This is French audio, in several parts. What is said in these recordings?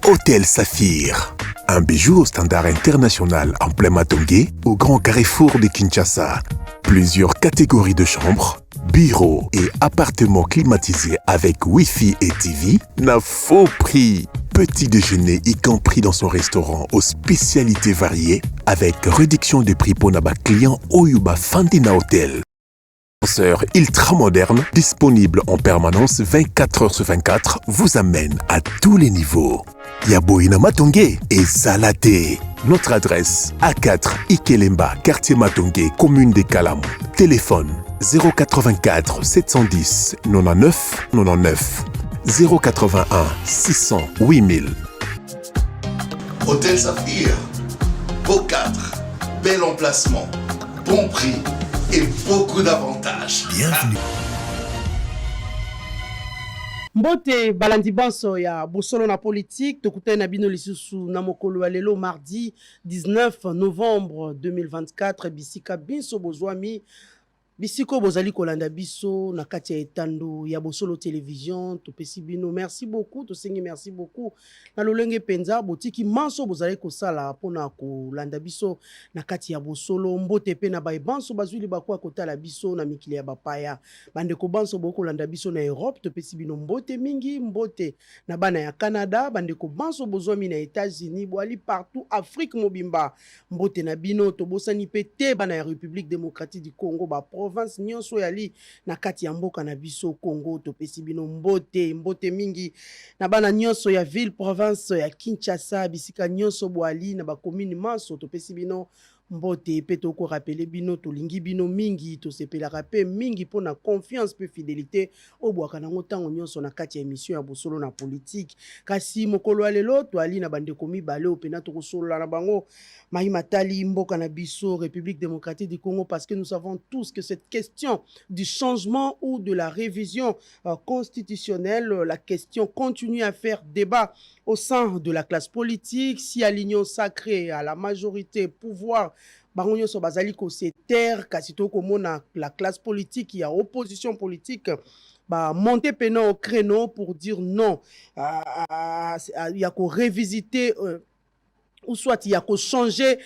Hôtel Saphir. Un bijou au standard international en plein Matongé, au grand carrefour de Kinshasa. Plusieurs catégories de chambres, bureaux et appartements climatisés avec Wi-Fi et TV n'a faux prix. Petit déjeuner y compris dans son restaurant aux spécialités variées avec réduction de prix pour naba client Oyuba Fandina Hotel. Ascenseur ultra moderne, disponible en permanence 24 heures sur 24, vous amène à tous les niveaux. Yaboina Matongé et Zalaté. Notre adresse A4 Ikelemba, quartier Matongé, commune des Kalam. Téléphone 084 710 99 99 081 600 8000. Hôtel Saphir, beau cadre, bel emplacement, bon prix et beaucoup d'avantages. Bienvenue. Mbote balandi banso ya bosolo na politique tokutana na bino lisusu na mokolo ya lelo mardi 19 novembre 2024 bisika biso bozwami bisiko bozali kolanda biso na kati ya etando ya bosolo télévision topesi bino merci beaucoup tosengi merci beaucoup na lolenge penza botiki manso bozali kosala pona kolanda biso na kati ya bosolo mbote pe na banso bazwili bakwa kotala biso na mikili ya bapaya bandeko banso boko landa biso na Europe topesi bino mbote mingi mbote na bana ya Canada bandeko banso bozwami na États-Unis boali partout Afrique mobimba mbote na bino tobosani pe te bana ya République démocratique du Congo ba province nyonso yali na kati ya mboka na biso Congo topesi bino mbote mingi na bana nyonso ya ville province ya Kinshasa bisika nyonso boali na ba commune manso topesi bino mbote pe toko rappeler bino tolingi bino mingi to sepela rappe mingi pona confiance pe fidélité obwaka nango tango nyonso na kati ya émission ya bosolo na politique kasi mokolo alelo to ali na bandeko mibale opena to kosolola na bango mai matali mboka na biso République démocratique du Congo parce que nous savons tous que cette question du changement ou de la révision constitutionnelle la question continue à faire débat au sein de la classe politique si à l'union sacrée à la majorité pouvoir bango nyonso bazali ko se terre kasi to komona la classe politique ya opposition politique ba monter pena au créneau pour dire non il y a ko révisiter ou soit il y a qu'à changer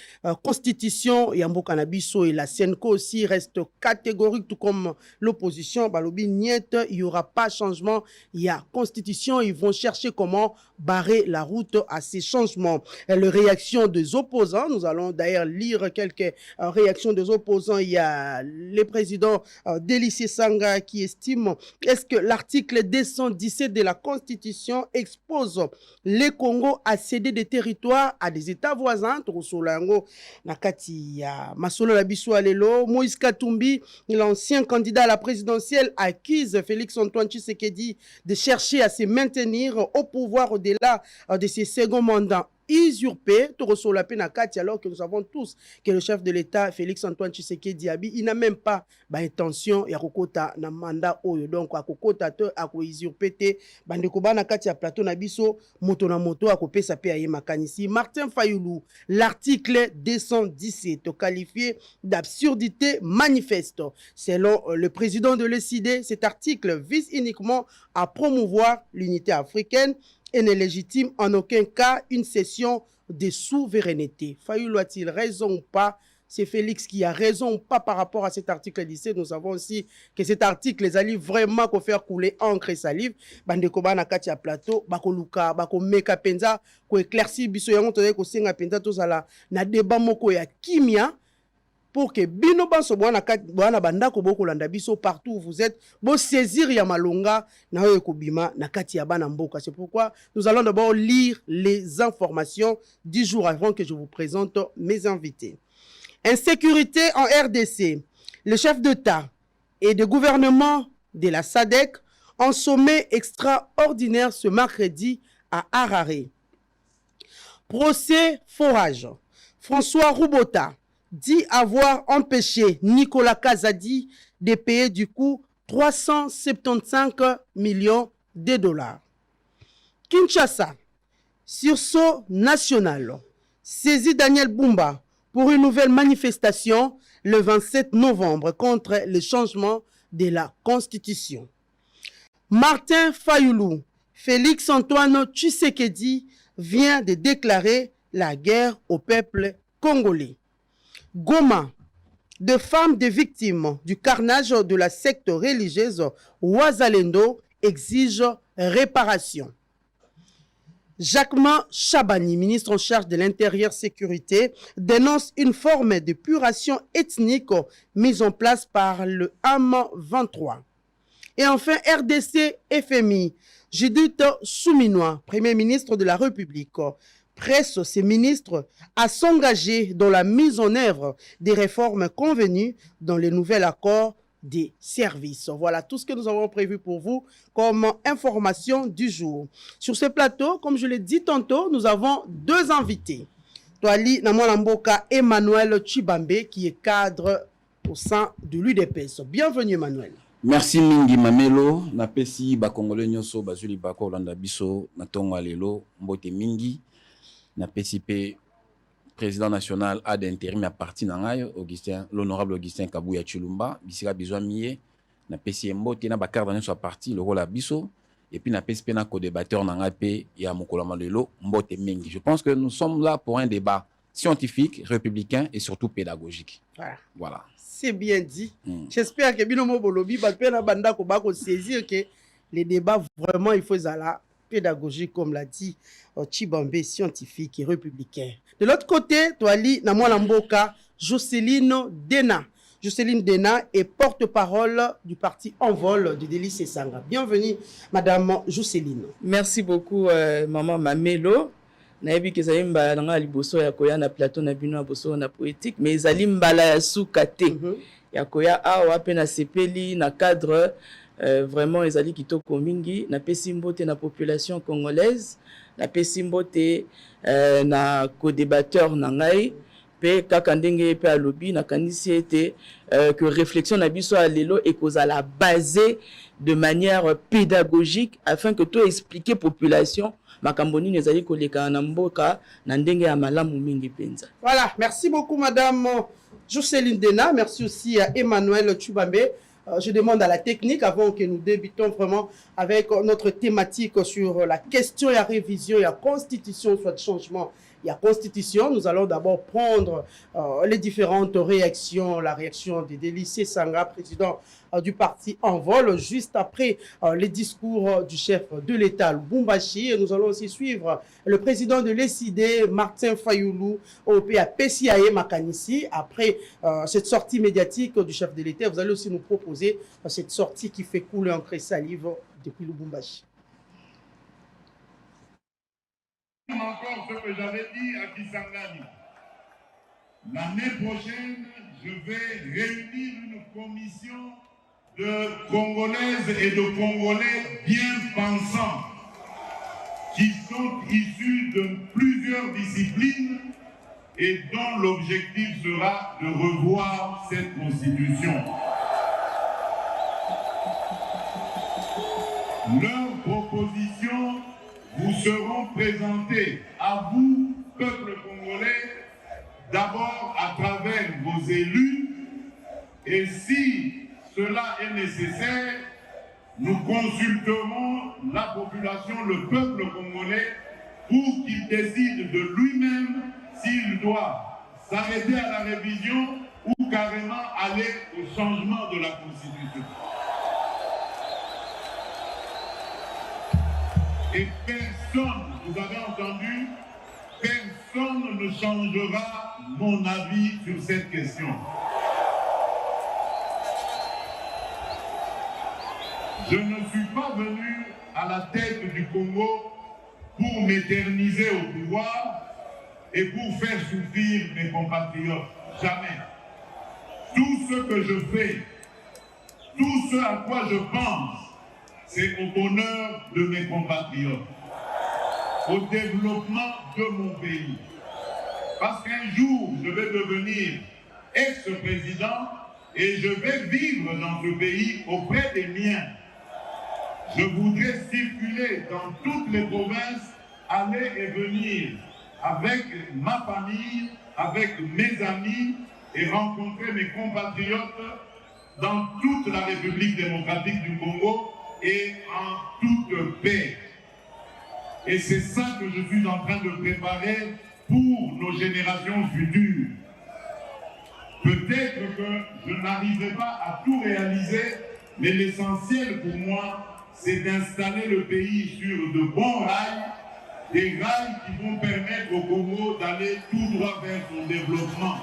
constitution et en Bokanabisso et la Senko aussi reste catégorique tout comme l'opposition balobi niet il y aura pas changement il y a constitution ils vont chercher comment barrer la route à ces changements et les réactions des opposants nous allons d'ailleurs lire quelques réactions des opposants il y a le président Délicie Sanga qui estime est-ce que l'article 217 de la constitution expose les Congo à céder des territoires à des États voisins, Trosolango, Nakati, ya Masolo Labiso Alelo, Moïse Katumbi, l'ancien candidat à la présidentielle, accuse Félix-Antoine Tshisekedi de chercher à se maintenir au pouvoir au-delà de ses seconds mandats. Usurpé, alors que nous savons tous que le chef de l'État, Félix-Antoine Tshisekedi Abi, il n'a même pas intention ya kokota na mandat oyo donc akokota to akoisurpé te bandeko bana kati ya plateau na biso moto na moto akopesa pe aye makanisi Martin Fayulu l'article 217 qualifié d'absurdité manifeste selon le président de l'ECD cet article vise uniquement à promouvoir l'unité africaine et n'est légitime en aucun cas une cession de souveraineté. Fayulu a-t-il raison ou pas? C'est Félix qui a raison ou pas par rapport à cet article 17. Nous savons aussi que cet article les allie vraiment qu'on faire couler encre et salive. Bandeko bana kati ya plateau, bako luka, bako meka penza, ko éclairci biso yango to ko senga penza to sala na débat moko ya kimia. Pour que bino banso bwana bandako boko landa biso partout où vous êtes bo saisir ya malonga na yo kobima na kati ya bana mboka c'est pourquoi nous allons d'abord lire les informations 10 jours avant que je vous présente mes invités. Insécurité en RDC. Le chef d'État et de gouvernement de la SADC en sommet extraordinaire ce mercredi à Harare. Procès forage. François Roubota dit avoir empêché Nicolas Kazadi de payer du coup 375 millions de dollars. Kinshasa, sursaut national, saisit Daniel Bumba pour une nouvelle manifestation le 27 novembre contre le changement de la Constitution. Martin Fayulu, Félix-Antoine Tshisekedi vient de déclarer la guerre au peuple congolais. Goma, de femmes des victimes du carnage de la secte religieuse Ouazalendo exigent réparation. Jacquemin Chabani, ministre en charge de l'intérieur sécurité, dénonce une forme d'épuration ethnique mise en place par le AM23. Et enfin, RDC FMI, Judith Souminois, Premier ministre de la République, presse ses ministres à s'engager dans la mise en œuvre des réformes convenues dans le nouvel accord des services. Voilà tout ce que nous avons prévu pour vous comme information du jour. Sur ce plateau, comme je l'ai dit tantôt, nous avons deux invités. Toali Namolamboka Emmanuel Chibambe, qui est cadre au sein de l'UDPS. Bienvenue Emmanuel. Merci mingi Mamelo, na pesi ba Congolais nyoso bazuli bako Olanda biso na tongo alelo mbote mingi na pesi pe président national ad intérim à parti nangayo Augustin l'honorable Augustin Kabuya Chilumba bisika bizwa miye na pesi mbote na ba carte nyoso parti le rôle à biso et puis na pesi pe na co-débatteur nanga pe ya mokolo malelo mbote mingi. Je pense que nous sommes là pour un débat scientifique, républicain et surtout pédagogique. Voilà. C'est bien dit. J'espère que Binomo Bolobi va saisir que les débats, vraiment, il faut la pédagogie, comme l'a dit Chibambe, scientifique et républicain. De l'autre côté, Toali Namwalamboka, Jocelyne Dena. Jocelyne Dena est porte-parole du parti Envol de Délice Sanga. Bienvenue, Madame Jocelyne. Merci beaucoup, Maman Mamelo. Nayebi ke zali mbala nga liboso ya koya na plateau na bino boso na poétique mais zali mbala ya sukate ya koya awa pe na sepeli na cadre vraiment ezali kitoko mingi na pesi mbote na population congolaise na pesi mbote na co-débatteur na ngai pe kaka ndenge pe alobi na kanisi ete que réflexion na biso a lelo ekozala basée de manière pédagogique afin que tout expliquer population makamboni nezali koleka na mboka na ndenge ya malamu mingi penza. Voilà, merci beaucoup Madame Jocelyne Dena, merci aussi à Emmanuel Chibambe. Je demande à la technique, avant que nous débutons vraiment avec notre thématique sur la question et la révision et la constitution, soit de changement. Il y a constitution, nous allons d'abord prendre les différentes réactions, la réaction de Délice Sanga, président du parti Envol, juste après les discours du chef de l'État, Lubumbashi. Et nous allons aussi suivre le président de l'ECD, Martin Fayoulou, au PCAE Makanisi. Après cette sortie médiatique du chef de l'État, vous allez aussi nous proposer cette sortie qui fait couler encre et salive depuis Lubumbashi. Encore ce que j'avais dit à Kisangani. L'année prochaine, je vais réunir une commission de Congolaises et de Congolais bien pensants qui sont issus de plusieurs disciplines et dont l'objectif sera de revoir cette constitution. Leurs propositions vous seront présentées à vous, peuple congolais, d'abord à travers vos élus, et si cela est nécessaire, nous consulterons la population, le peuple congolais, pour qu'il décide de lui-même s'il doit s'arrêter à la révision ou carrément aller au changement de la Constitution. Et personne, vous avez entendu, personne ne changera mon avis sur cette question. Je ne suis pas venu à la tête du Congo pour m'éterniser au pouvoir et pour faire souffrir mes compatriotes. Jamais. Tout ce que je fais, tout ce à quoi je pense, c'est au bonheur de mes compatriotes, au développement de mon pays. Parce qu'un jour, je vais devenir ex-président et je vais vivre dans ce pays auprès des miens. Je voudrais circuler dans toutes les provinces, aller et venir avec ma famille, avec mes amis et rencontrer mes compatriotes dans toute la République démocratique du Congo et en toute paix. Et c'est ça que je suis en train de préparer pour nos générations futures. Peut-être que je n'arriverai pas à tout réaliser, mais l'essentiel pour moi, c'est d'installer le pays sur de bons rails, des rails qui vont permettre au Congo d'aller tout droit vers son développement.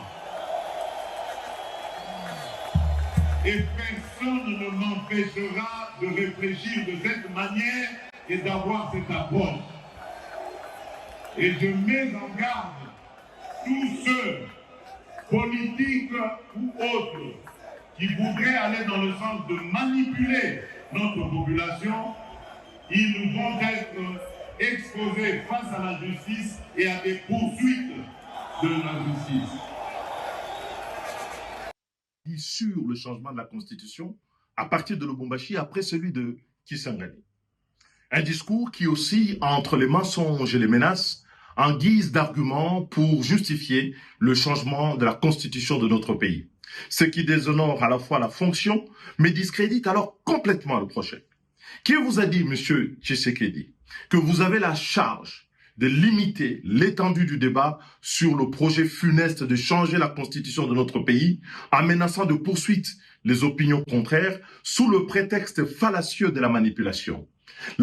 Et personne ne m'empêchera de réfléchir de cette manière et d'avoir cette approche. Et je mets en garde tous ceux, politiques ou autres, qui voudraient aller dans le sens de manipuler notre population. Ils vont être exposés face à la justice et à des poursuites de la justice. Sur le changement de la Constitution à partir de Lubumbashi après celui de Kisangani. Un discours qui oscille entre les mensonges et les menaces en guise d'argument pour justifier le changement de la Constitution de notre pays. Ce qui déshonore à la fois la fonction, mais discrédite alors complètement le projet. Qui vous a dit, monsieur Tshisekedi, que vous avez la charge de limiter l'étendue du débat sur le projet funeste de changer la constitution de notre pays en menaçant de poursuite les opinions contraires sous le prétexte fallacieux de la manipulation.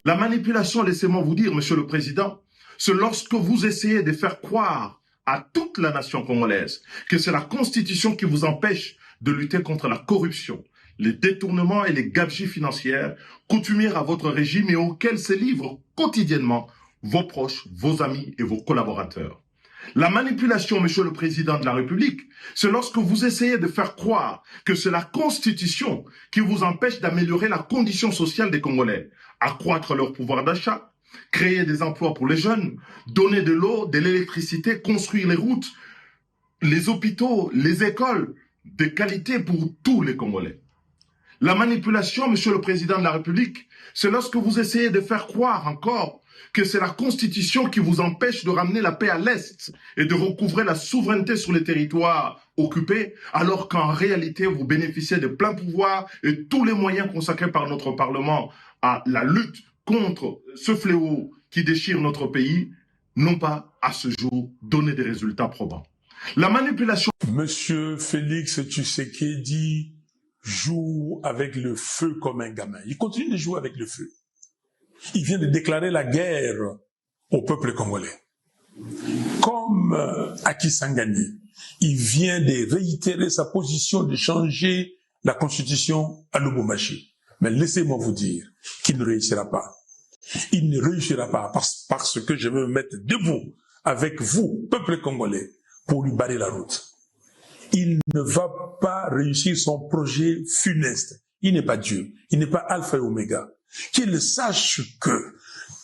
La manipulation, laissez-moi vous dire, monsieur le président, c'est lorsque vous essayez de faire croire à toute la nation congolaise que c'est la constitution qui vous empêche de lutter contre la corruption, les détournements et les gabegies financières coutumières à votre régime et auxquels se livrent quotidiennement vos proches, vos amis et vos collaborateurs. La manipulation, monsieur le président de la République, c'est lorsque vous essayez de faire croire que c'est la Constitution qui vous empêche d'améliorer la condition sociale des Congolais, accroître leur pouvoir d'achat, créer des emplois pour les jeunes, donner de l'eau, de l'électricité, construire les routes, les hôpitaux, les écoles, de qualité pour tous les Congolais. La manipulation, monsieur le président de la République, c'est lorsque vous essayez de faire croire encore que c'est la Constitution qui vous empêche de ramener la paix à l'Est et de recouvrer la souveraineté sur les territoires occupés, alors qu'en réalité, vous bénéficiez de plein pouvoir et tous les moyens consacrés par notre Parlement à la lutte contre ce fléau qui déchire notre pays, n'ont pas, à ce jour, donné des résultats probants. La manipulation... Monsieur Félix Tshisekedi joue avec le feu comme un gamin. Il continue de jouer avec le feu. Il vient de déclarer la guerre au peuple congolais. Comme à Kisangani, il vient de réitérer sa position de changer la constitution à Lubumbashi. Mais laissez-moi vous dire qu'il ne réussira pas. Il ne réussira pas parce que je veux me mettre debout avec vous, peuple congolais, pour lui barrer la route. Il ne va pas réussir son projet funeste. Il n'est pas Dieu. Il n'est pas Alpha et Oméga. Qu'il sache que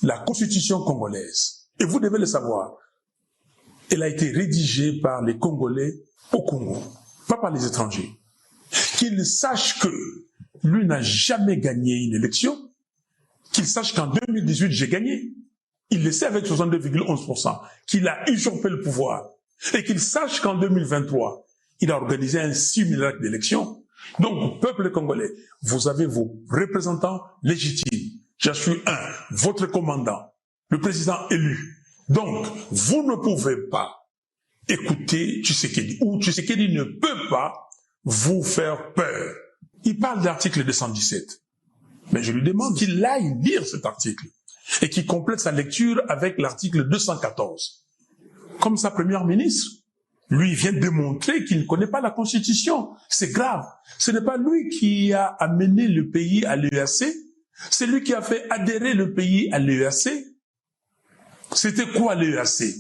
la constitution congolaise, et vous devez le savoir, elle a été rédigée par les Congolais au Congo, pas par les étrangers. Qu'il sache que lui n'a jamais gagné une élection, qu'il sache qu'en 2018, j'ai gagné. Il le sait avec 62,11%, qu'il a usurpé le pouvoir. Et qu'il sache qu'en 2023, il a organisé un simulacre d'élection. Donc, peuple congolais, vous avez vos représentants légitimes. Je suis votre commandant, le président élu. Donc, vous ne pouvez pas écouter Tshisekedi, ou Tshisekedi ne peut pas vous faire peur. Il parle d'article 217. Mais je lui demande qu'il aille lire cet article et qu'il complète sa lecture avec l'article 214. Comme sa première ministre, lui vient démontrer qu'il ne connaît pas la Constitution. C'est grave. Ce n'est pas lui qui a amené le pays à l'EAC. C'est lui qui a fait adhérer le pays à l'EAC. C'était quoi l'EAC?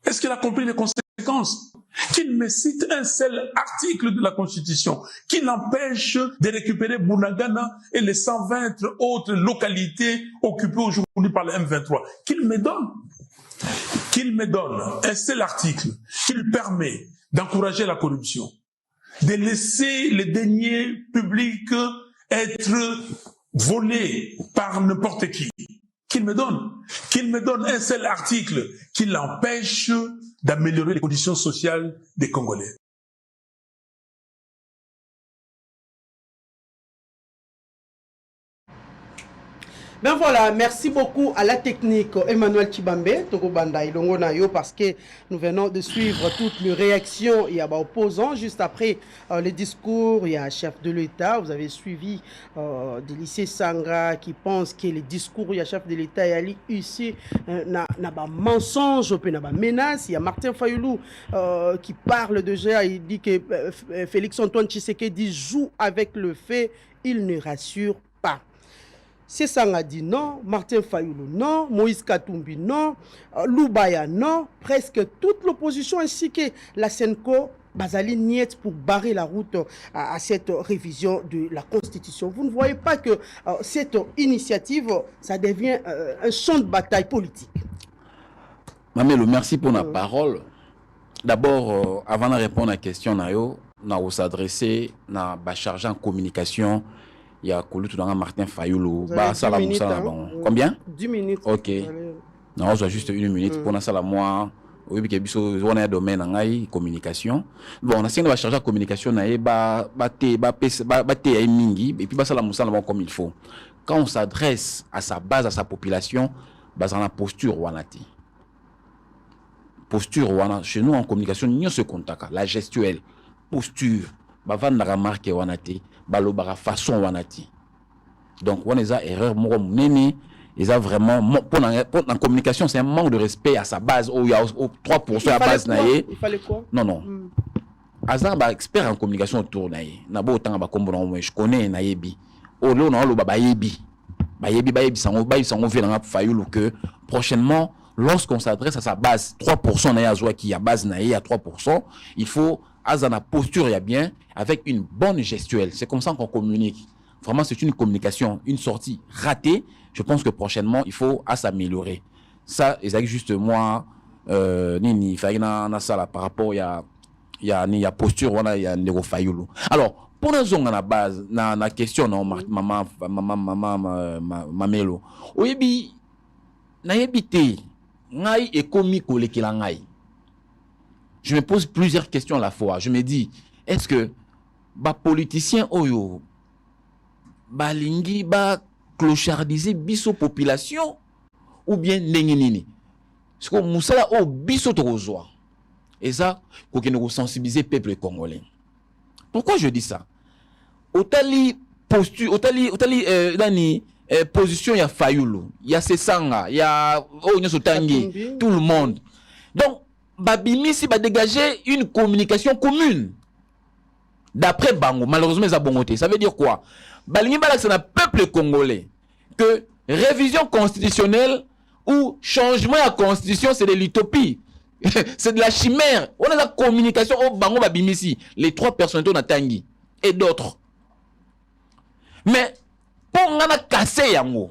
Est-ce qu'il a compris les conséquences? Qu'il me cite un seul article de la Constitution qui l'empêche de récupérer Bunagana et les 120 autres localités occupées aujourd'hui par le M23. Qu'il me donne un seul article qui lui permet d'encourager la corruption, de laisser les deniers publics être volés par n'importe qui. Qu'il me donne un seul article qui l'empêche d'améliorer les conditions sociales des Congolais. Ben voilà, merci beaucoup à la technique Emmanuel Chibambe, Tokobanda Ilongo parce que nous venons de suivre toutes les réactions. Il y a opposants juste après le discours. Il y a un chef de l'État. Vous avez suivi des lycées Sanga qui pense que le discours, il y a chef de l'État et ici n'a pas mensonge, n'a pas menace. Il y a Martin Fayoulou qui parle déjà. Il dit que Félix Antoine Tshisekedi joue avec le fait, il ne rassure pas. C'est Sanga dit non, Martin Fayoulou non, Moïse Katumbi non, Loubaya non, presque toute l'opposition ainsi que la Senko Bazali Niet pour barrer la route à cette révision de la Constitution. Vous ne voyez pas que cette initiative, ça devient un champ de bataille politique. Mamelo, merci pour la parole. D'abord, avant de répondre à la question, on va s'adresser à la charge en communication. Il y a Martin Fayoulou. Combien? 10 minutes. Ok. Non, j'ai juste 1 minute pour ça. Moi, oui, parce que on a un domaine en communication. Bon, on a essayé de charger la communication, et puis comme il faut. Quand on s'adresse à sa base, à sa population, dans la posture wanati. Posture wana. Chez nous en communication, nous se contacte. La gestuelle, posture, bavan la remarque wanati. Balobara façon wanati. Donc on a erreur nene, ils ont vraiment pour la communication, c'est un manque de respect à sa base où il y a 3% à base naie. Il fallait quoi? Non. Azar ba expert en communication autour naie. Na bo tanga ba kombo na je connais naebi. O lo na lo ba yebi. Ba yebi sango fait na Fayoulou que prochainement lorsqu'on s'adresse à sa base 3% naie azwa qui a base naie à 3%, il faut Azana posture il y a bien avec une bonne gestuelle. C'est comme ça qu'on communique. Vraiment, c'est une communication, une sortie ratée. Je pense que prochainement, il faut s'améliorer. Ça, c'est juste moi, Nini, par rapport il y a posture, il y a Ndego Fayoulou. Alors, pour la zone à la base, la question, non, maman, Mamelo. Oui, na yebite, ngai et komiko le kilangai. Je me pose plusieurs questions à la fois. Je me dis, est-ce que les politiciens oyo balingi ba clochardiser biso population ou bien nengenini? Parce que musala o biso tokozwa. Et ça, faut que nous sensibiliser le peuple congolais. Pourquoi je dis ça? Otali posture, otali position ya Fayoulou, il y a Sesanga, il y a Tanguy, tout le monde. Donc Babimi si va dégager une communication commune. D'après Bango, malheureusement, ils ont bongoté. Ça veut dire quoi? Balingi Balak, c'est un peuple congolais. Que révision constitutionnelle ou changement à la constitution, c'est de l'utopie. C'est de la chimère. On a la communication au Bango Babimi si. Les 3 personnalités, on a Tanguy. Et d'autres. Mais, pour on a cassé yango.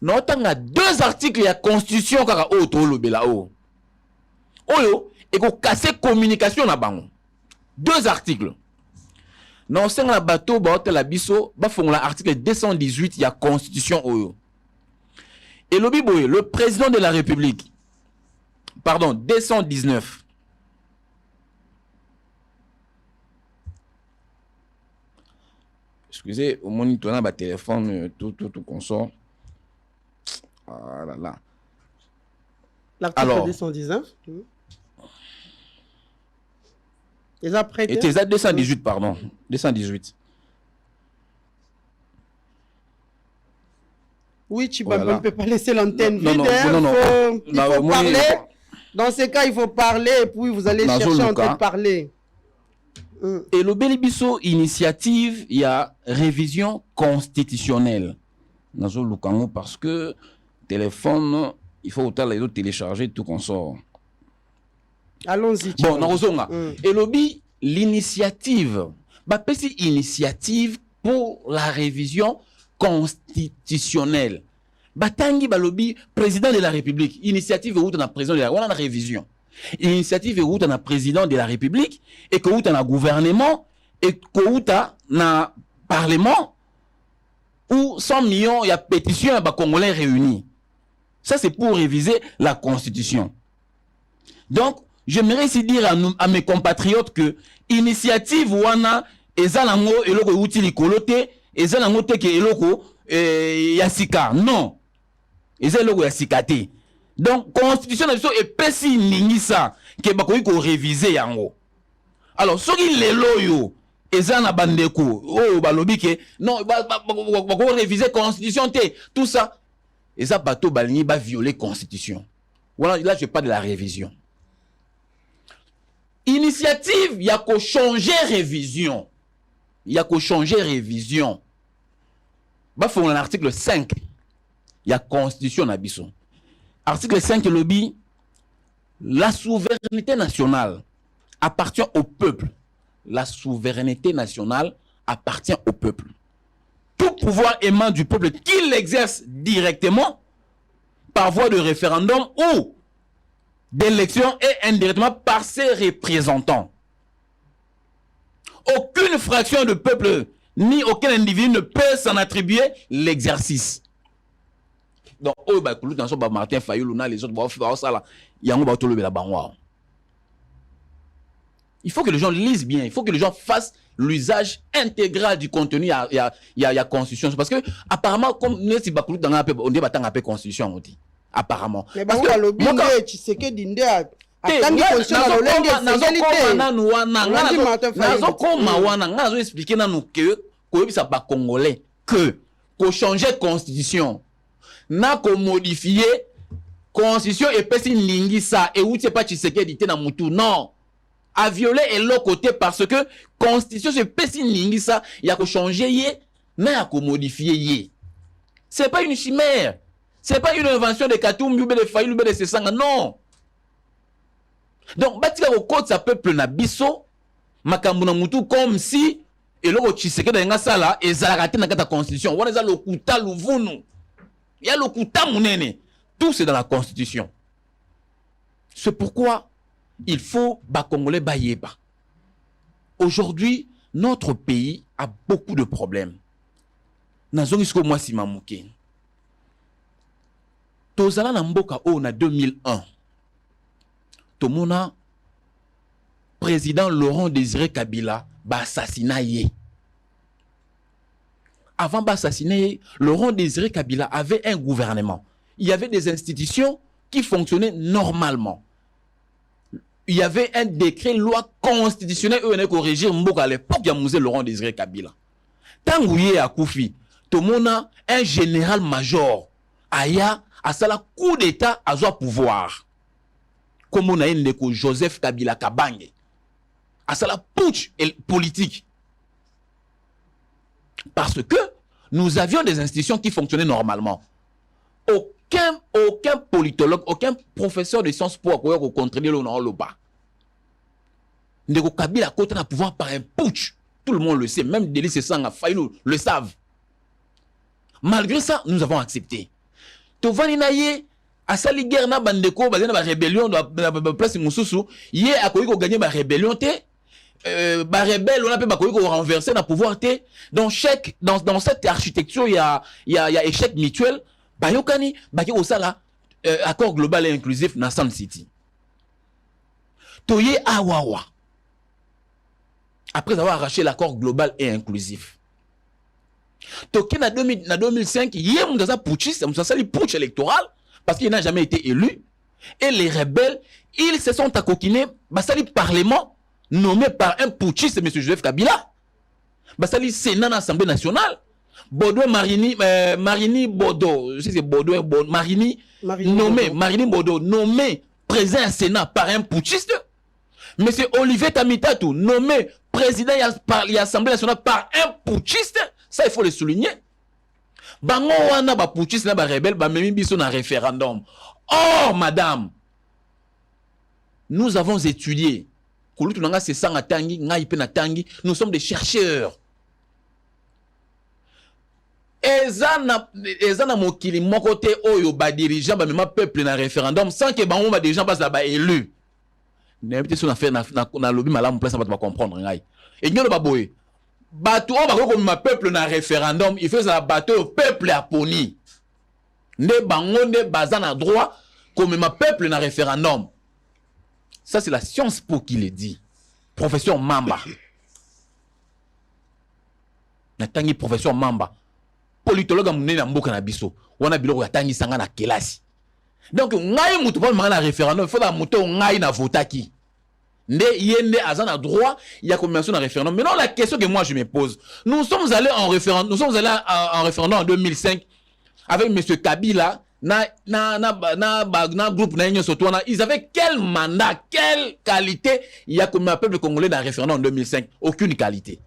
Nous avons 2 articles de la constitution qui ont été Oyo, et qu'on casse communication na bango. 2 articles. Non, c'est un bateau, la biso, l'article 218, il y a constitution Oyo. Et le président de la République, pardon, 219. Excusez, au moniteur, on a téléphone, tout consort. Ah là là. L'article 219. Et après. Et t'es à 218, pardon. 218. Oui, Chibaba ne peut pas laisser l'antenne vide. Non. Il faut parler. Dans ce cas, il faut parler et puis vous allez chercher en train de parler. Et le Bélibiso initiative, il y a révision constitutionnelle. Parce que téléphone, il faut autant les autres télécharger tout qu'on sort. Allons-y. Bon, et lobby, l'initiative, initiative pour la révision constitutionnelle. Batangi Balobi, président de la République, initiative où on a président de la République, on a révision. Initiative où on a président de la République, et que où on a gouvernement, et que où on a parlement, où 100 millions, il y a pétition, il y a Congolais réunis. Ça, c'est pour réviser la Constitution. Donc, j'aimerais ici dire à mes compatriotes que initiative wana ezalango eloko utili kolote ezalango teke eloko Yassika. Non. Et c'est le Yassika. Donc, constitution est pessi ningisa que bakoyi ko réviser yango. Alors, ce qui les loyo, et ça na bandeko, oh balobi ke non, bako réviser constitution te, tout ça. Et ça bateau balini va violer constitution. Voilà, là je parle de la révision. Initiative, il y a qu'à changer révision. Il y a qu'à changer révision. Bah faut l'article 5. Il y a constitution na biso. Article 5 lobby, la souveraineté nationale appartient au peuple. La souveraineté nationale appartient au peuple. Tout pouvoir émane du peuple qui l'exerce directement par voie de référendum ou d'élection et indirectement par ses représentants. Aucune fraction de peuple ni aucun individu ne peut s'en attribuer l'exercice. Donc, Martin Fayulu, les autres, il faut que les gens lisent bien, il faut que les gens fassent l'usage intégral du contenu. Il y a constitution. Parce que, apparemment, comme nous, on dit que la constitution, on dit. Apparemment. Mais parce que tu sais que Dinde a expliqué que Congolais que changer constitution n'a qu'à modifier constitution et pas si lingisa et où c'est pas tu sais que dit na mutu non à violer et l'autre côté parce que constitution c'est pas si lingisa il y a qu'à changer yé mais à qu'à modifier yé c'est pas une chimère. C'est pas une invention de Katumbi ou de Fayulu ou de Sesanga, non. Donc, batika au code ça peuple na biso, makambuna mutu comme si, et l'autre chiseke dans sala, et zalagate na kata constitution. On a le kuta luvunu. Il y a le kuta munene. Tout c'est dans la constitution. C'est pourquoi il faut ba Congolais bayeba. Aujourd'hui, notre pays a beaucoup de problèmes. Nazongisko moi si mamouke. Tozala na mboka o na 2001. Tomona président Laurent Désiré Kabila ba assassiné. Avant d'assassiner, Laurent Désiré Kabila avait un gouvernement. Il y avait des institutions qui fonctionnaient normalement. Il y avait un décret loi constitutionnelle au régime mboka à l'époque de Mouzé Laurent Désiré Kabila. Tangouye à Koufi, tomona un général-major aya à la coup d'état à son pouvoir. Comme on a un Joseph Kabila Kabange. À la putsch politique. Parce que nous avions des institutions qui fonctionnaient normalement. Aucun politologue, aucun professeur de sciences pour contrer le nom bas. Ndeko Kabila côté à pouvoir par un putsch. Tout le monde le sait, même Delis et Sanga Fayulu le savent. Malgré ça, nous avons accepté. Tovani naye asali guerre na bandeko bazena ba rébellion dans place Moussousou, yé akoyi ko gagner ba rébellion te ba rebelle on a pas ko renverser na pouvoir te. Donc dans cette architecture il y a échec mutuel. Ba yokani ba ki osala accord global et inclusif na Sun City. Toye awawa. Après avoir arraché l'accord global et inclusif. Toké na 2005, il y a un putschiste, un putsch électoral, parce qu'il n'a jamais été élu. Et les rebelles, ils se sont accoquinés, basali parlement, nommé par un putschiste, M. Joseph Kabila. Basali Sénat l'Assemblée nationale. Bodo Marini Bodo, je sais c'est Bodo, Marini Bodo, nommé président du Sénat par un putschiste. M. Olivier Tamitatou, nommé président de l'Assemblée nationale par un putschiste. Ça, il faut le souligner. Bango wana ba putschiste na ba rebelle ba memi biso na référendum. Oh, madame, nous avons étudié. Nous sommes des chercheurs. Ezana mokili mokote oyo ba dirigeant ba mema peuple na référendum sans que bango ba dirigeant passe ba élu. N'importe ce qu'on a fait na lobby malamu place ba comprendre ngai. Et nyolo ba boye. Bateau comme ma peuple na référendum, il fait ça bateau au peuple à poni. Ne bango ne bazana droit comme ma peuple na référendum. Ça c'est la science pour qui le dit. Professeur Mamba. Natangi professeur Mamba. politologue munene na mboka na biso wana biloko yatangi sanga na kelasi donc ngai mutu pa manga na référendum il faut ba muto ngai na votaki nde yende azana droit il y a combination na référendum. Maintenant la question que moi je me pose, nous sommes allés en référendum en 2005 avec monsieur Kabila na groupe na union surtout ils avaient quel mandat, quelle qualité? Il y a combien de peuple congolais dans le référendum en 2005? Aucune qualité.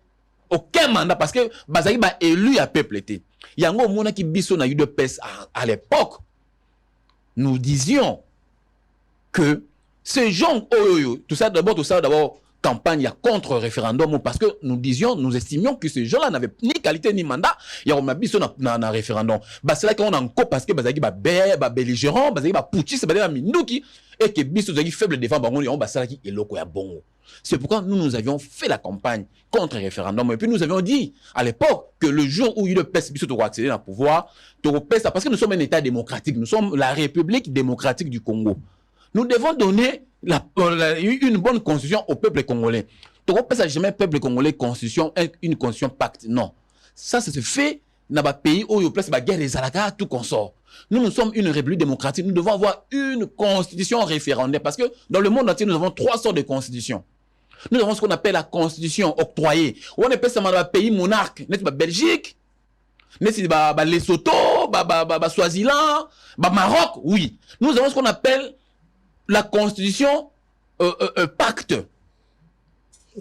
Aucun mandat parce que bazaki ba élu à peuple était. Il y a un mona qui biso na UDPS à l'époque. Nous disions que ces gens tout ça d'abord campagne contre référendum parce que nous estimions que ces gens-là n'avaient ni qualité ni mandat. Il y a un biso na référendum. Bah c'est là qu'on a encore parce que bazaki ba belligérant, bazaki ba putschiste, bazaki minduki et que biso zaki faible devant bango on ba ça qui est loko ya bongo. C'est pourquoi nous avions fait la campagne contre le référendum. Et puis nous avions dit à l'époque que le jour où il le PES doit accéder au pouvoir, parce que nous sommes un État démocratique, nous sommes la République démocratique du Congo. Nous devons donner une bonne constitution au peuple congolais. Tu ne peux pas jamais peuple congolais constitution, une constitution pacte. Non. Ça se fait dans un pays où il y a la guerre des Alaka, tout consort. Nous sommes une république démocratique. Nous devons avoir une constitution référendaire parce que dans le monde entier, nous avons 3 sortes de constitutions. Nous avons ce qu'on appelle la constitution octroyée. On appelle ça dans le pays monarque. N'est-ce pas Belgique? N'est-ce pas Lesotho, Swaziland, Maroc? Oui. Nous avons ce qu'on appelle la constitution pacte.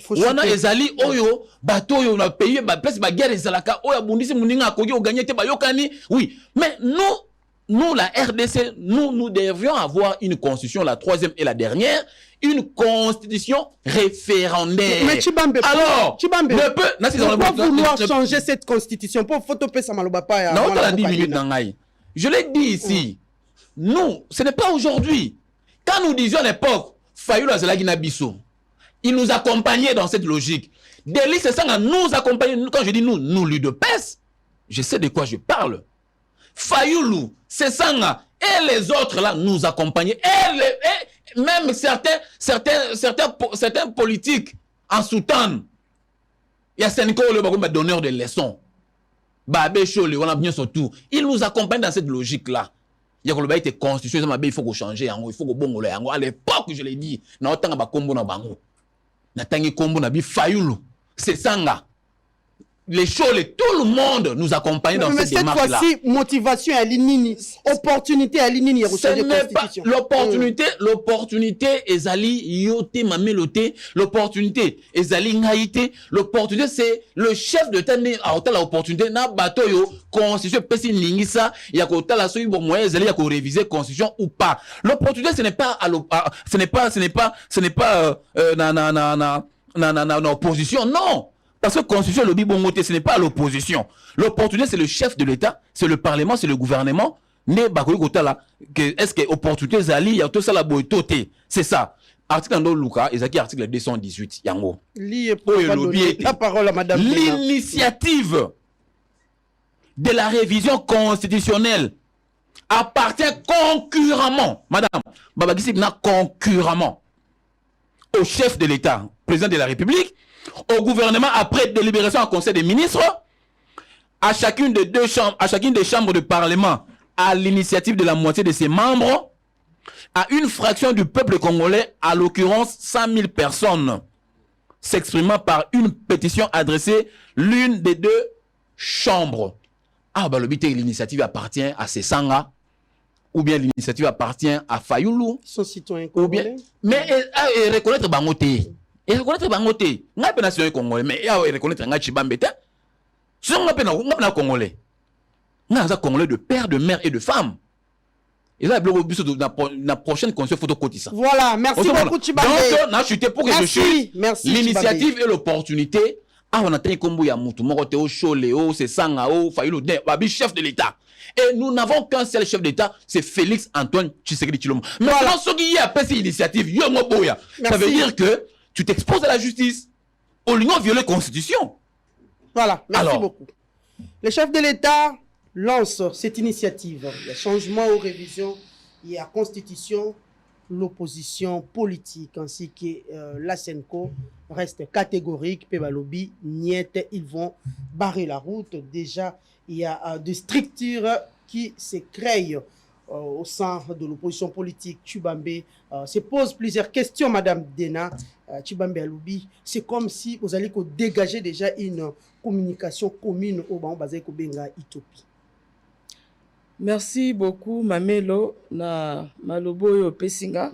On a ezali oyo bato yo na pays ba place ba guerre ezalaka oyo bundisi muninga akoki o gagner te ba yokani. Oui. Mais nous la RDC, nous devions avoir une constitution, la 3e et la dernière, une constitution référendaire. Mais Chibambe, alors, Chibambe, pourquoi vouloir changer cette constitution? Pour photoper ça malobapa. Non, on a 10 minutes nangai. Je l'ai dit ici. Nous, ce n'est pas aujourd'hui. Quand nous disions à l'époque, Fayulu Azalagi Nabiso, il nous accompagnait dans cette logique. Delis Sanga nous accompagnait. Quand je dis nous l'UDPS, je sais de quoi je parle. Fayulu, Sanga et les autres là nous accompagnaient. Et même certains politiques en soutane. Il y a Sénéco le donneur de leçons. Babé Chole, on a bien surtout. Il nous accompagne dans cette logique-là. Il y a que été constitution, il faut changer, il faut que bon à l'époque, je l'ai dit, na otanga ba kombo na bango. Na tangi kombo na bi Fayulu, c'est Sanga. Les Chole, tout le monde nous accompagne dans cette démarche-là. Mais cette fois-ci, motivation à l'inini, opportunité à l'inini, ce n'est pas l'opportunité, ezali yote mamelote, l'opportunité, ezali ngaïté, l'opportunité, c'est le chef de l'État a l'opportunité, na bato yo, constitution, pesi ningisa, ya kota la soyi bon moyen, ezali ya ko réviser constitution ou pas. L'opportunité, ce n'est pas na opposition, non. Parce que constitution lobby bongoté, ce n'est pas l'opposition. L'opportunité, c'est le chef de l'État, c'est le Parlement, c'est le gouvernement. Ne bakoyi kota là, est-ce que opportunité zali ya tout ça la boytoté, c'est ça. Article dans Luka, ezaki article 218 yango. La parole à madame. L'initiative de la révision constitutionnelle appartient concurremment, madame Babagisi na concurremment au chef de l'État, président de la République, au gouvernement après délibération en conseil des ministres, à chacune des deux chambres, à chacune des chambres de parlement, à l'initiative de la moitié de ses membres, à une fraction du peuple congolais, à l'occurrence 100 000 personnes, s'exprimant par une pétition adressée l'une des deux chambres. Ah, bah, l'initiative appartient à Sesanga, ou bien l'initiative appartient à Fayulu, son citoyen congolais. Mais reconnaître Bangote. Et reconnaître Bangote. N'a pas national congolais, mais reconnaître Nga Chibambete. Ce n'est pas congolais. N'a pas congolais de père, de mère et de femme. Et là, la prochaine constitution photocotisa. Voilà, merci beaucoup Chibambe. Donc, n'a chuté pour que je chute. L'initiative et l'opportunité. Ah, on a tenu comme ya mutu moko te o Choléo, c'est Sangao, Fayulu, babi chef de l'État. Et nous n'avons qu'un seul chef d'État, c'est Félix Antoine Tshisekedi Tshilombo. Maintenant, ce qui y a cette initiative, ça veut dire que tu t'exposes à la justice. Au lieu de violer la Constitution. Voilà, merci beaucoup. Le chef de l'État lance cette initiative. Il y a changement aux révisions, il y a constitution, l'opposition politique ainsi que la Senko reste catégorique. Pebalobi, Niette, ils vont barrer la route. Déjà, il y a des structures qui se créent au sein de l'opposition politique. Tshibambe se pose plusieurs questions, Madame Dena. Tshibambe Aloubi, c'est comme si vous allez dégager déjà une communication commune au Ban Bazé Kobenga Itopie. Merci beaucoup, Mamelo, na malobo yo pesinga.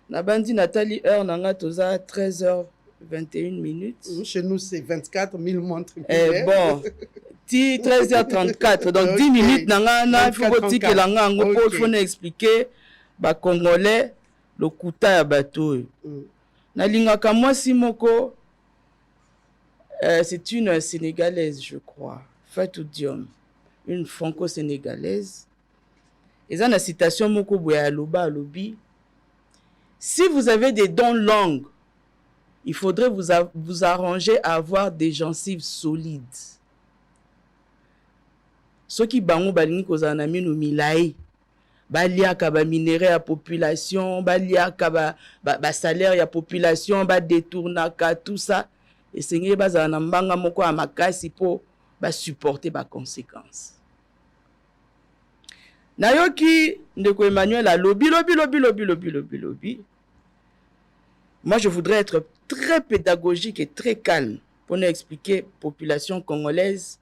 Na bandi Nathalie heure nanga toza 13h21 minutes. Chez nous, c'est 24 000 montres. Bon, 13h34, donc 10 minutes nanga, il faut dire que l'anga il faut expliquer ba Congolais le kuta ya bateau. Na lingaka moi Simoko, c'est une Sénégalaise, je crois, Fatou Diom, une franco-sénégalaise. Et dans la citation Moko Boya Loba Alobi, si vous avez des dents longues, il faudrait vous arranger à avoir des gencives solides. Ceux qui bango balingi kozana minu milai, baliaka ba minerai à population, baliaka ba salaire ya population, ba détournaka tout ça, et sengé bazana mbanga moko a makasi po ba supporter ba conséquences. Nayoki ndeko Emmanuel a lobby. Moi, je voudrais être très pédagogique et très calme pour nous expliquer population congolaise.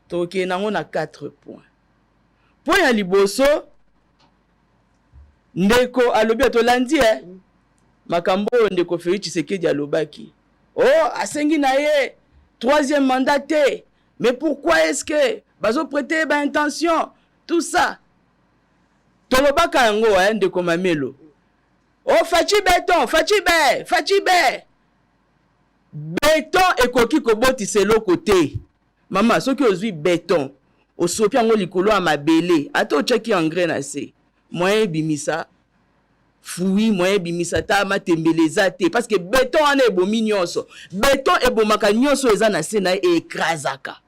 Donc, on a 4 points. Point à liboso, ndeko a lobby à Tolandi, makambo ndeko Félix Tshisekedi alobaki. Oh, asengi na ye 3e mandat. Mais pourquoi est-ce que bazo prêter ba intention tout ça? Tolobaka yango ndeko Mamelo. Oh, Fachi Be. Béton et koki koboti selo côté. Maman, ce qui ozui béton, au sopi yango likolo a mabele, ato cheki engrais na se. Moyen bimisa, fui, moyen bimisa ta matembeleza te. Parce que béton ane ebomi nyonso. Béton ebomaka nyonso eza na se na ekrazaka.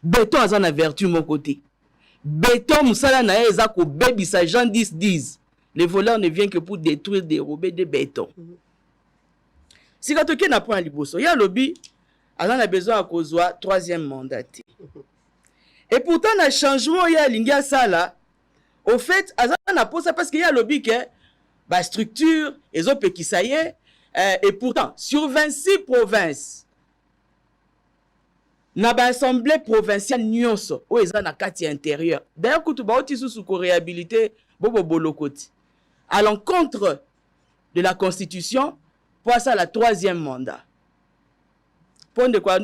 Béton aza na vertu mon côté. Béton musala na eza ko bebisa Jean 10. Les voleurs ne viennent que pour détruire, dérober des bétons. Si quand on a point liboso, il y a lobby, on a besoin à cause 3e mandat. Et pourtant, le changement, il y a l'ingia ça là. Au fait, on a posé ça parce qu'il y a lobby que la structure, les autres qui ça y est, et pourtant, sur 26 provinces, na ba assemblée provinciale nyonso o eza na kati intérieur. D'ailleurs, kutu ba oti sous réhabilité bobo bolokoti. À l'encontre de la Constitution, pour ça la 3e mandat. Pour de quoi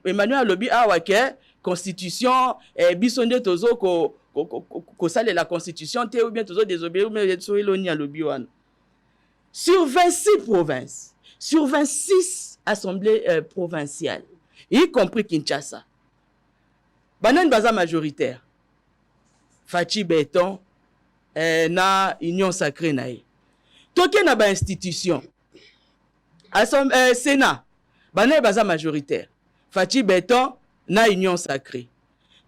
Emmanuel Alobi awake Constitution bisonde tozo ko sale la Constitution te ou bien tozo désobéir ou bien so eloni Alobi wan. Sur 26 provinces, sur 26 assemblées provinciales, y compris Kinshasa. Banan baza majoritaire. Fachi Béton na union sacrée na ye. Toke na ba institution. Sénat. Banan baza majoritaire. Fachi Béton na union sacrée.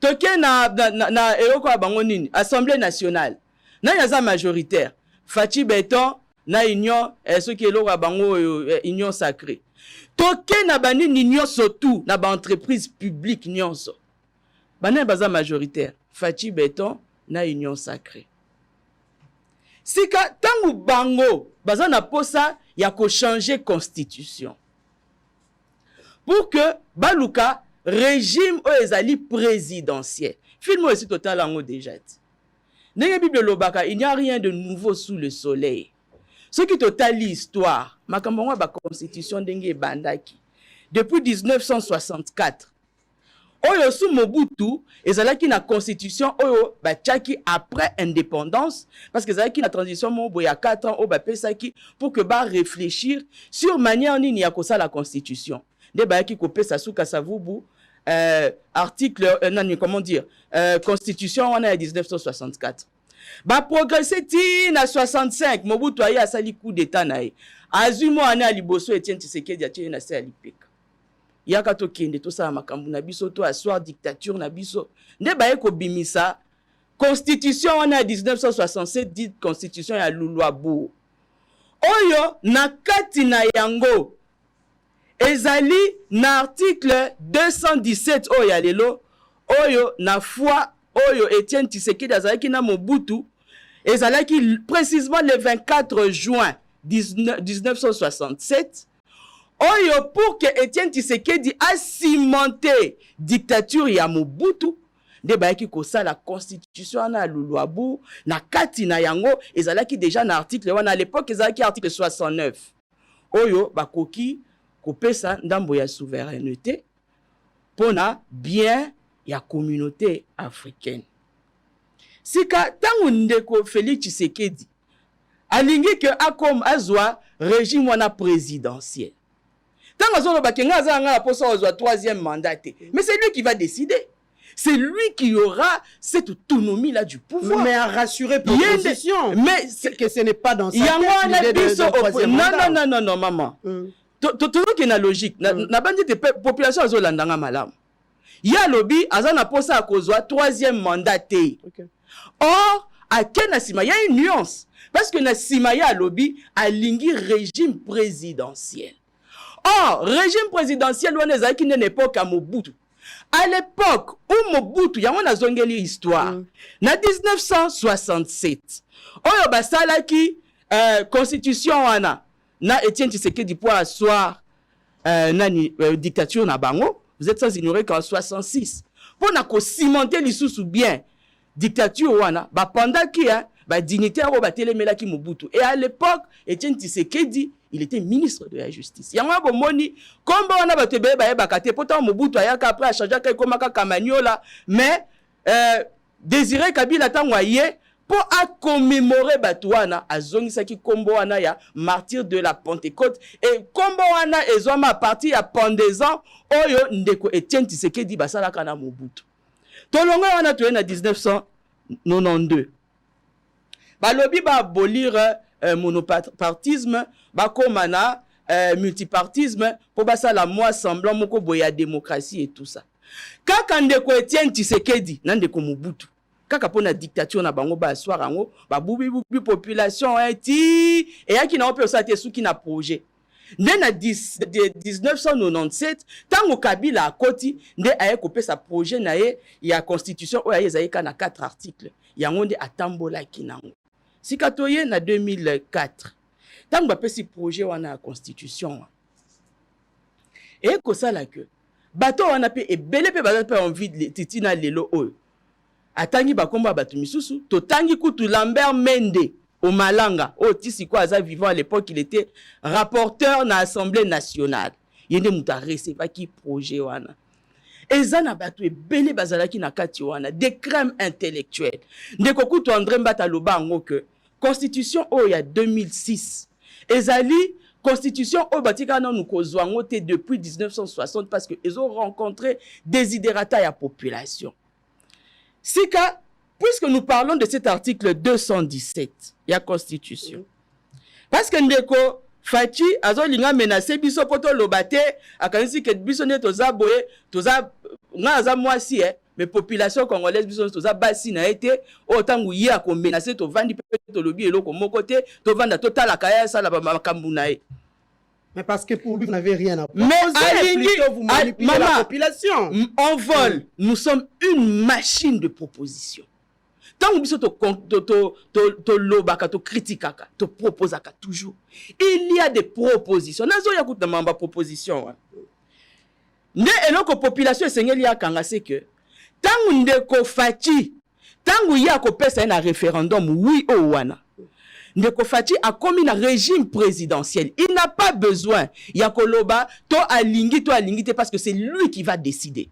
Toke na eroko bango nini, Assemblée nationale. Na yaza majoritaire. Fachi Béton na union ce qui est lo bango union sacrée. Toke na bani nyonso tout na ba entreprise publique nyonso. Banan baza majoritaire. Fachi Béton na union sacrée. Sika tangu bango baza na posa ya ko changer constitution. Pour que baluka régime o ezali présidentiel. Film aussi total ango déjà. Ndenge Bible lobaka, il n'y a rien de nouveau sous le soleil. Ce qui total l'histoire, makambo ba constitution ndenge bandaki. Depuis 1964. Oyo sous Mobutu, ezalaki na constitution oyo batiaki après indépendance parce que ezalaki na transition mobo ya 4 ans o ba pesaki pour que ba réfléchir sur manière nini ya kosa la constitution. De bayaki ko pesa suka savubu article comment dire constitution on a 1964. Ba progresser ti na 65 Mobutu ayi asali coup d'état na ye. Azumo ana liboso Etienne Tshisekedi atie na se alipeka. Yaka to kende to sa makambu na biso to asseoir dictature na biso. Nde baye ko bimisa constitution on a 1967 dit constitution ya Luluabu. Oyo na kati na yango ezali na article 217 oyo ya lelo oyo na foi oyo Etienne Tshisekedi azalaki na Mobutu ezalaki précisément le 24 juin 1967 oyo pour que Etienne Tshisekedi a cimenté dictature ya Mobutu nde bayaki kosala constitution na Luluabu na kati na yango ezalaki déjà na article wana à l'époque ezalaki article 69 oyo bakoki kopesa ndambo ya souveraineté pona bien ya communauté africaine. Sika tangu ndeko Félix Tshisekedi alingi que akom azwa régime wana présidentiel. Tango azolo bakenga azanga la posa azwa troisième mandat. Mais c'est lui qui va décider. C'est lui qui aura cette autonomie là du pouvoir. Mais à rassurer l'opposition. Mais que ce n'est pas dans sa tête l'idée de troisième mandat. Non, maman. Tout qui est logique. Na bandi de population azolandanga malam. Ya lobby azana posa akozwa troisième mandat. Okay. Or, à Kenasima, il y a une nuance. Parce que Nasima ya lobby a lingi régime présidentiel. Or, régime présidentiel, on est à une époque à Mobutu. À l'époque où Mobutu, il y a une zongeli histoire. Na 1967. Oyo basala ki constitution wana na Etienne Tshisekedi pour asseoir nani dictature na bango. Vous êtes sans ignorer qu'en 66 pour na ko cimenter lisusu bien dictature wana ba pendant qui ba dignitaire ba telemela ki Mobutu. Et à l'époque Etienne Tshisekedi il était ministre de la justice. Yango bomoni kombo wana ba tebe ba bakate pourtant Mobutu ayaka après a changé ka komaka kamaniola mais Désiré Kabila tangwaye pour à commémorer Batouana à zongisaki kombo wana ya martyr de la Pentecôte et kombo wana ezoma parti ya pendaison oyo ndeko Etienne Tshisekedi basala kana Mobutu. Tolonga wana to na 1992. Balobi ba abolir monopartisme ba komana multipartisme pour basala moi semblant moko boya démocratie et tout ça. Kaka ndeko Etienne Tshisekedi na ndeko Mobutu kaka pona dictature na bango ba soir ango ba bubi population ti et yaki na ope osate suki na projet nde na 1997 tango Kabila akoti nde aye kopesa projet na ye ya constitution oyo ezayika na 4 articles yango nde atambola kinango sikatoye na 2004 tango bapesi projet wana ya constitution et kosala que bato wana pe ebele pe bato pe envie de titina lelo oyo atangi bakomba bato misusu totangi kutu Lambert Mende au Malanga au Tisiko aza vivant à l'époque il était rapporteur na Assemblée nationale yende muta receva ki projet wana ezana bato ebele bazalaki na kati wana des crimes intellectuels ndeko kutu André Mbata loba ngo que constitution o ya 2006 ezali constitution au batika na nous kozwango te depuis 1960 parce que ils ont rencontré desiderata ya population. Sika, puisque nous parlons de cet article 217, il y a constitution. Parce que ndeko Fachi azo linga menacé biso poto lobate akanisi ke biso ne toza boye toza nga za mwasi mais population congolaise biso toza basi na été autant ya ko menacer to vandi pe to lobi eloko moko te to vanda totala kaya sala ba makambu na ye. Mais parce que pour lui, vous n'avez rien à proposer. Mais plutôt vous manipulez la population. En vol, nous sommes une machine de proposition. Tant que tu lobaka, tu critiquaka, tu proposaka toujours. Il y a des propositions. Nazo ya kuta mamba proposition. Ne eloko population esengeli ya kanga c'est que tant ndeko Fachi, tant ya ko pesa na référendum oui o wana. Ndeko Fachi a commis un régime présidentiel. Il n'a pas besoin. Yakoloba, to alingi te parce que c'est lui qui va décider.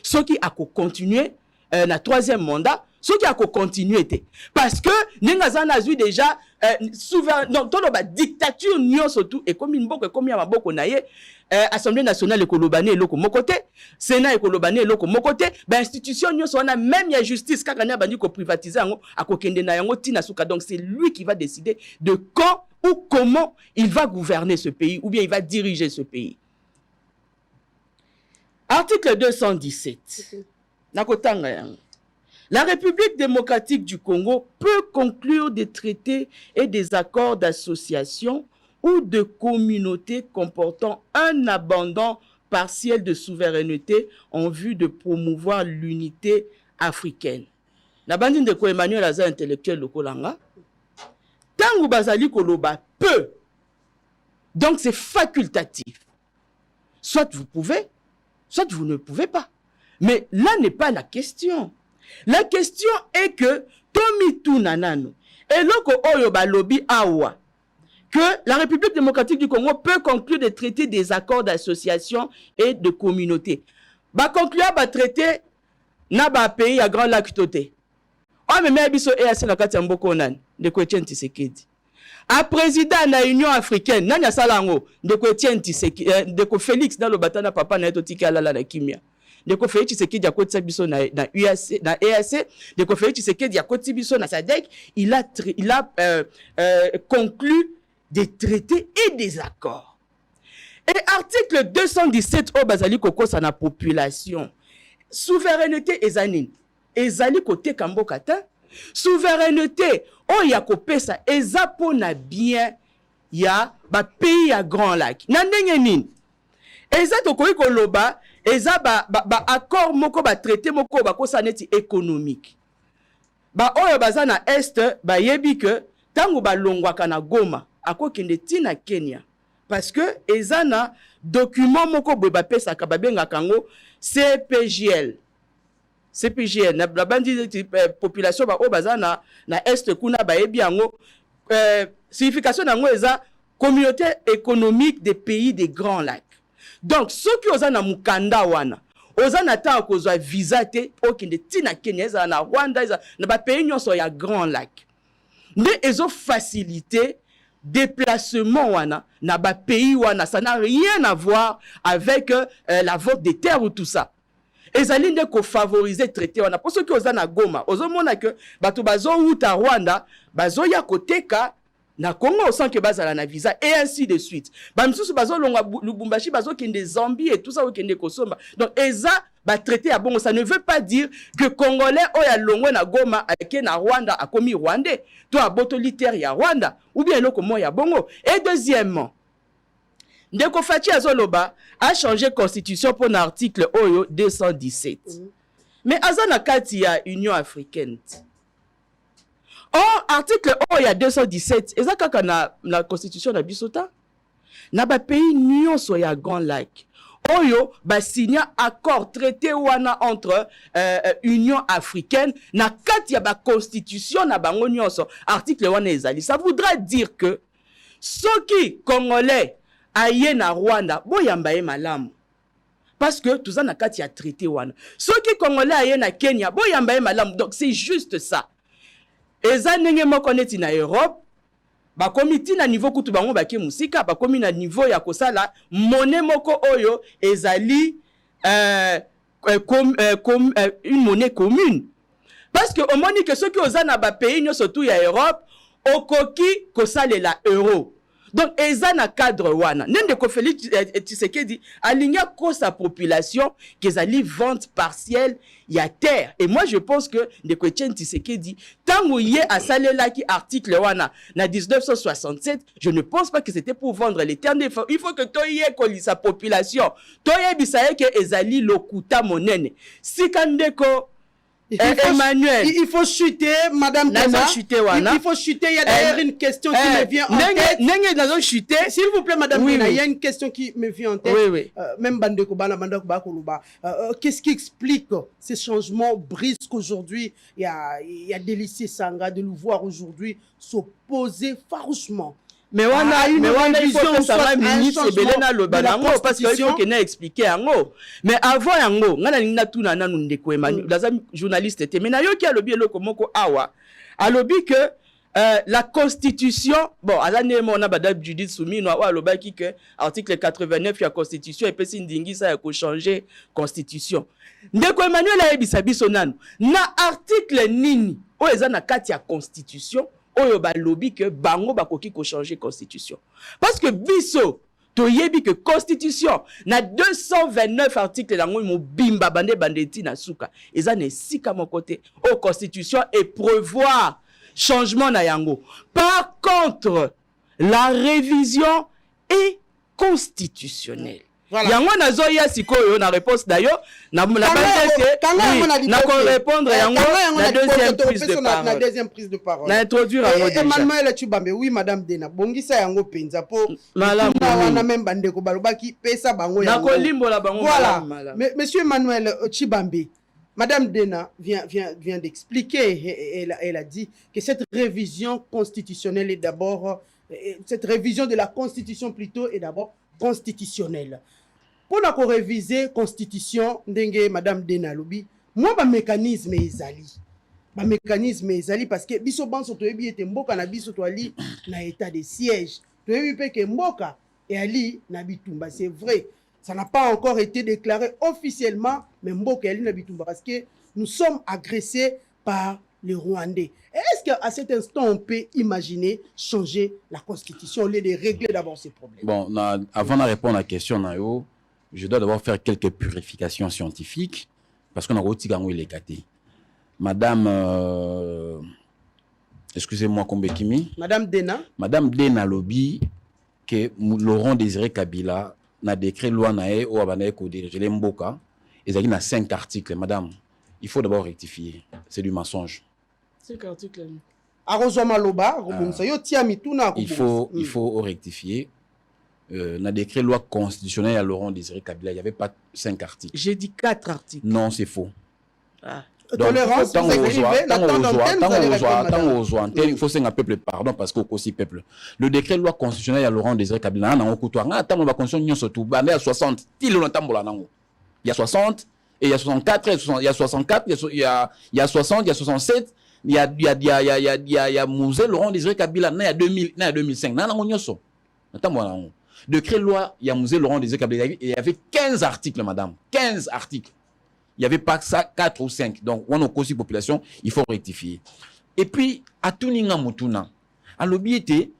Ce qui a continué na troisième mandat, ce qui a continué parce que Nengazana a eu déjà souverain donc toloba dictature nyon surtout et comme une boko comme ya maboko na ye Assemblée nationale ekolobane eloko mokote Sénat ekolobane eloko mokote ba institution nyon so na même ya justice kaka na bandi ko privatiser yango akokende na yango tina suka donc c'est lui qui va décider de quand ou comment il va gouverner ce pays ou bien il va diriger ce pays. Article 217 nakotanga yango. La République démocratique du Congo peut conclure des traités et des accords d'association ou de communauté comportant un abandon partielle de souveraineté en vue de promouvoir l'unité africaine. Nabandi ndeko Emmanuel aza intellectuel lokolanga. Tangu bazali koloba peu. Donc c'est facultatif. Soit vous pouvez, soit vous ne pouvez pas. Mais là n'est pas la question. La question est que Tomi Tunanano et loko oyo balobi awa que la République démocratique du Congo peut conclure des traités, des accords d'association et de communauté. Ba conclure ba traité na ba pays à Grand Lac Toté. O me me biso EAC na kati ya mboko nani ndeko Etienne Tshisekedi. A président na Union africaine nani asala ngo ndeko Etienne Tshisekedi ndeko Félix na lobata na papa na eto tika lala na kimia. Ndeko Félix Tshisekedi akotisa biso na UAC na EAC, ndeko Félix Tshisekedi akotisa biso na SADC, il a conclu des traités et des accords. Et article 217 au bazali kokosa na population. Souveraineté ezanine. Ezali kote kamboka ta. Souveraineté o ya kopesa ezapo na bien ya ba pays ya Grand Lac. Na ndenge nini? Eza tokoki koloba eza ba accord moko ba traité moko ba kosa neti économique. Ba oyo baza na est ba yebi que tango ba longwaka na Goma akokende tina Kenya parce que eza na document moko boye ba pesa ka babenga kango CPGL na bandi population ba o baza na est kuna ba yebi yango signification nango eza communauté économique des pays des Grands Lacs. Donc ceux qui oza na mukanda wana oza na ta kozwa visa te okende tina Kenya eza na Rwanda eza na ba pays nyonso ya Grand Lac. Mais ezo faciliter déplacement wana na ba pays wana, ça n'a rien à voir avec la vente des terres ou tout ça. Ezali nde ko favoriser traité wana pour ceux qui oza na Goma ozo mona que bato bazo uta Rwanda bazo ya koteka na Congo sans que bazala na visa et ainsi de suite. Ba misusu bazo longa Lubumbashi bazo kende Zambie et tout ça okende kosomba. Donc eza ba traité ya bongo, ça ne veut pas dire que Congolais oya longwe na Goma ake na Rwanda akomi Rwandais, to aboto litère ya Rwanda ou bien loko mo ya bongo. Et deuxièmement, Ndeko Fachi Azoloba a changé constitution pour l'article Oyo 217. Mais azana kati ya Union africaine. Or, article Oyo 217, eza kaka na constitution na bisota. Na ba pays nyonso ya Grand Lac. Oyo ba signa accord traité wana entre Union africaine na kati ya ba constitution na bango nyonso. Article wana ezali. Ça voudra dire que soki Congolais aye na Rwanda boyamba ye malamu parce que tout ça na kati ya traité wana. Soki Congolais aye na Kenya boyamba ye malamu. Donc c'est juste ça. Eza ndenge moko neti na Europe ba komiti na niveau kutu bango ba ke musika ba komi na niveau ya kosala monnaie moko oyo ezali une monnaie commune. Parce que au moni que ceux qui oza na ba pays nyo surtout ya Europe okoki kosalela euro. Donc, eza na cadre wana. Nende ko Félix Tshisekedi aligna ko sa population qu'ils allaient vente partielle ya terre. Et moi, je pense que Ndeko Etienne Tshisekedi, tant y a salela qui article wana na 1967, je ne pense pas que c'était pour vendre les terres. Il faut que toye koli sa population. Toye bisaye que ezali lokuta monene. Si kandeko Emmanuel, il faut chuter, Madame Tana. Il faut chuter. Il y a d'ailleurs une question qui me vient en tête. S'il vous plaît, Madame Tana, il y a une question qui me vient en tête. Même Bandeko Bana, Bandeko Bakoluba. Qu'est-ce qui explique ces changements brusques aujourd'hui? Il y a Délicie Sanga de nous voir aujourd'hui s'opposer farouchement. Mais on a une vision de ça ministre Belena Lobanango parce qu'il faut qu'il ait expliqué ango. Mais avant yango, ngana nina tuna nanu ndeko Emmanuel, la journaliste était mais na yo ki a lobby eloko moko awa. A lobby que la constitution, bon, à l'année on a badab Judith Soumino a lobby que article 89 ya constitution et pesi ndingi ça ko changer constitution. Ndeko Emmanuel a ebisa biso nanu. Na article nini o eza na kati ya constitution oyo ba lobby que bango bakoki ko changer constitution parce que biso to yebi que constitution na 229 articles lango mo bimba bandeti na suka eza na sika mon côté au constitution et prévoir changement na yango. Par contre la révision est constitutionnelle. Voilà. Yango nazo ya sikoyo na réponse d'ailleurs na répondre yango na deuxième prise de parole. Na introduire yango déjà. Emmanuel Chibambe, oui madame Dena, bongisa yango penza po malamu wana même bandeko balobaki pesa bango yango. Na kolimbola bango. Voilà. Monsieur Emmanuel Chibambe, madame Dena vient d'expliquer, elle a dit que cette révision constitutionnelle est d'abord cette révision de la constitution plutôt est d'abord constitutionnelle. Pour la réviser constitution ndenge madame Dena lobi moi ba mécanisme ezali parce que biso banso to yebi ete mboka na biso to ali na état de siège to yebi pe ke mboka et ali na bitumba, c'est vrai, ça n'a pas encore été déclaré officiellement mais mboka ali na bitumba parce que nous sommes agressés par les Rwandais. Est-ce qu'à cet instant, on peut imaginer changer la constitution au lieu de régler d'abord ces problèmes? Bon, avant de répondre à la question, je dois d'abord faire quelques purifications scientifiques parce qu'on a retiré les KT. Madame, excusez-moi, Kombekimi. Madame Dena lobby que Laurent Désiré Kabila n'a décret loi nae ou abanae ko diriger les Mboka. Ils ont 5 articles. Madame, il faut d'abord rectifier. C'est du mensonge. 5 articles. Il faut rectifier. Dans le décret loi constitutionnelle à Laurent Désiré Kabila, il n'y avait pas 5 articles. J'ai dit 4 articles. Non, c'est faux. Ah. Donc, tant aux antennes, il faut un peuple pardon parce qu'au aussi peuple. Le décret loi constitutionnelle à Laurent Désiré Kabila, il y a 60. Il y a 60, et il y a 64, il y a 64, il y a 60, il y a 67. Il y a Mouzé, Laurent Désiré Kabila, il y a 2000, il y a 2005. Décret loi, il y a Mouzé, Laurent Désiré Kabila, il y avait 15 articles, madame. 15 articles. Il n'y avait pas que ça, 4 ou 5. Donc, on a aussi population, il faut rectifier. Et puis, à Tuninga Mutuna, à l'objet,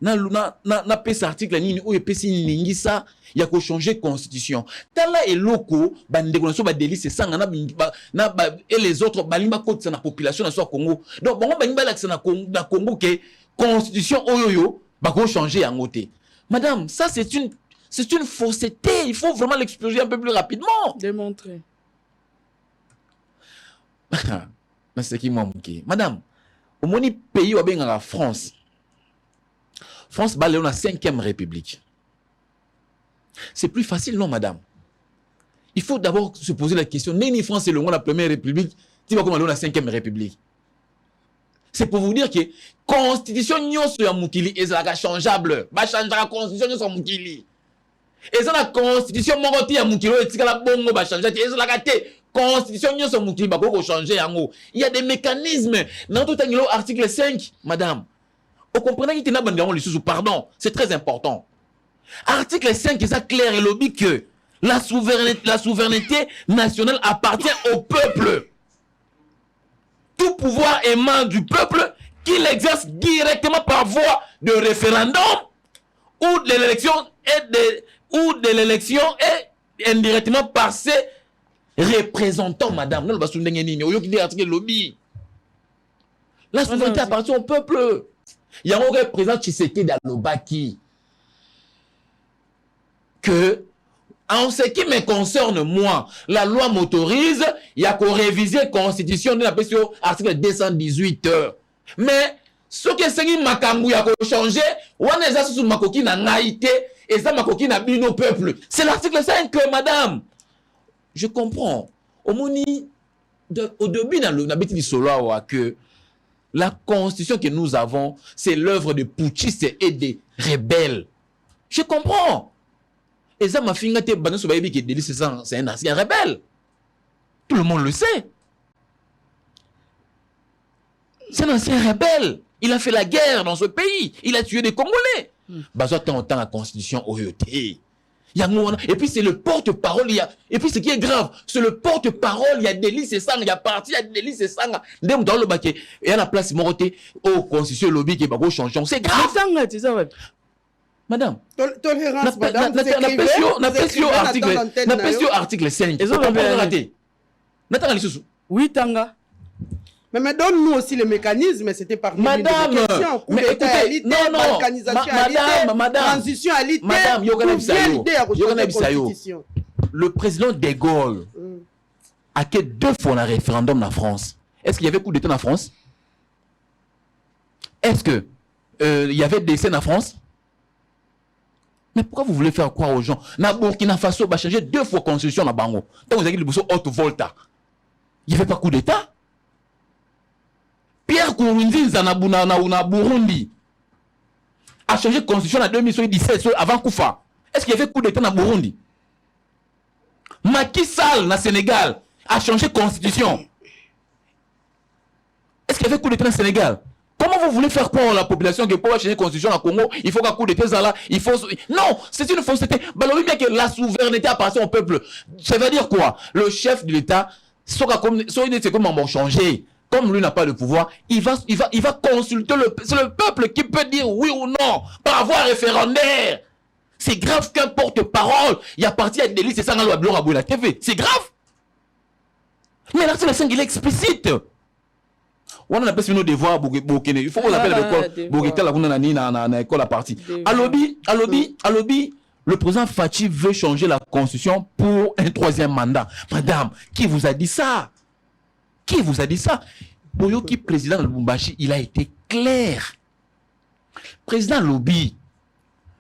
na pes article nini ou epesi ningi ça il y a ko changer constitution tala eloko bande ko so ba délice sanga na et les autres balimba côté na population na so Congo donc bon ba la na Congo que constitution oyoyo ba ko changer en côté madame ça c'est une fausseté, il faut vraiment l'exploser un peu plus rapidement démontrer. Mais c'est qui moi madame au moni pays ou bien la France on a la 5e République. C'est plus facile, non, madame? Il faut d'abord se poser la question. N'est-ce France c'est le monde la 1re République? Tu vas comment la 5e République? C'est pour vous dire que la constitution est changeable. Va changer la constitution est moukili. Et ça la constitution est moukili. Et la bongo va changer. Et la constitution est moukili. Va changer. Il y a des mécanismes. Dans tout article 5, madame. Vous comprenez que pardon, c'est très important. Article 5, c'est clair et lobby que la souveraineté nationale appartient au peuple. Tout pouvoir émane du peuple qui l'exerce directement par voie de référendum ou de l'élection et indirectement par ses représentants, madame. La souveraineté appartient au peuple. Il y a un représentant Tshisekedi d'Alobaki que, en ce qui me concerne, moi, la loi m'autorise, il y a qu'à réviser la constitution de la PCO, article 218. Mais, ce qui est makambu, il y a qu'à changer, on est là sous makoki na naïté, et ça makoki na bino peuple. C'est l'article 5, madame. Je comprends. Au début, dans le bêtise solo, que la constitution que nous avons, c'est l'œuvre de putschistes et des rebelles. Je comprends. Et ça, ma fille, c'est un ancien rebelle. Tout le monde le sait. C'est un ancien rebelle. Il a fait la guerre dans ce pays. Il a tué des Congolais. Tant la constitution oyoté. Et puis c'est le porte-parole, et puis ce qui est grave, c'est le porte-parole, il y a des listes et sang, il y a parti, il y a des listes et sang. Et à la place, il au constitution lobby qui va changer. C'est grave. Madame, tolérance, madame, article 5. Oui, Tanga. Mais donne-nous aussi le mécanisme, c'était parmi Madame, les questions. mais écoutez, madame, transition à l'idée, madame, le président de Gaulle a fait 2 fois un référendum en France. Est-ce qu'il y avait coup d'État en France? Est-ce que il y avait des décès en France? Mais pourquoi vous voulez faire croire aux gens? Na Burkina Faso va changer 2 fois la constitution na bango. Tant vous avez dit le haute volta. Il n'y avait pas coup d'État. Pierre Nkurunziza na Burundi a changé de constitution en 2017 avant Koufa. Est-ce qu'il y avait coup d'État na Burundi? Macky Sall na Sénégal a changé de constitution. Est-ce qu'il y avait coup d'État na Sénégal? Comment vous voulez faire croire à la population que pour changer la constitution au Congo, il faut qu'un coup d'État là, il faut... Non, c'est une fausseté. Balobi bien que la souveraineté appartient au peuple. Ça veut dire quoi? Le chef de l'État, soit comme changer. Comme lui n'a pas de pouvoir, il va consulter c'est le peuple qui peut dire oui ou non par voie référendaire. C'est grave qu'un porte-parole, il y a parti à des listes, c'est ça, on a la TV. C'est grave. Mais l'article 5, il est explicite. On a appelé nos devoirs, il faut qu'on appelle l'école à partie. Alobi, le président Fachi veut changer la constitution pour un 3e mandat. Madame, qui vous a dit ça? Qui vous a dit ça? Boyoki, président de Lubumbashi, il a été clair. Président Lobi,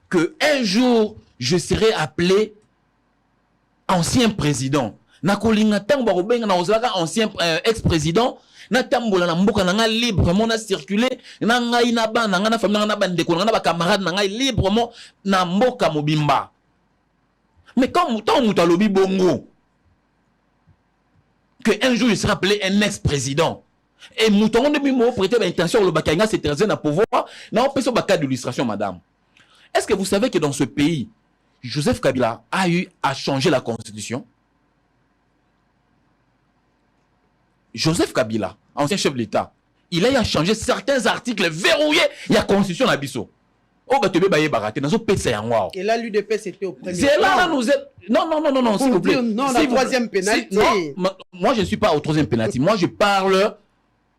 que un jour, je serai appelé ancien président. Nakolinga tango barobenga na ozalaka ancien ex-président. Na tambola na mboka na nga librement na circuler. Na ngai na ba na nga na famille na ba ndeko na ba camarade na ngai librement na mboka mobimba. Mais quand tant muta Lobi bongo, que un jour il sera appelé un ex-président. Et Mouton de Mimo prêter l'intention le Bakaïna s'est terminé à pouvoir. Non, on peut se battre d'illustration, madame. Est-ce que vous savez que dans ce pays, Joseph Kabila a eu à changer la constitution? Joseph Kabila, ancien chef de l'État, il a eu à changer certains articles verrouillés. Il y a constitution à Bisso. Oh, bah, tu veux bailler baraté dans un PC en wow. Et là, l'UDP, c'était au premier. C'est là, nous êtes. Non, s'il vous plaît. Non, la 3e pénalité. Non, moi, je ne suis pas au 3e pénalité. Moi, je parle.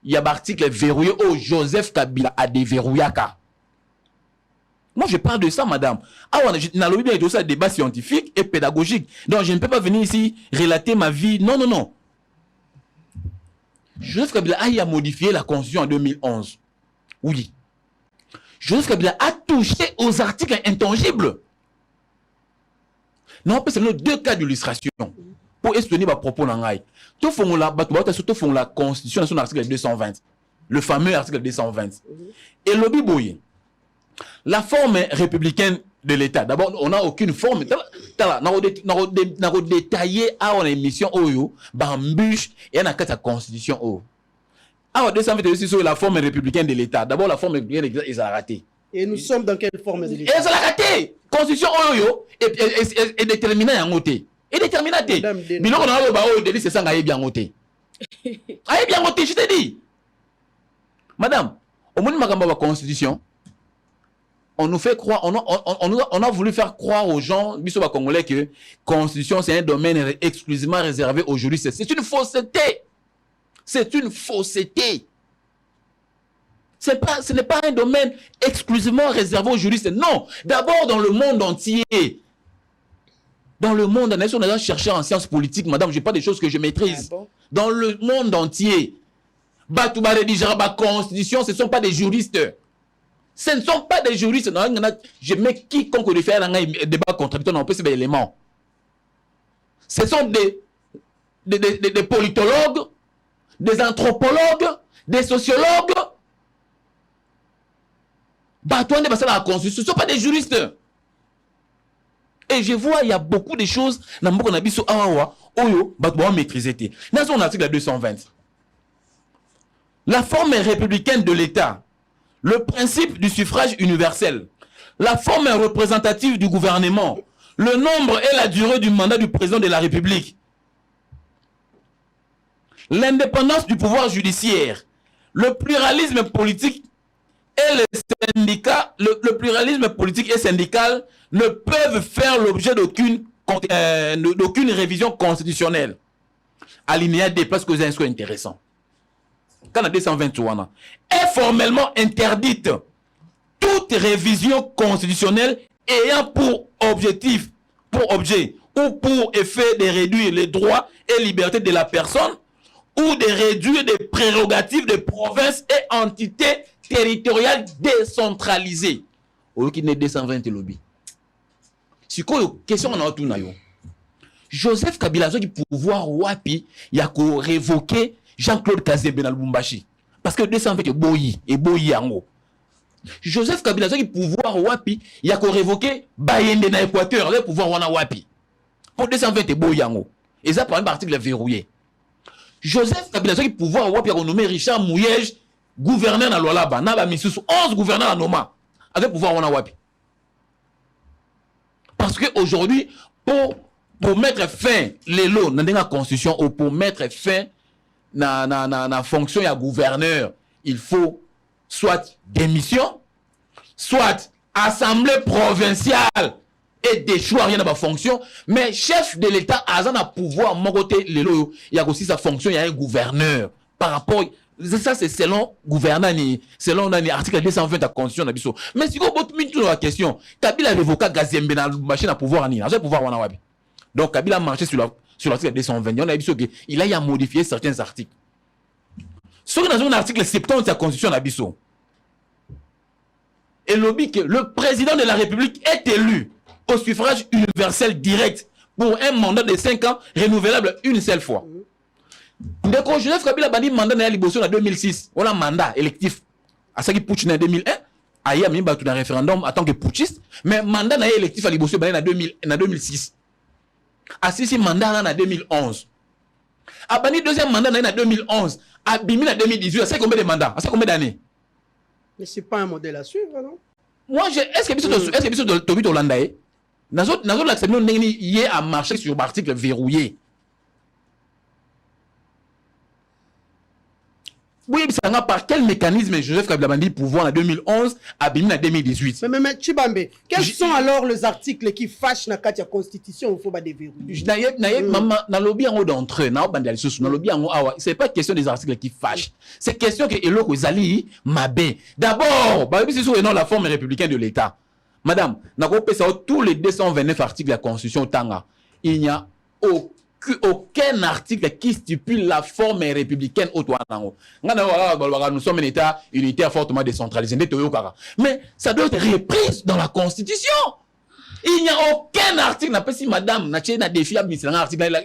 Il y a l'article verrouillé. Oh, Joseph Kabila a déverrouillé. Moi, je parle de ça, madame. Ah, on a bien tout ça, débat scientifique et pédagogique. Donc, je ne peux pas venir ici relater ma vie. Non. Joseph Kabila a modifié la constitution en 2011. Oui. Joseph Kabila a touché aux articles intangibles. Non, c'est nos 2 cas d'illustration. Pour expliquer ma propos dans la constitution sur l'article 220. Le fameux article 220. Et le biboye. La forme républicaine de l'État. D'abord, on n'a aucune forme. On a détaillé à une émission Oyo, Bambuche, et on a la constitution. Alors, 220 sur la forme républicaine de l'État. D'abord, la forme républicaine de l'État, ils ont raté. Et nous sommes dans quelle forme de l'État? Ils ont raté. Constitution Oyo est déterminée en côté. Et déterminée. Mais non, on a le c'est ça, on bien noté. Aïe bien noté, je t'ai dit. Madame, au moins, la constitution, on nous fait croire, on a voulu faire croire aux gens, biso ba congolais, que constitution c'est un domaine exclusivement réservé aux juristes. C'est une fausseté. C'est une fausseté. Ce n'est pas un domaine exclusivement réservé aux juristes. Non. D'abord dans le monde entier. Dans le monde entier, on a cherché en sciences politiques, madame, je n'ai pas des choses que je maîtrise. Ah bon? Dans le monde entier, Batouba rédigera la constitution, ce ne sont pas des juristes. Ce ne sont pas des juristes. Je mets quiconque de faire un débat contradictoire dans ces éléments. Ce sont des politologues, des anthropologues, des sociologues. Batouane de la constitution, ce ne sont pas des juristes. Et je vois, il y a beaucoup de choses dans le Nabiso Awawa, Oyo, Batouane maîtriser. Dans son article 220, la forme républicaine de l'État, le principe du suffrage universel, la forme représentative du gouvernement, le nombre et la durée du mandat du président de la République, l'indépendance du pouvoir judiciaire, le pluralisme politique et les syndicats, le pluralisme politique et syndical ne peuvent faire l'objet d'aucune révision constitutionnelle. Alinéa D, parce que c'est intéressant. quand la 221 est formellement interdite toute révision constitutionnelle ayant pour objectif, pour objet ou pour effet de réduire les droits et libertés de la personne ou de réduire des prérogatives de provinces et entités territoriales décentralisées. Au qui n'est 220 lobby. Si quoi question on a tout nayo. Joseph Kabila qui pouvoir wapi y a ko révoquer Jean-Claude Kazembe na Lubumbashi parce que 220 que boyi et boyi yango. Joseph Kabila qui pouvoir wapi y a ko révoquer Bayende na Équateur le pouvoir wana wapi. Pour 220 boyi yango. Et ça par un article verrouillé. Joseph Kabila qui pouvoir wapi a nommé Richard Mouyej gouverneur na Lualaba na ba misusu 11 gouverneurs à Noma avec pouvoir wana wapi. Parce que aujourd'hui pour mettre fin les lots dans la constitution ou pour mettre fin na fonction ya gouverneur, il faut soit démission, soit assemblée provinciale et déchoir rien dans la fonction, mais chef de l'État a un pouvoir mon côté les lots, il y a aussi sa fonction, il y a un gouverneur par rapport ça c'est selon gouverneur selon l'article 220 de la constitution na biso. Mais si vous avez la question, Kabila révoqué Kazembe na machine à pouvoir ni, à pouvoir wana wabi. Donc Kabila a marché sur l'article 220. On a dit qu'il a modifié certains articles. Sur dans un article 70 de la Constitution d'Abisso, et lobby que le président de la République est élu au suffrage universel direct pour un mandat de 5 ans renouvelable une seule fois. Donc Joseph Kabila a dit mandat dans la en 2006. On a un mandat électif. À ça qui putsch en 2001. Aïe a mis un référendum en tant que putschiste. Mais mandat électif à Liboso en 2006. A si mandat en 2011. A bani deuxième mandat en 2011. A bimi en 2018. C'est combien de mandats? C'est combien d'années? Mais c'est pas un modèle à suivre, non? Moi, est-ce que tu as vu Hollande? Dans l'acceptation, il y a marché sur l'article verrouillé. Oui, ça n'a par quel mécanisme Joseph Kabila dit pouvoir en 2011 à Bimina en 2018. Mais Chibambe, quels sont alors les articles qui fâchent la Constitution? Il faut pas déverrouiller. Na lobby en haut d'entre eux, c'est pas question des articles qui fâchent. C'est question que Eloko Zali Mabé. D'abord, c'est sur la forme républicaine de l'État. Madame, tous les 229 articles de la Constitution Tanga, il n'y a aucun article qui stipule la forme républicaine au Touanango. Nous sommes un État unitaire fortement décentralisé. Mais ça doit être repris dans la Constitution. Il n'y a aucun article, n'a pas si madame, n'a pas défi à article,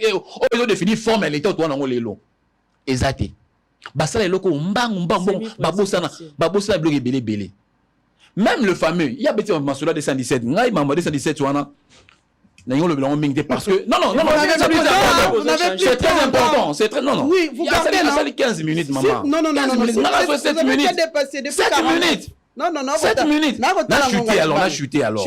il a défini forme et l'État au Touanango les lots. Exacté. Basala loko babosana bloqué belé. Même le fameux, il y a bêti en Massoula 217, ngai mamba 217 wana. Parce que non, c'est très important. C'est très non. Oui, vous gardez ça 15 minutes, maman. Non. 7 minutes. 7 minutes. Non. 7 minutes. On a chuté alors.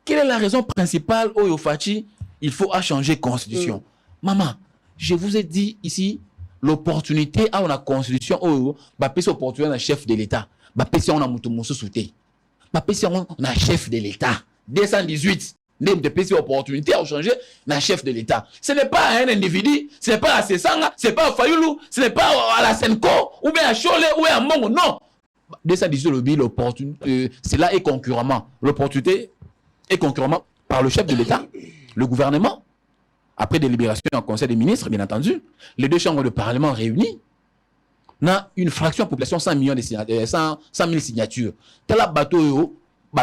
Quelle est la raison principale au Fachi? Il faut changer la constitution. Maman, je vous ai dit ici l'opportunité à la constitution où c'est opportunité à chef de l'État. C'est on a mutumoso souté. On a chef de l'État. 218, de PC opportunité à changer un chef de l'État. Ce n'est pas un individu, ce n'est pas à Sessanga, ce n'est pas à Fayoulou, ce n'est pas à la Senko, ou bien à Cholet, ou à Mongo, non. 218, l'opportunité, cela est concurremment. L'opportunité est concurremment par le chef de l'État, le gouvernement, après délibération en Conseil des ministres, bien entendu, les deux chambres de Parlement réunies, on a une fraction de la population 100 000 signatures. Tel bateau,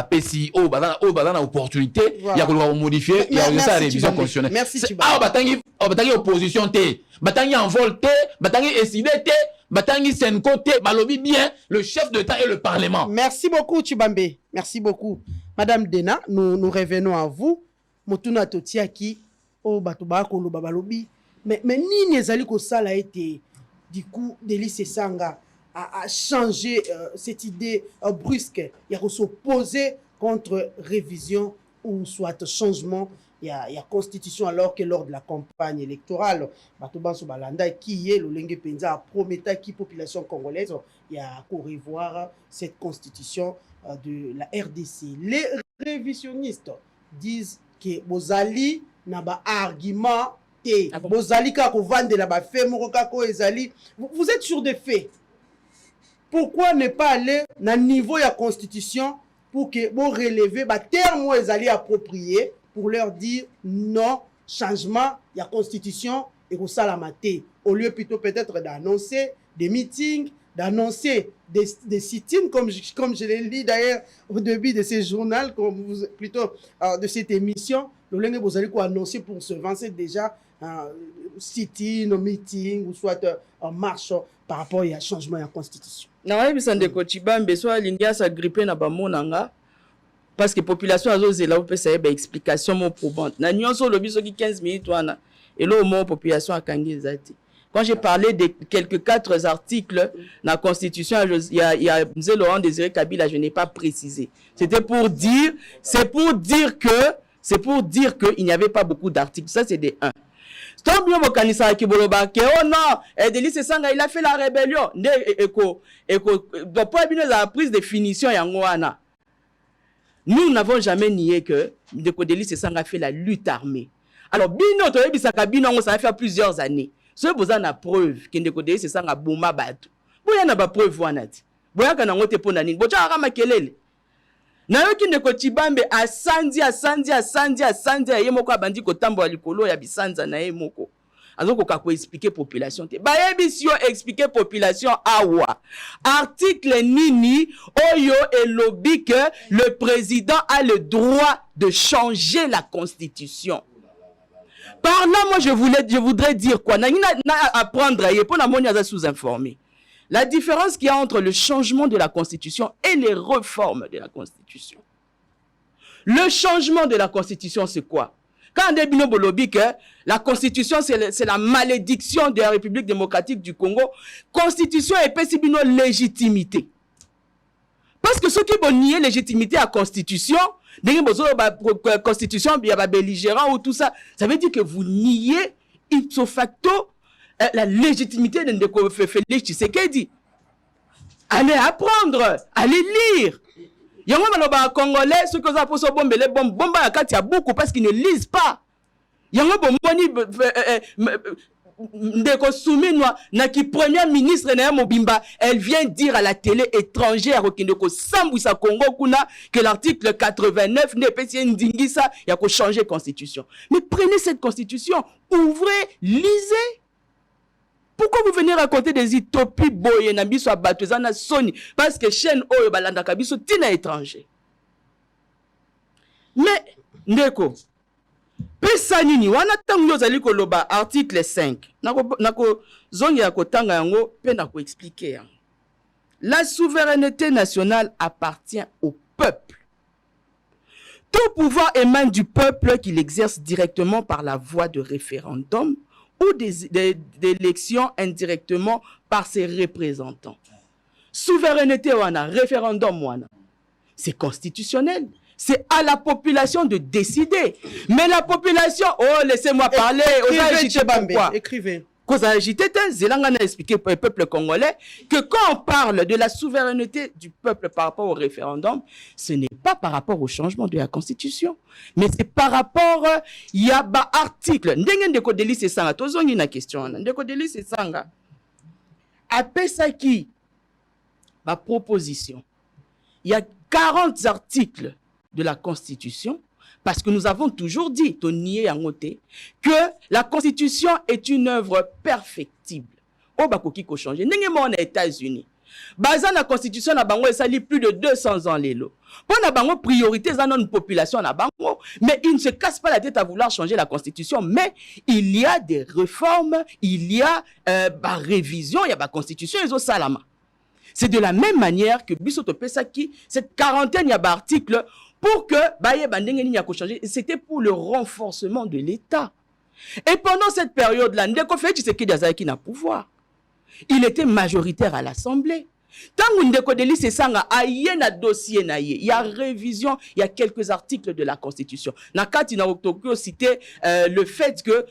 PCI, badana opportunité, il y a qu'on modifier, il y a la révision constitutionnelle. Merci. Batangi opposition T, batangi envol T, batangi SID T, batangi Senko T, balobi bien le chef d'État et le Parlement. Merci beaucoup Chibambe. Merci beaucoup. Madame Dena, nous revenons à vous. Motuna Totiaki, Batuba Kolo Babalobi. Mais ni nezali ko sala a été du coup Délice Sanga a changé cette idée brusque. Il y a s'opposer contre révision ou soit changement. Il y a constitution alors que lors de la campagne électorale, Batubanso Balanda qui est le Lengue Penza a promis qui population congolaise, il y a qu'à revoir cette constitution de la RDC. Les révisionnistes disent que Bozali n'a pas argument te. Bozali ka ko vendre la ba fait moko kako ezali. Vous êtes sur des faits. Pourquoi ne pas aller na niveau ya constitution pour que bon relever ba terme ezali approprié pour leur dire non changement ya constitution et ko sala maté au lieu plutôt peut-être d'annoncer des meetings, d'annoncer des sit-ins comme je l'ai dit d'ailleurs au début de ce journal, plutôt de cette émission. Le lingue vous allez quoi annoncer pour se lancer déjà sit-in, meeting ou soit en marche par rapport à changement de la constitution. Non, mais de Kochibambe soit l'india sa grippé na bamonanga parce que population a osé là peut ça explication mon probante. Na nyonso lobi so ki 15 minutes wana et là au moins population a kangi zati. Quand j'ai parlé de quelques 4 articles dans la Constitution, il y a M. Laurent Désiré Kabila, je n'ai pas précisé. C'était pour dire, qu'il n'y avait pas beaucoup d'articles. Ça, c'est des 1. Tant bien, oh non, Delis Sanga, il a fait la rébellion. Donc, pour la prise de définition, nous n'avons jamais nié que Delis Sanga a fait la lutte armée. Alors, Bino, ça va faire plusieurs années. Ce besoin na preuve que ndeko de c'est ça nga boma batu boya na ba preuve wanati boya kana ngote pona nini bocha akama kelele na yo ki ndeko Tshibambe asandi yemoko abandi ko tambo likolo ya bisanza na yemoko azoko ka ko expliquer population te ba yebisio expliquer population awa article nini oyo elobi que le président a le droit de changer la constitution. Par là, moi, je voudrais dire quoi? Na apprendre pour la monnaie sous-informé. La différence qu'il y a entre le changement de la Constitution et les réformes de la Constitution. Le changement de la Constitution, c'est quoi? Quand on dit Bolobi que la Constitution, c'est la malédiction de la République démocratique du Congo, Constitution est pas si légitimité. Parce que ceux qui vont nier légitimité à la Constitution, Constitution, belligérant ou tout ça, ça veut dire que vous niez ipso facto la légitimité de Ndeko Félix Tshisekedi. Allez apprendre, allez lire. Il y a un Congolais, ceux qui ont posé les bombes, il y a beaucoup parce qu'ils ne lisent pas. Il y a un Ndeko Souminwa, naki première ministre na Mobimba, elle vient dire à la télé étrangère Ndeko Sambouisa Congo kuna que l'article 89 n'est pas si ndingisa, il y a qu'à changer la constitution. Mais prenez cette constitution, ouvrez, lisez. Pourquoi vous venez raconter des utopies boye na biso abatezana soni parce que chaîne oyo balanda kabiso tina étranger. Mais Ndeko pesa nini wana tango yozali koloba article 5 nako zongi ya kotanga yango pe na ko expliquer. La souveraineté nationale appartient au peuple. Tout pouvoir émane du peuple qui l'exerce directement par la voie de référendum ou d'élections indirectement par ses représentants. Souveraineté wana, référendum wana, c'est constitutionnel. C'est à la population de décider. Mais la population, oh, laissez-moi parler. Écrivez. Cause agité, Zélangana a expliqué pour le peuple congolais que quand on parle de la souveraineté du peuple par rapport au référendum, ce n'est pas par rapport au changement de la constitution, mais c'est par rapport il y a un article. Ndenge ndeko deli c'est sanga. Tozongi na question. Ndeko deli c'est sanga. Après ça qui, ma proposition, il y a 40 articles de la Constitution, parce que nous avons toujours dit, Tonier Yangote, que la Constitution est une œuvre perfectible. Au Bakoki ko changer. N'engemo aux États-Unis. Bazan la Constitution na bango ça lit plus de 200 ans les lots. Pour na bango priorité dans notre population na bango, mais ils ne se cassent pas la tête à vouloir changer la Constitution, mais il y a des réformes, il y a révision, il y a la Constitution et salama. C'est de la même manière que Bisoto Pesaki, cette quarantaine d'articles pour que c'était pour le renforcement de l'État. Et pendant cette période-là, Ndeko Félix Tshisekedi azalaki na pouvoir. Il était majoritaire à l'Assemblée. Tant que Ndeko Deli Sesanga a un dossier na ye, il y a révision, il y a quelques articles de la Constitution. Nakati na Oktokyo cité le fait que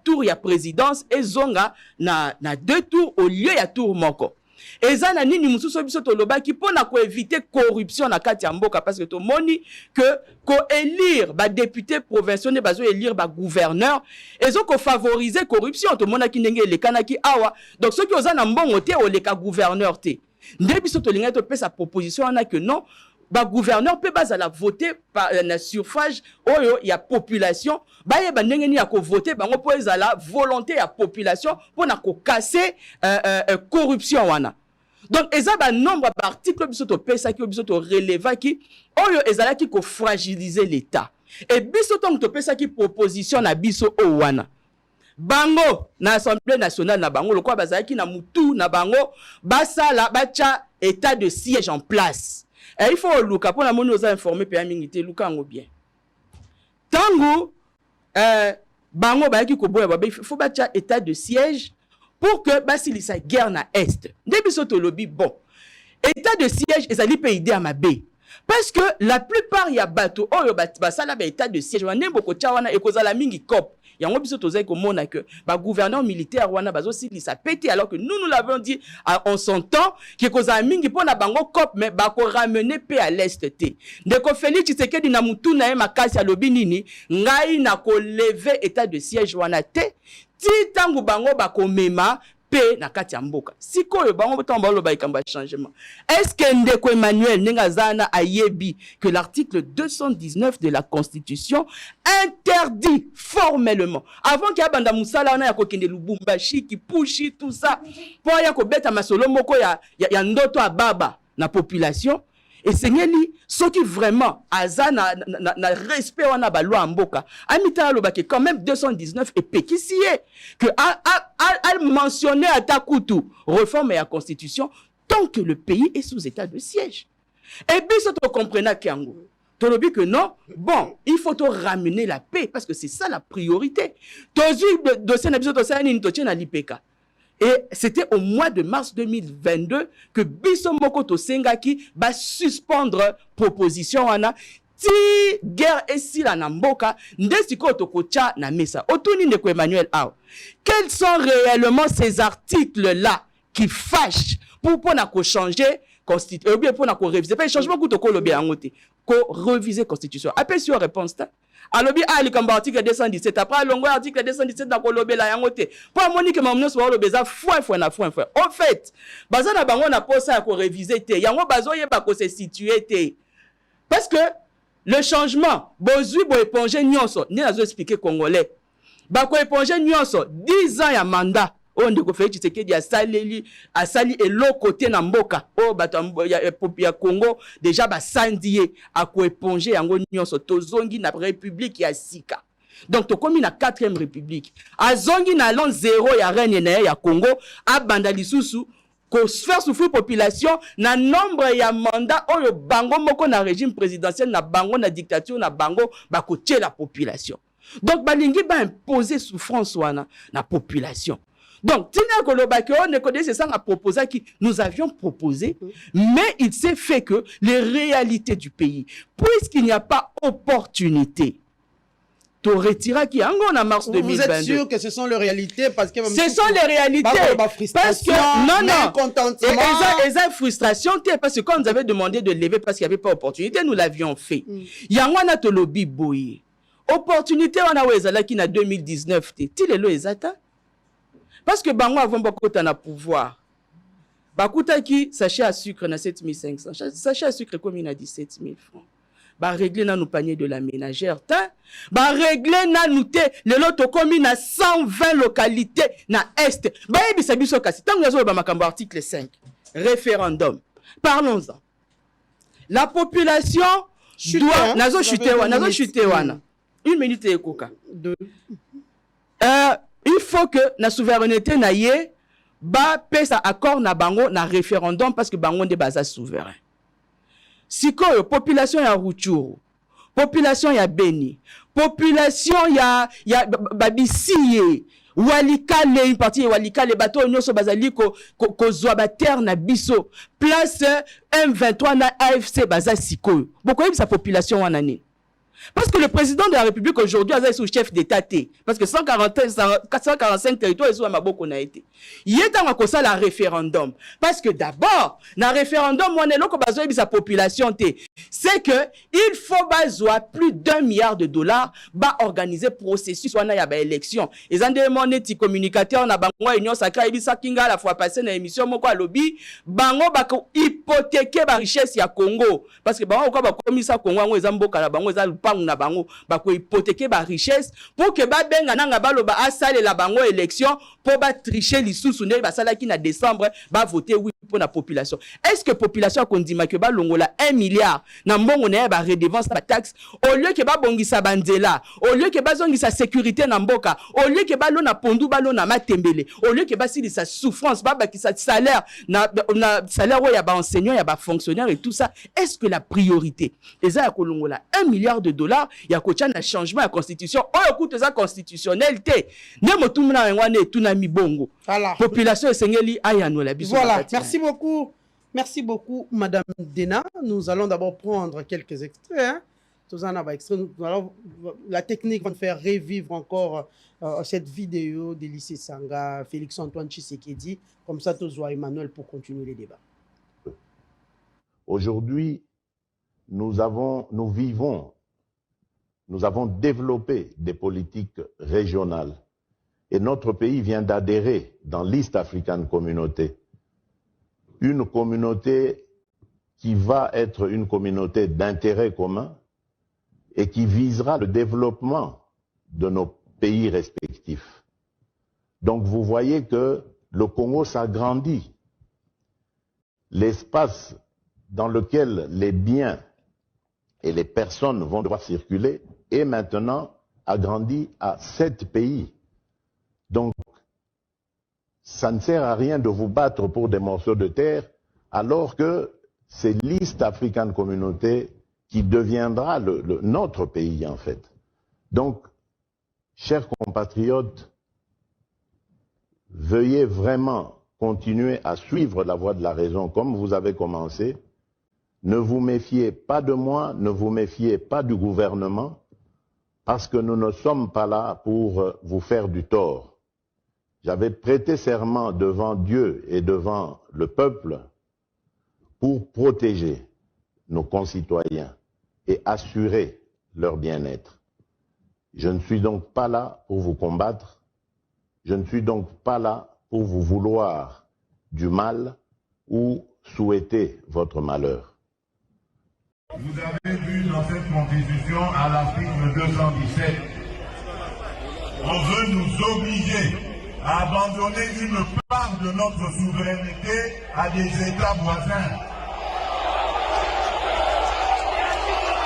tour il y a présidence et zonga na 2 tours au lieu il y a tour moko. eza na nini mususu biso tolobaki mpona koevite corruption na kati ya mboka parce que tomoni que koélire badéputé provinciaux nde bazoélire bagouverneur ezokofavorize corruption tomonaki ndenge elekanaki awa donc soki oza na mbongo te oleka gouverneur te nde biso tolingaki topesa proposition wana que non bagouverneur mpe bazala vote na suffrage oyo ya population bayeba ndenge nini ya kovote bango mpo ezala volonté ya population mpona kokase corruption wana donc eza banombre baarticle biso topesaki oyo biso torelevaki oyo ezalaki kofragiliser l'état e biso ntongo topesaki proposition na biso oyo wana bango na assemblée nationale na bango lokola bazalaki na mutu na bango basala batya état de siège en place. Et il faut luka pour la moni oza informer pe amingité luka ngo bien. Tango bango bayaki ko boya ba il faut batya état de siège pour que basilisa guerre na est. Nde biso to lobby bon. État de siège ezali pe idée à mabe. Parce que la plupart ya bato oyo basala ba état de siège wana mboko tia wana ekozala mingi cop. Yango biso tozai komona que ba gouverneur militaire wana bazo silisa pété alors que nous l'avons dit en son temps que kozala mingi pona bango cop mais ba ko ramener paix à l'est te. Ndeko Félix Tshisekedi na mutu na ye makasi ya lobi nini ngai na ko lever état de siège wana te ti tangu bango ba ko mema paix na kati ya mboka. Sikoyo bango tambo lo ba ikamba changement. Est-ce que Ndeko Emmanuel Nengazana ayebi que l'article 219 de la Constitution interdit formellement avant qu'il y a banda musala na ya kokende Lubumbashi ki pushi tout ça pour ya ko beta masolo moko ya ndoto ababa na population et sengeli soki vraiment aza na respect wana ba loi mboka amita lo que quand même 219 et pékissié que a mentionné à takutu réforme et la constitution tant que le pays est sous état de siège et biso to comprena kiango to lobi que non bon il faut to ramener la paix parce que c'est ça la priorité tozu dossier na biso to sa ni to na l'IPK. Et c'était au mois de mars 2022 que biso moko to sengaki ba suspendre proposition wana ti guerre esila na mboka nde siko to kocha na mesa otuni Ndeko Emmanuel Aw. Quels sont réellement ces articles là qui fâchent pour na ko changer constitution ou bien pour na ko réviser pas changement ko to ko lobi angote ko réviser constitution appel sur réponse ta alobi ali kamba article 217 après longo article 217 na ko lobi la yangote pour monique mamno so lobi za foi en fait bazana bango na posa ko réviser te yango bazoye ba ko se situer te parce que le changement bozui bo éponger nyonso ni nazo expliquer congolais ba ko éponger nyonso 10 ans ya mandat o Ndeko Félix Tshisekedi asali eloko te na mboka o bato ya Congo déjà basandie a ko éponger yango nyonso tozongi na république ya sika donc to komi na 4e république azongi na l'an 0 ya règne na ya Congo abanda lisusu ko faire souffrir population na nombre ya mandat oyo bango moko na régime présidentiel na bango na dictature na bango ba ko tie la population donc balingi ba imposer souffrance wana na population. Donc, Tina Kolobake, c'est ça qui nous avions proposé, mais il s'est fait que les réalités du pays, puisqu'il n'y a pas opportunité, tu retireras qui en mars 2022. Vous êtes sûr que ce sont les réalités parce que ce sont les réalités parce que non, ils ont frustration parce que quand nous avait demandé de lever parce qu'il n'y avait pas opportunité, nous l'avions fait. Il y a un autre lobby boy. Opportunité on a wezala qui na 2019 ti le lo ezata. Parce que bango avant bakota na pouvoir. Bakuta qui sachet à sucre na 7500, sachet à sucre comme il a 17 000 francs. Ba régler na nous panier de la ménagère, ba régler na nous te le lot comme na 120 localités na est. Ba yebisa biso kasi tango yazo ba makambo article 5. Référendum. Parlons-en. La population doit nazo chuter wana. Une minute et koka. Il faut que la souveraineté na ye ba pesa accord na bango na référendum parce que bango de basa souverain. Siko population ya Rutshuru, population ya Beni, population ya Babisiye, Walikale une partie Walikale bato nyoso bazali ko zwa ba terre na biso place M23 na AFC baza siko. Boko sa population wana ni. Parce que le président de la République aujourd'hui est sous chef d'État. Parce que 145 territoires sont à Maboko na été. Il est dans un référendum. Parce que d'abord, dans le référendum, on est là que sa population. C'est que il faut baser plus d'1 milliard de dollars pour organiser le processus de l'élection. Ils ont demandé des communicateurs na bango union sacrée ibisa kinga la fois passée dans l'émission moko à lobby bango bako hypothéquer la richesse ya Congo parce que bango ko ba komisa Congo ngo ezamboka na bango eza lupangu na bango bako hypothéquer la richesse pour que ba benga nanga baloba asale la bango élection pour ba tricher lisusu ne ba sala ki na décembre ba voter oui pour la population. Est-ce que population kondima que ba longola 1 milliard na mbongo na ba redevance ba taxe au lieu que ba bongisa banzela au lieu que ba zongisa sécurité na mboka au lieu que ba lo na pondu ba lo na matembele au lieu que ba si sa souffrance ba ki sa salaire na salaire où il y a ba enseignants il y a ba fonctionnaires et tout ça. Est-ce que la priorité eza ya kolongola 1 milliard de dollars ya kocha na changement ya constitution oyo coûte eza constitutionnalité ne motumuna ngwane tuna mibongo population esengeli ayanola biso. Voilà, merci beaucoup madame Dena. Nous allons d'abord prendre quelques extraits hein. La technique va nous faire revivre encore cette vidéo de lycée Sanga, Félix-Antoine Tshisekedi, comme ça tous voient Emmanuel pour continuer les débats. Aujourd'hui, nous avons développé des politiques régionales et notre pays vient d'adhérer dans l'East African Community, une communauté qui va être une communauté d'intérêt commun et qui visera le développement de nos pays respectifs. Donc vous voyez que le Congo s'agrandit. L'espace dans lequel les biens et les personnes vont devoir circuler est maintenant agrandi à 7 pays. Donc, ça ne sert à rien de vous battre pour des morceaux de terre alors que c'est l'East African Community qui deviendra notre pays en fait. Donc, chers compatriotes, veuillez vraiment continuer à suivre la voie de la raison comme vous avez commencé. Ne vous méfiez pas de moi, ne vous méfiez pas du gouvernement, parce que nous ne sommes pas là pour vous faire du tort. J'avais prêté serment devant Dieu et devant le peuple pour protéger nos concitoyens et assurer leur bien-être. Je ne suis donc pas là pour vous combattre, je ne suis donc pas là pour vous vouloir du mal ou souhaiter votre malheur. Vous avez vu dans cette constitution à l'article 217, on veut nous obliger à abandonner une part de notre souveraineté à des États voisins.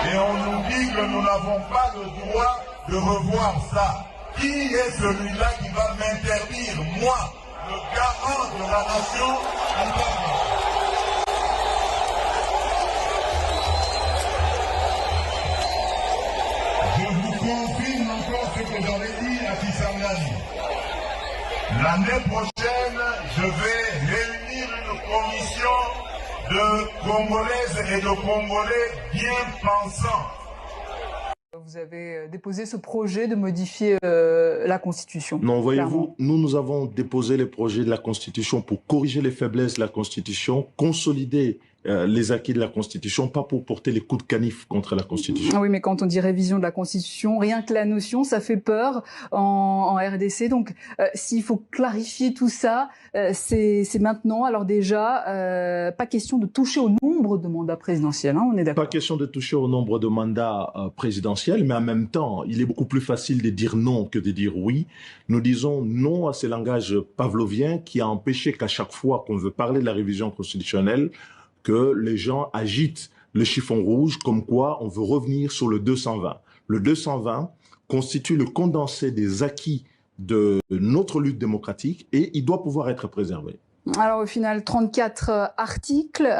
Et on nous dit que nous n'avons pas le droit de revoir ça. Qui est celui-là qui va m'interdire, moi, le garant de la nation interne? Je vous confirme encore ce que j'avais dit à Kisangani. L'année prochaine, je vais réunir une commission de Congolaises et de Congolais bien pensants. Vous avez déposé ce projet de modifier la Constitution. Non, voyez-vous, nous avons déposé les projets de la Constitution pour corriger les faiblesses de la Constitution, consolider les acquis de la Constitution, pas pour porter les coups de canif contre la Constitution. Ah oui, mais quand on dit révision de la Constitution, rien que la notion, ça fait peur en RDC. Donc, s'il faut clarifier tout ça, c'est maintenant. Alors déjà, pas question de toucher au nombre de mandats présidentiels, hein, on est d'accord. Pas question de toucher au nombre de mandats présidentiels, mais en même temps, il est beaucoup plus facile de dire non que de dire oui. Nous disons non à ce langage pavlovien qui a empêché qu'à chaque fois qu'on veut parler de la révision constitutionnelle, que les gens agitent le chiffon rouge comme quoi on veut revenir sur le 220. Le 220 constitue le condensé des acquis de notre lutte démocratique et il doit pouvoir être préservé. Alors au final, 34 articles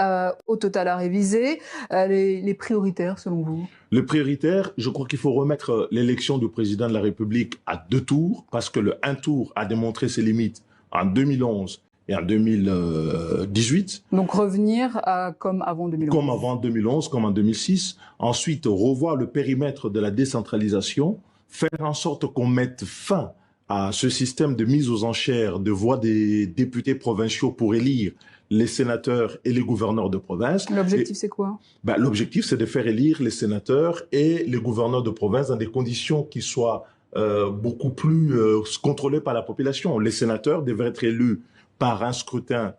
au total à réviser. Les prioritaires selon vous? Les prioritaires, je crois qu'il faut remettre l'élection du président de la République à 2 tours parce que le 1 tour a démontré ses limites en 2011 et en 2018. Donc revenir comme avant 2011. Comme avant 2011, comme en 2006. Ensuite, revoir le périmètre de la décentralisation, faire en sorte qu'on mette fin à ce système de mise aux enchères de voix des députés provinciaux pour élire les sénateurs et les gouverneurs de province. L'objectif, c'est quoi? L'objectif, c'est de faire élire les sénateurs et les gouverneurs de province dans des conditions qui soient beaucoup plus contrôlées par la population. Les sénateurs devraient être élus par un scrutin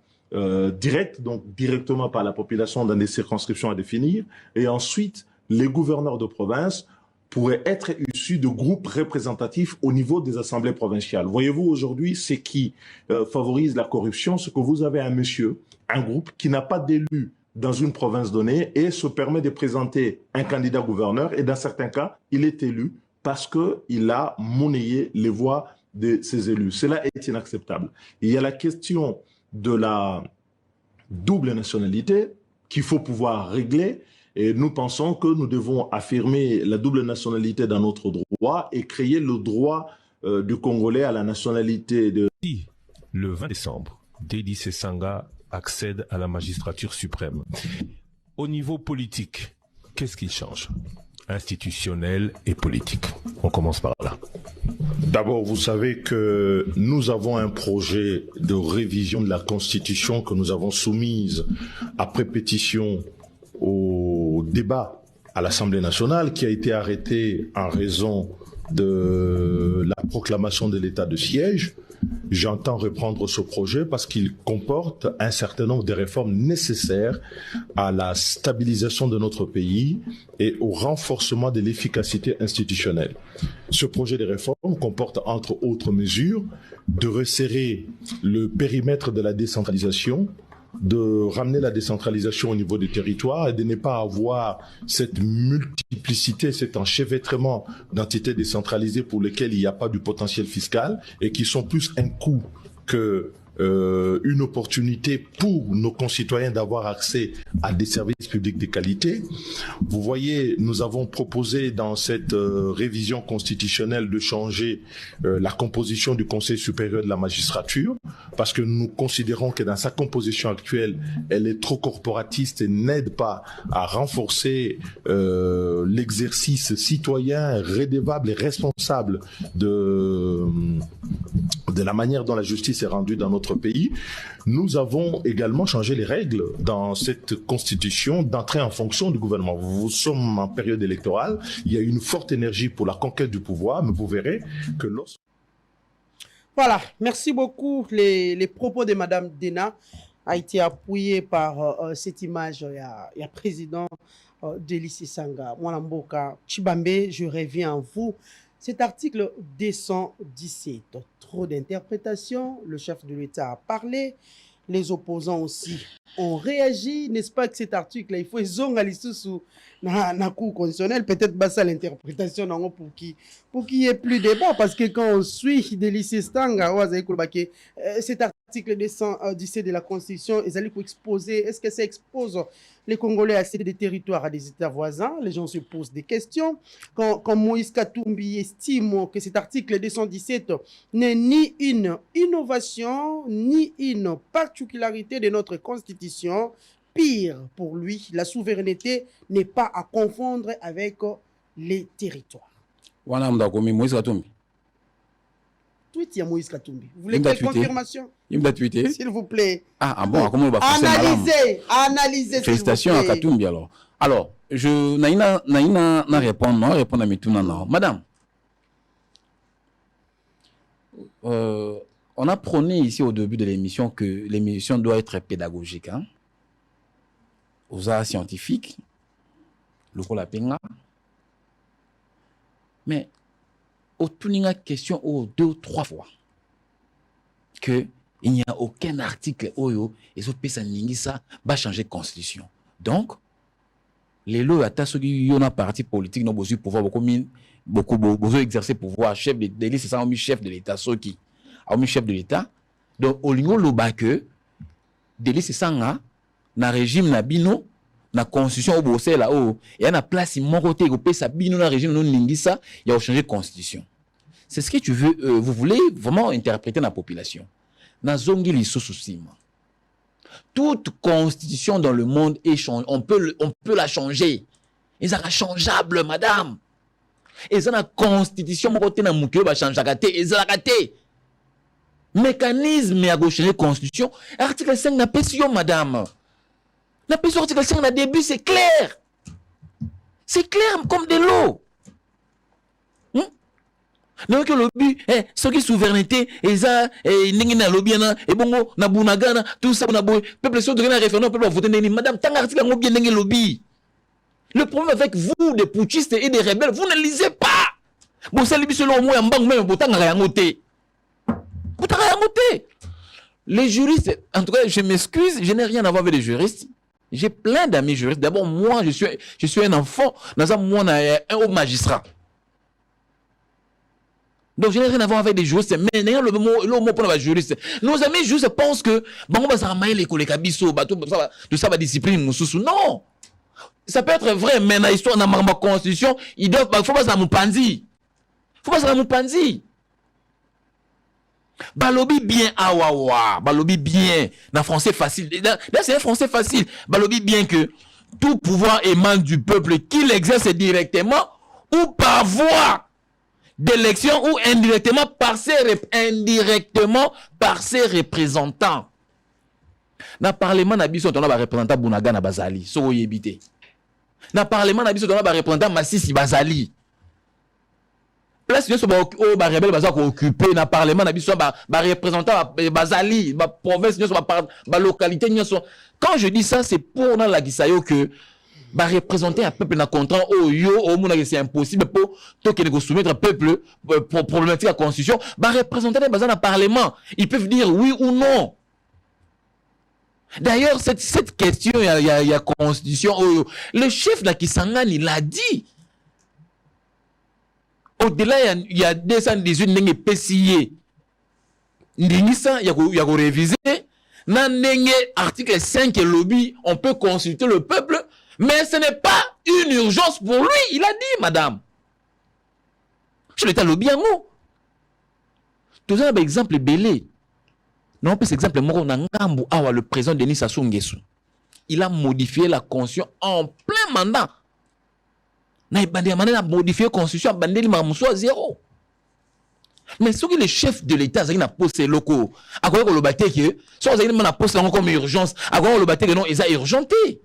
direct, donc directement par la population dans des circonscriptions à définir. Et ensuite, les gouverneurs de province pourraient être issus de groupes représentatifs au niveau des assemblées provinciales. Voyez-vous, aujourd'hui, ce qui favorise la corruption, c'est que vous avez un groupe qui n'a pas d'élu dans une province donnée et se permet de présenter un candidat gouverneur et dans certains cas, il est élu parce qu'il a monnayé les voix de ses élus. Cela est inacceptable. Il y a la question de la double nationalité qu'il faut pouvoir régler et nous pensons que nous devons affirmer la double nationalité dans notre droit et créer le droit du Congolais à la nationalité de... Le 20 décembre, Dédi Sesanga accède à la magistrature suprême. Au niveau politique, qu'est-ce qui change? Institutionnel et politique. On commence par là. D'abord, vous savez que nous avons un projet de révision de la Constitution que nous avons soumise après pétition au débat à l'Assemblée nationale qui a été arrêté en raison de la proclamation de l'état de siège. J'entends reprendre ce projet parce qu'il comporte un certain nombre de réformes nécessaires à la stabilisation de notre pays et au renforcement de l'efficacité institutionnelle. Ce projet de réforme comporte entre autres mesures de resserrer le périmètre de la décentralisation, de ramener la décentralisation au niveau des territoires et de ne pas avoir cette multiplicité, cet enchevêtrement d'entités décentralisées pour lesquelles il n'y a pas du potentiel fiscal et qui sont plus un coût que une opportunité pour nos concitoyens d'avoir accès à des services publics de qualité. Vous voyez, nous avons proposé dans cette révision constitutionnelle de changer la composition du Conseil supérieur de la magistrature parce que nous considérons que dans sa composition actuelle, elle est trop corporatiste et n'aide pas à renforcer l'exercice citoyen, redevable et responsable de la manière dont la justice est rendue dans notre pays. Nous avons également changé les règles dans cette constitution d'entrée en fonction du gouvernement. Nous sommes en période électorale, il y a une forte énergie pour la conquête du pouvoir, mais vous verrez que lorsque... Voilà, merci beaucoup. Les propos de Madame Dena a été appuyé par cette image. Il y a président Dédi Sesanga. Mwanamboka Chibambe, je reviens à vous. Cet article 217, trop d'interprétations, le chef de l'État a parlé, les opposants aussi ont réagi. N'est-ce pas que cet article, il faut zongali sous la Cour constitutionnelle, peut-être bassa l'interprétation pour qu'il y ait plus de débat, parce que quand on suit Dédi Sesanga, cet article 217 de la Constitution, ils allaient exposer, est-ce que ça expose les Congolais à céder des territoires à des États voisins? Les gens se posent des questions. Quand Moïse Katumbi estime que cet article 217 n'est ni une innovation, ni une particularité de notre Constitution, pire pour lui, la souveraineté n'est pas à confondre avec les territoires. Moïse Katumbi. Tweet, il y a Moïse Katumbi. Vous voulez quelle confirmation? Il m'a tweeté. S'il vous plaît. Bon, comment on va faire analysez. Félicitations à Katumbi alors. Alors, je n'ai répondre à Mitouna. Madame, on a prôné ici au début de l'émission que l'émission doit être pédagogique. Aux arts scientifiques, le rôle à Penga. Mais, au Tuninga question 2 ou 3 fois qu'il n'y a aucun article Oyo et ce pays ça va changer de constitution. Donc, les lois à Tassogi, on a parti politique, non besoin pouvoir beaucoup besoin exercer pouvoir chef de l'État, c'est ça, on chef de l'État, Soki, on chef de l'État. Donc, au lieu de que Dédi Sesanga na régime na bino na constitution au bossé là-haut et y a place mon côté au pays ça bino na régime non lingisa il y a changer de constitution. C'est ce que tu veux vous voulez vraiment interpréter dans la population. Nazongi lisusu sima. Toute constitution dans le monde est changeable. On peut la changer. Ils sont changeables, madame. Ils ont la constitution, mon côté, va changer. Ils ont la mécanisme à gauche de constitution. Article 5 n'a pas sur madame. N'a pas sur article 5 au début, c'est clair. C'est clair comme de l'eau. Donc le lobby, ce qui souveraineté, et ça, et n'ingéna lobby et bongo na bunagana, tout ça na boy, peuple sur donner un référendum, peuple voter neni, madame, tant article en bien n'ingé lobby. Le problème avec vous, des putschistes et des rebelles, vous ne lisez pas. Bon, ça libye selon moi, en banque même, vous t'en rien noté. Vous t'en rien noté. Les juristes, en tout cas, je m'excuse, je n'ai rien à voir avec les juristes. J'ai plein d'amis juristes. D'abord, moi, je suis un enfant, dans un moi, un haut magistrat. Donc, je n'ai rien à voir avec des juristes, mais n'ayant le mot pour les juristes. Nos amis juristes pensent que, bon, on va s'arrêter les collègues à Bissau, tout ça va discipline, moussoussou. Non! Ça peut être vrai, mais dans l'histoire, dans ma constitution, il faut pas ça nous panzi. Faut pas ça nous panzi. Balobi bien, awawa. Balobi bien. Dans français facile. Là, c'est un français facile. Balobi bien que tout pouvoir émane du peuple qui l'exerce directement ou par voie d'élection ou indirectement par ses représentants. Dans le Parlement, on a un représentant Bounaga na Bazali. So yébité. Dans le Parlement, on a un représentant Massissi Bazali. Place nous sommes au rebelle bazar occupé dans le Parlement, on a un représentant Bazali, la province, la localité. Quand je dis ça, c'est pour dans la Gisayo que représenter un peuple dans le contrat c'est impossible pour soumettre un peuple pour problématique la constitution. Représenter les bazar dans le Parlement, ils peuvent dire oui ou non. D'ailleurs, cette question, il y a constitution. Le chef de la Kisangani il l'a dit. Au-delà, il y a 218 n'enge PCA. Ndingisa, il y a révisé. Dans article 5 et lobby, on peut consulter le peuple, mais ce n'est pas une urgence pour lui. Il a dit, madame. Je l'étais lobby en mot. Tout ça, par exemple, Belé. Non, par exemple, le président Denis Sassou Nguesso, il a modifié la constitution en plein mandat. Il a modifié la constitution, il a 0. Mais ce que le chef de l'État il a posé locaux, à quoi le bâté que, soit il a posé comme urgence, à quoi le bâté que non, ils ont urgenté.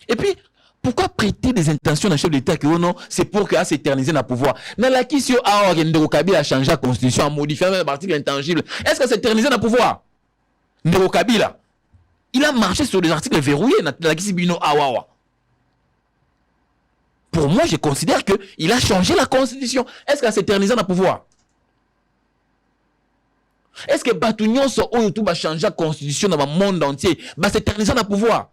Et puis, pourquoi prêter des intentions d'un chef d'État que non, c'est pour qu'il s'éterniser dans le pouvoir. Dans la question, Ndeko Kabila a changé la constitution, a modifié même l'article intangible. Est-ce que s'éterniser dans le pouvoir? Ndeko Kabila, il a marché sur des articles verrouillés dans la question Bino Awawa. Pour moi, je considère qu'il a changé la constitution. Est-ce qu'il a s'éternisé dans le pouvoir? Est-ce que Batounion va changer la constitution dans le monde entier? Va s'éterniser dans le pouvoir?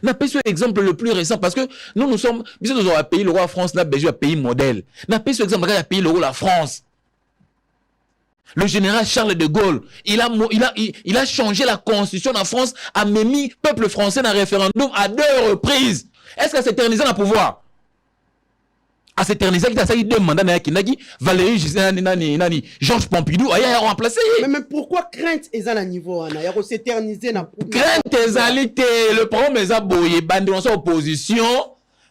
N'a pas l'exemple le plus récent parce que nous sommes, nous avons un pays, le roi France, n'a pas un pays modèle. N'a pas l'exemple d'un pays, le roi la France. Le général Charles de Gaulle, il a changé la constitution en France, a mis le peuple français dans un référendum à 2 reprises. Est-ce qu'il a s'éternisé dans le pouvoir? À s'éterniser, il a eu 2 mandats dans Valéry Georges Pompidou, il a remplacé. Mais pourquoi crainte est à niveau? Il a s'éterniser dans le pouvoir. Crainte est le problème est à boyer, bandit en opposition,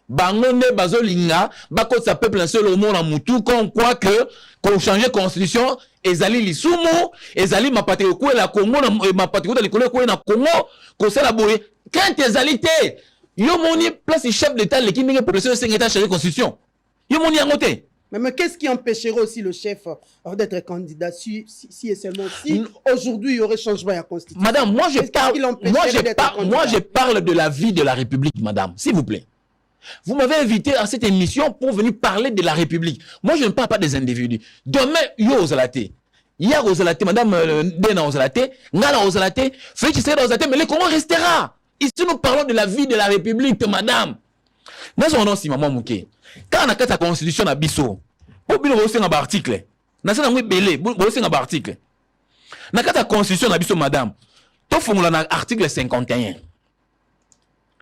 bangonde bazolinga, bako sa peuple un seul au monde en moutou, qu'on croit que, qu'on change la constitution, ezali lisumo, ezali mapate okwe la Congo, mapate okwe la Congo, na Congo, qu'on s'est la boyer. Crainte ezali te, yo moni place chef d'État, l'équipe n'est pas pour le seul État changer la constitution. Mais qu'est-ce qui empêcherait aussi le chef d'être candidat si et seulement si aujourd'hui il y aurait changement à la constitution? Madame, moi je parle de la vie de la République, madame, s'il vous plaît. Vous m'avez invité à cette émission pour venir parler de la République. Moi je ne parle pas des individus. Demain, yo Ozalate. Hier Ozalate, madame Dena Ozalate, Ngala Ozalate, Félix Tshisekedi Ozalate, mais comment restera? Ici nous parlons de la vie de la République, madame. Moi je suis maman Mouké. Quand on a la constitution à Bissau, pour bien vous un article, na ça na belé, vous un article. Na la constitution à Bissau madame, to formula na article 51.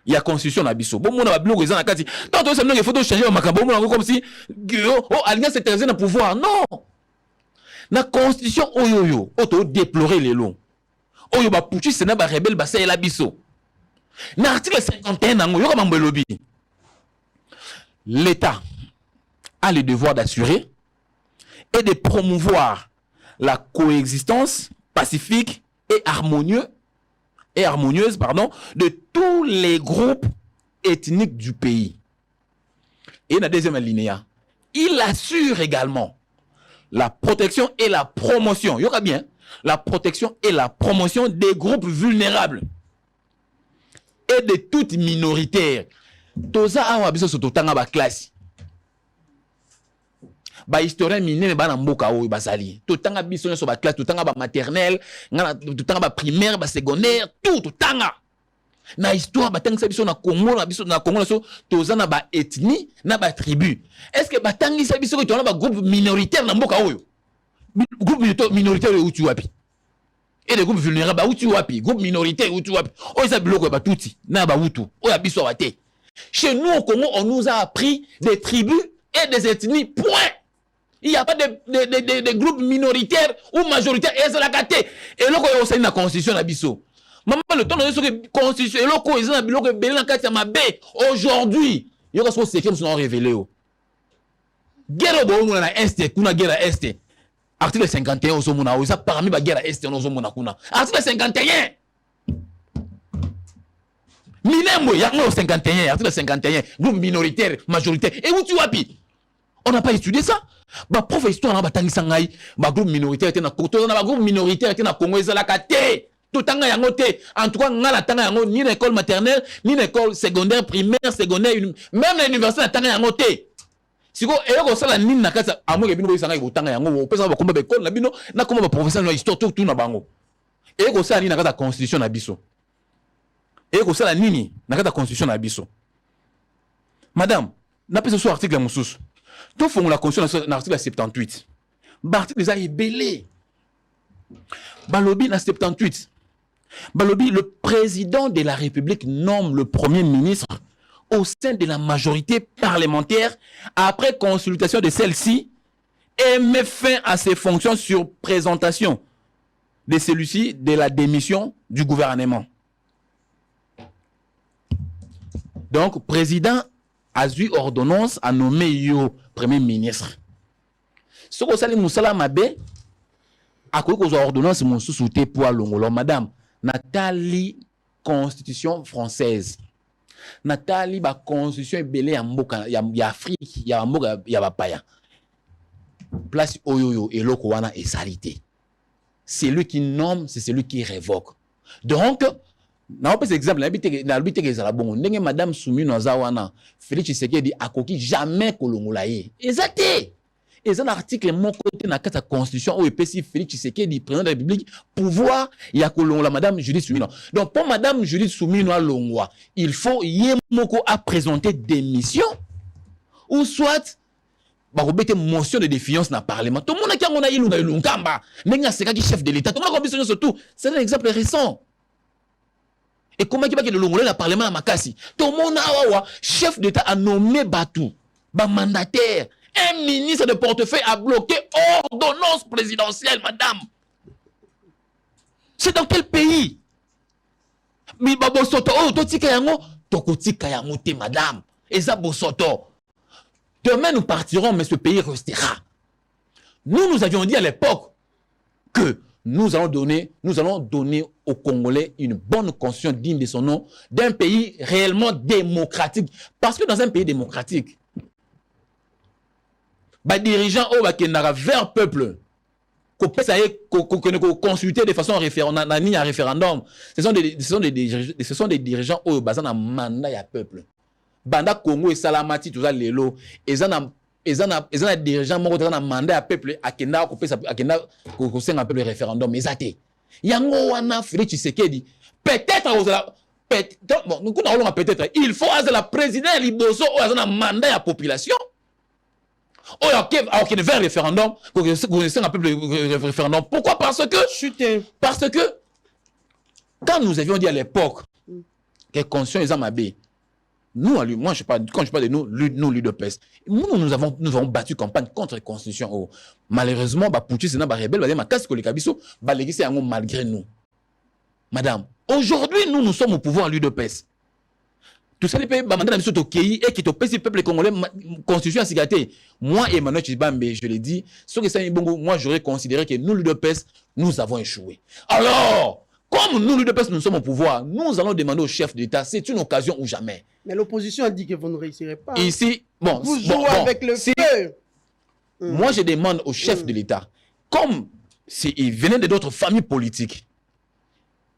Il y a constitution à Bissau. Bon mon a blog na kati. Tant to ça il faut changer makambo comme si alliance s'éterniser dans pouvoir. Non. La constitution oyoyo, auto déplorer les lots. Oyo ba puchi sena ba rebelle ba sa biso. L'article 51 l'État a le devoir d'assurer et de promouvoir la coexistence pacifique et harmonieuse de tous les groupes ethniques du pays. Et la deuxième alinéa, il assure également la protection et la promotion, yoka bien, la protection et la promotion des groupes vulnérables et de toutes minoritaires. Toza awa biso sototanga ba classe. Ba historien minene ba na mboka oyo bazali. Totanga biso nso ba classe, totanga ba maternelle, ngana totanga ba primaire, ba secondaire, tout totanga. Na histoire batangisa biso na Congo na biso na Congo so toza na ba ethnie na ba tribu. Est-ce que batangisa biso ko tona ba groupe minoritaire na mboka oyo? Groupe minoritaire ou tu wapi? Et les groupes vulnérables, où tu wapi, groupe minoritaire, où tu wapi. Oh, ils ont bloqué Batouti, na Baoutou, oh, Abisso Wate. Chez nous, au Congo, on nous a appris des tribus et des ethnies, point. Il n'y a pas de groupes minoritaires ou majoritaires, et c'est la gâté. Et là, on a la constitution d'Abisso. Maman, le temps de la constitution, et là, ils ont la bloqué, aujourd'hui, il y a ce qui sont révélés. Guerre au Est, kuna guerre à Est. Article 51 au Somona, ils ont parmi la guerre à Est au Somona. Article 51. Minembo, il y a 51, article 51, groupe minoritaire, majoritaire. Et où tu as pi? On n'a pas étudié ça. Bah, prof histoire, on a battu Sangaï, bah, groupe minoritaire, on a groupe minoritaire, on a Congo, ils ont la caté. Tout le temps, en tout cas, on a la tanga, ni l'école maternelle, ni l'école secondaire, primaire, secondaire, même l'université, la tanga, on a si vous avez ça la ligne na kasa amu ke bino isanga ibutanga yango pesa ba komba be kon na bino na komba ba professeur na histoire tout na bango et ko ça la ligne na kasa constitution na biso et ko ça la nini na kasa constitution na biso madame na pesa sur article mususu to fongola constitution na article 78 ba article za ebelé balobi na 78 balobi le président de la République nomme le premier ministre au sein de la majorité parlementaire, après consultation de celle-ci, et met fin à ses fonctions sur présentation de celui-ci de la démission du gouvernement. Donc, président a eu ordonnance à nommer yo premier ministre. Ce que ça Moussala Mabé a quoi que ordonnance mon sous-souté pour l'ongolo, madame Nathalie Constitution française. Nathalie ba constitution belé ya mboka ya Afrique ya mboka ya bapaya place oyoyo et loko wana et salité c'est lui qui nomme c'est celui qui révoque donc na pas exemple na habité que ça bon ndenge madame Soumino Zawana Félix Tshisekedi akoki jamais kolongola ye exacté et un article mon côté na kata constitution où epesi Félix Tshisekedi président de la République pouvoir ya kolongola madame Judith Soumino. Donc pour madame Judith Soumino longwa, il faut yemoko à présenter démission ou soit ba robete motion de défiance na parlement. Tout le monde qui a ngona ilunga ilungamba, nenga seka ki chef de l'état. Tout le monde a besoin surtout. C'est un exemple récent. Et comment qui va que le longola na parlement na makasi. Tout le monde a chef d'état a nommé Batou, ba mandataire. Un ministre de portefeuille a bloqué ordonnance présidentielle, madame. C'est dans quel pays? Madame. Et ça, Bosoto. Demain, nous partirons, mais ce pays restera. Nous avions dit à l'époque que nous allons donner aux Congolais une bonne constitution digne de son nom, d'un pays réellement démocratique. Parce que dans un pays démocratique, les dirigeants vers le peuple, consulter de façon référendum, ce sont des dirigeants qui ont un mandat à peuple. Banda Congo et Salamati, tout ça, les lots, ils ont des dirigeants qui ont un mandat à peuple, à Kenda, un peuple référendum, mais il y a un Félix Tshisekedi, peut-être, il faut que la présidente Liboso ait un mandat à la population. Ok, vers référendum, un peu le référendum. Pourquoi? Parce que quand nous avions dit à l'époque que constitution est mabé, Nous, moi, quand je parle de nous, l'UDPS, nous avons battu campagne contre la Constitution. Oh. Malheureusement, Poutis, c'est un rebelle, malgré nous. Madame, aujourd'hui, nous sommes au pouvoir à l'UDPS. Tout ça, les pays, et qui te pèse le peuple congolais, Constitution à sécurité. Moi, Emmanuel Tshibambe, je l'ai dit, moi, j'aurais considéré que nous, l'UDPS, nous avons échoué. Alors, comme nous, l'UDPS, nous sommes au pouvoir, nous allons demander au chef d'État, c'est une occasion ou jamais. Mais l'opposition a dit que vous ne réussirez pas. Ici, bon, vous jouez avec le feu. Moi, je demande au chef de l'État, comme il venait d'autres familles politiques,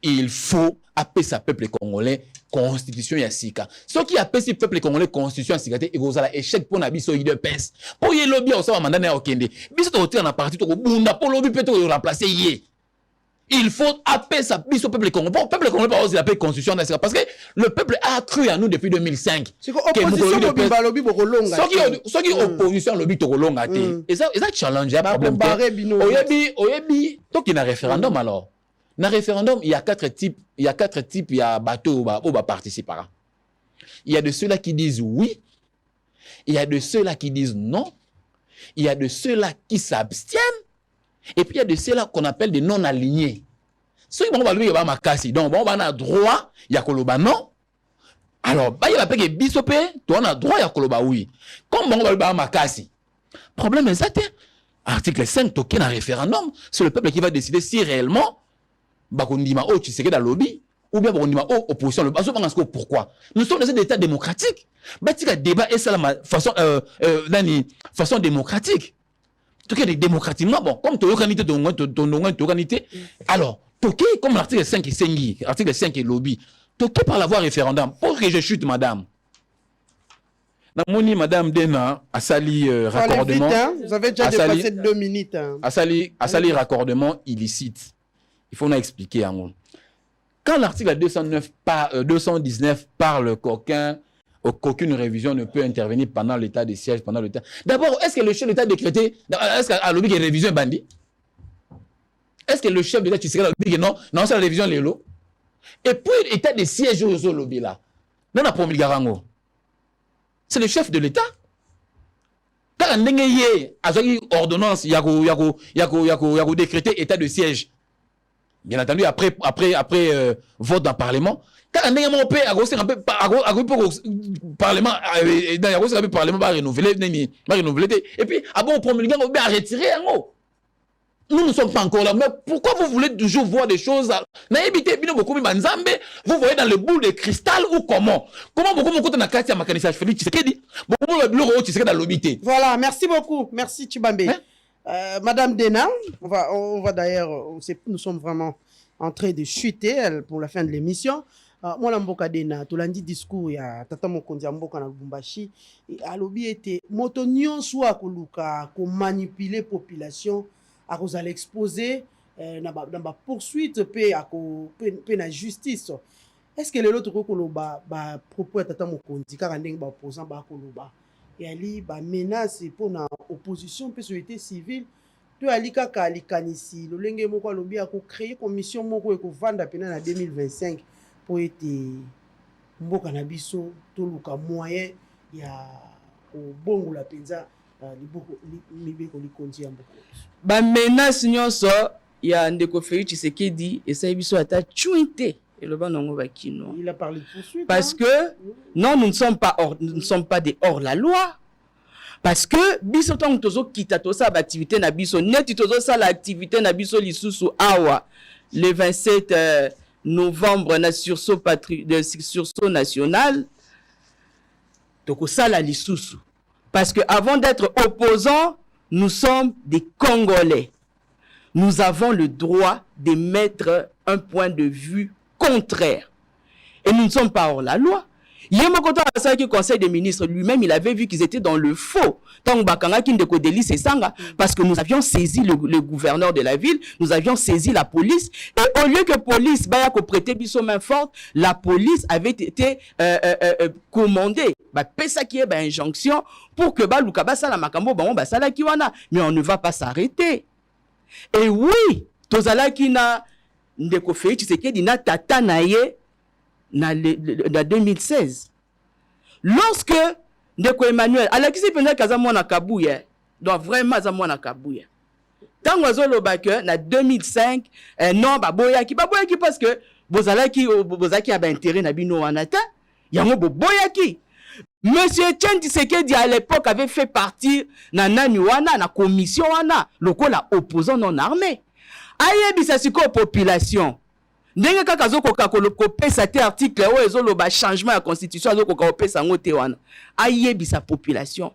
il faut appeler sa peuple congolais constitution yasika. Ce qui appelle ce peuple congolais constitution yasika, et vous avez échec pour nabiso UDPS. Pour y lobby au sama mandana okende. Biso to tire na parti to bunda pour lobby peut remplacer yé. Il faut appeler sa biso peuple congolais. Bon, peuple congolais pas oser l'appeler constitution yasika parce que le peuple a cru à nous depuis 2005. C'est que opposition lobby bokolonga. Ce qui opposition lobby to kolonga té. Et ça challenge un problème. Oyebi to qui na référendum alors. Dans le référendum, il y a quatre types, il y a bateau où participer. Il y a de ceux-là qui disent oui, il y a de ceux-là qui disent non, il y a de ceux-là qui s'abstiennent, et puis il y a de ceux-là qu'on appelle des non-alignés. Ceux qui vont lui, il y a ma casse. Donc, on a droit, il y a Koloba non. Alors, il y a que bisopé, toi on a droit, il y a Koloba oui. Comme on va lui ma casse. Problème est ça, article 5, token dans référendum, c'est le peuple qui va décider si réellement bakondima o tu sais que dans lobby ou bien bakondima o opposition le baso bangasko pourquoi nous sommes dans un état démocratique batika débat et ça la façon démocratique tout cas démocratiquement bon comme ton organité alors toqué comme l'article 5 et 5 article 5 et lobby toqué par la voie référendum pour que je chute madame Namoni madame Dena a sali raccordement vous avez déjà dépassé 2 minutes a sali raccordement illicite. Il faut nous expliquer en gros. Quand l'article 219 parle qu'aucune révision ne peut intervenir pendant l'état de siège, pendant l'état. D'abord, est-ce que le chef d'État décrété, est-ce qu'à l'objet de révision est bandit? Est-ce que le chef d'État, tu sais que non, c'est la révision les lots. Et puis, l'état de siège au lobby là, dans la promulgation garango, c'est le chef de l'État. Quand on a une ordonnance, il y a décrété état de siège. Bien entendu, après vote dans le Parlement, quand on a un Parlement, le Parlement va renouveler, et puis, bon, promulguer, on va retirer un mot. Nous ne sommes pas encore là. Mais pourquoi vous voulez toujours voir des choses? Vous voyez dans le boule de cristal ou comment? Comment beaucoup de Nakatia Makanisa Félix Tshisekedi? Voilà, merci beaucoup. Merci Tshibambe. Madame Dena, on va d'ailleurs, nous sommes vraiment en train de chuter pour la fin de l'émission. Moi, Mboka Dena, tout lundi discours, il y a Tata Mokonzi Mboka na Lubumbashi, à l'objet était motonnion soit koluka, qu'on manipule la population, à cause de l'exposer, dans la poursuite, à la justice. Est-ce que l'autre koloba, propos Tata Mokonzi, car on est opposant, koloba. Et ali ba menace pour na opposition peut société civile to ali kaka ali kanisi lo lenge moko lobi a ko créer commission moko ko vanda pena na 2025 pour être mboka na biso to luka moyen ya ko bongo la penza liboko mibeko likonzi ya mboka ba menace nyonso ya ndeko Félix Tshisekedi et ça biso ata chuinte. Et le il a parlé de poursuite. Parce que non, nous ne sommes pas des hors la loi. Parce que biso tong tozo kita to sa activité na biso net tozo sa l'activité na biso lisusu awa le 27 novembre na sursaut national toko sala lisusu parce que avant d'être opposants, nous sommes des Congolais. Nous avons le droit d'émettre un point de vue contraire. Et nous ne sommes pas hors la loi. Yemokoto Asaki, conseil des ministres, lui-même, il avait vu qu'ils étaient dans le faux. Parce que nous avions saisi le gouverneur de la ville, nous avions saisi la police, et au lieu que police prêter biso main forte, la police avait été commandée. Pesa qui est injonction pour que Lukaba sala makambo sala kiwana, mais on ne va pas s'arrêter. Et oui, tozala ki na ndeko Félix Tshisekedi na tata na ye na 2016. lorsque ndeko Emmanuel alakisi penza kaza mwana kabuya donc vraiment za mwana kabuya tango azoloba que na 2005 non baboyaki parce que bozalaki a ba intérêt na bino wana ta yango boboyaki. Monsieur Etienne Tshisekedi à l'époque avait fait partie na nani wana na commission wana lokola opposant non armé ayebisa siko population ndenge kaka zokoka kopesa te article oyo ezoloba changement ya constitution azokoka kopesa ngo te wana ayebisa population.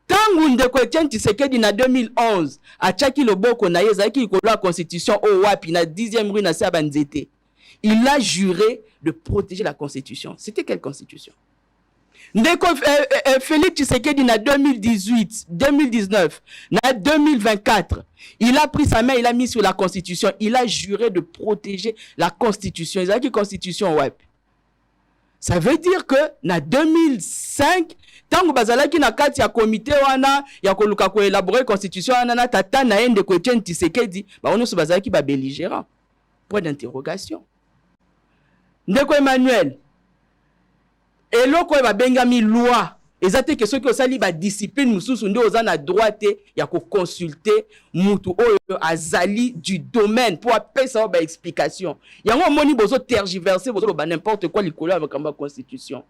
Tangu ndeko Etienne Tshisekedi na 2011 achaki loboko na ye ezalaki likolo ya constitution o wapi na 10e rue na Saba Nzete, il a juré de protéger la constitution. C'était quelle constitution? Ndeko Félix Tshisekedi na 2018, 2019, na 2024, il a pris sa main, il a mis sur la constitution, il a juré de protéger la constitution. Il a dit constitution web. Ça veut dire que na 2005, tant que bazalaki na kati ya comité wana ya koluka ko élaborer constitution wana na tata na ende ko Etienne Tshisekedi, ba ono so bazalaki ba belligérant. Point d'interrogation. Ndeko Emmanuel eloko ba bengami loi ezate que ceux qui osali ba discipline mususu nde oza na droit ya ko consulter mutu oyo azali du domaine pour apesa ba explication yango moni bozo tergiverser bozo ba n'importe quoi likolo ya makamba constitution.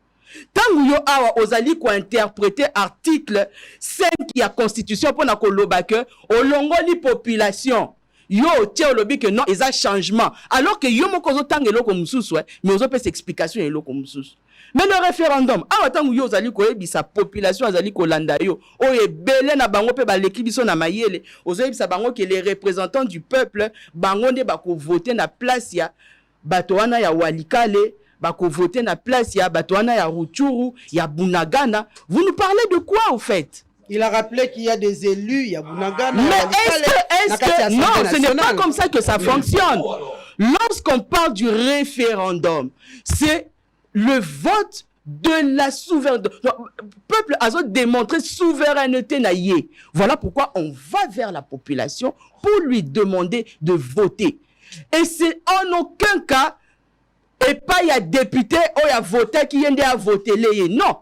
Tangu yo awa ozali ko interpréter article 5 ya constitution pour na ko loba que olongoli population yo tie olobi que non eza changement alors que yo moko zo tanga eloko mususu mais ozo pesa explication eloko mususu. Mais le référendum, tangu yo zali ko ebisa population azali ko landa yo o ebele na bango pe ba leki biso na mayele ozo ebisa bango que les représentants du peuple bango nde ba ko voter na place ya bato wana ya Walikale, ba ko voter na place ya bato wana ya Rutshuru, ya Bunagana. Vous nous parlez de quoi en fait? Il a rappelé qu'il y a des élus, il y a Bunagana. Mais est-ce que non, ce n'est pas comme ça que ça fonctionne. Lorsqu'on parle du référendum, c'est le vote de la souveraineté. Le peuple a démontré souveraineté naïe. Voilà pourquoi on va vers la population pour lui demander de voter. Et c'est en aucun cas, et pas il y a député ou il y a voté qui viennent à voter. Non.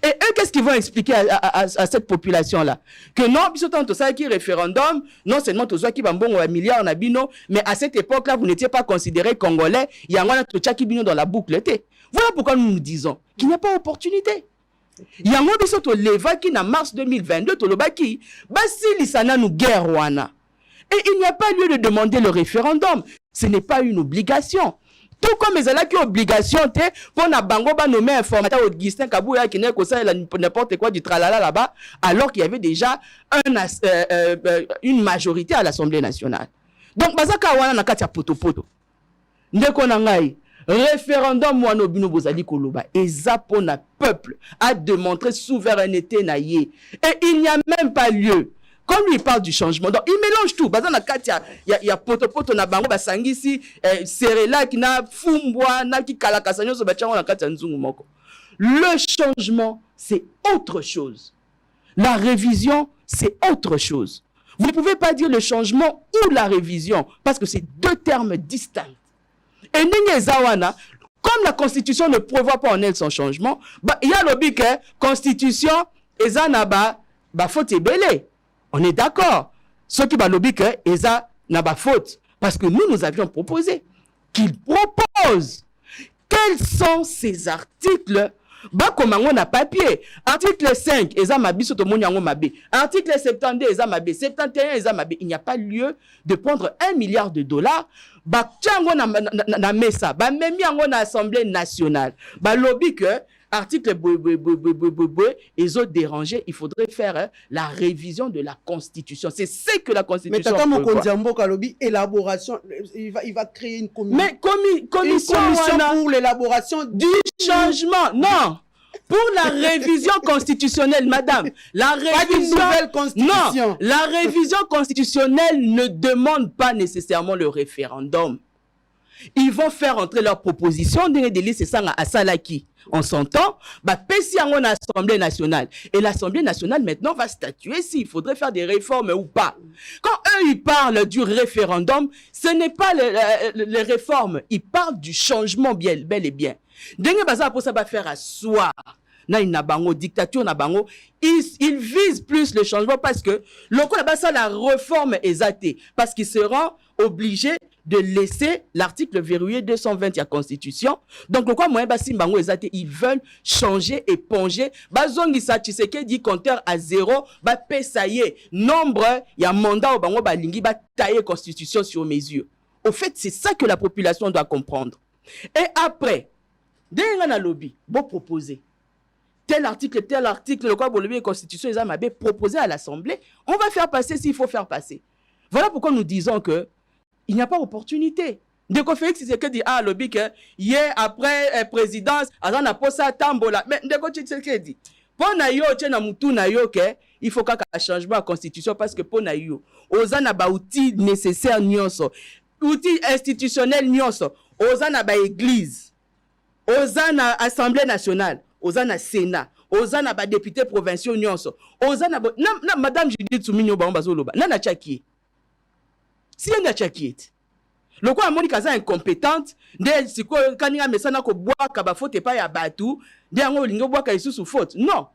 Et eux, qu'est-ce qu'ils vont expliquer à cette population-là? Que non, puis tant ça qui référendum, non seulement tout ça qui va bon un milliard en abino, mais à cette époque-là, vous n'étiez pas considéré congolais, il y a un tout ça qui vient dans la boucle. Voilà pourquoi nous nous disons qu'il n'y a pas d'opportunité. Il y a un autre leva qui, en mars 2022, Tolobaki, Basili Sana nous guerre wana. Et il n'y a pas lieu de demander le référendum. Ce n'est pas une obligation. Tout comme ils ont une obligation pour na bango ba nommer informateur Augustin Kabouya qui n'est que ça n'importe quoi du tralala là-bas, alors qu'il y avait déjà une majorité à l'Assemblée nationale. Donc bazaka wana na kati ya poto. Ndeko na ngai référendum wana bino bozali koloba eza pona peuple a démontré souveraineté na ye. Et il n'y a même pas lieu. Comme lui il parle du changement, donc il mélange tout. Bazana kati ya poto na bango basangisi serela ki na fumbwa na ki kalakasanyo so bachango na kati ya nzungu moko. Le changement c'est autre chose. La révision c'est autre chose. Vous ne pouvez pas dire le changement ou la révision parce que c'est deux termes distincts. Et ndenge zawana comme la constitution ne prévoit pas en elle son changement, il y a le but que constitution ezana ba faute belé. On est d'accord. Ceux qui lobby que Eza n'a pas faute. Parce que nous avions proposé qu'il propose. Quels sont ces articles? Bah, comme on a papier. Article 5, Eza Mabi, Sotomonyango Mabi. Article 72, Eza Mabi. 71, Eza Mabi. Il n'y a pas lieu de prendre $1 milliard. Bah, tiens, on a mis ça. Bah, même on a Assemblée nationale. Bah, lobby que article ils ont dérangé, il faudrait faire la révision de la Constitution. C'est ce que la Constitution prévoit. Mais Tata Mokondiambo lobby élaboration, il va créer une commission. Mais commission pour l'élaboration du changement. Non. Pour la révision constitutionnelle, madame. La révision, pas nouvelle constitution. Non, la révision constitutionnelle ne demande pas nécessairement le référendum. Ils vont faire entrer leur proposition de c'est ça à Salaki. On s'entend, bah pesi en Assemblée nationale. Et l'Assemblée nationale maintenant va statuer s'il faudrait faire des réformes ou pas. Quand eux ils parlent du référendum, ce n'est pas les réformes, ils parlent du changement bel et bien. Dengue baza pour ça va faire asseoir na bango dictature na bango, ils visent plus le changement parce que loko là-bas ça la réforme exacte parce qu'ils seront obligés de laisser l'article verrouillé 220 de la Constitution. Donc, le quoi moyen basi bango exacte, ils veulent changer, éponger. Bazongi sa Tshisekedi dit compteur à 0, ba pesaye nombre ya mandat au bango balingi ba tailler Constitution sur mesure. Au fait, c'est ça que la population doit comprendre. Et après, dès qu'on a lobby, bon proposer tel article, le quoi la Constitution, ils ont proposé à l'Assemblée, on va faire passer s'il faut faire passer. Voilà pourquoi nous disons que il n'y a pas d'opportunité. Dès qu'on fait c'est que dit ah lobby que hier après présidence, alors on a posé à tambola. Mais dès qu'on dit que dit pour na yo tena mutu na yo que il faut qu'un changement à constitution parce que pour na yo ozana ba outils nécessaires nyonso, outils institutionnels nyonso, ozana ba église, ozana assemblée nationale, ozana sénat, ozana ba députés provinciaux nyonso, ozana na madame Judith Suminyo ba bazoloba na tchaki. Si on a tchakiet, le quoi amoni kaza incompétente, de siko kaninga mesana ko boaka ba faute pas ya batu, de ango lingo boaka sous faute. Non.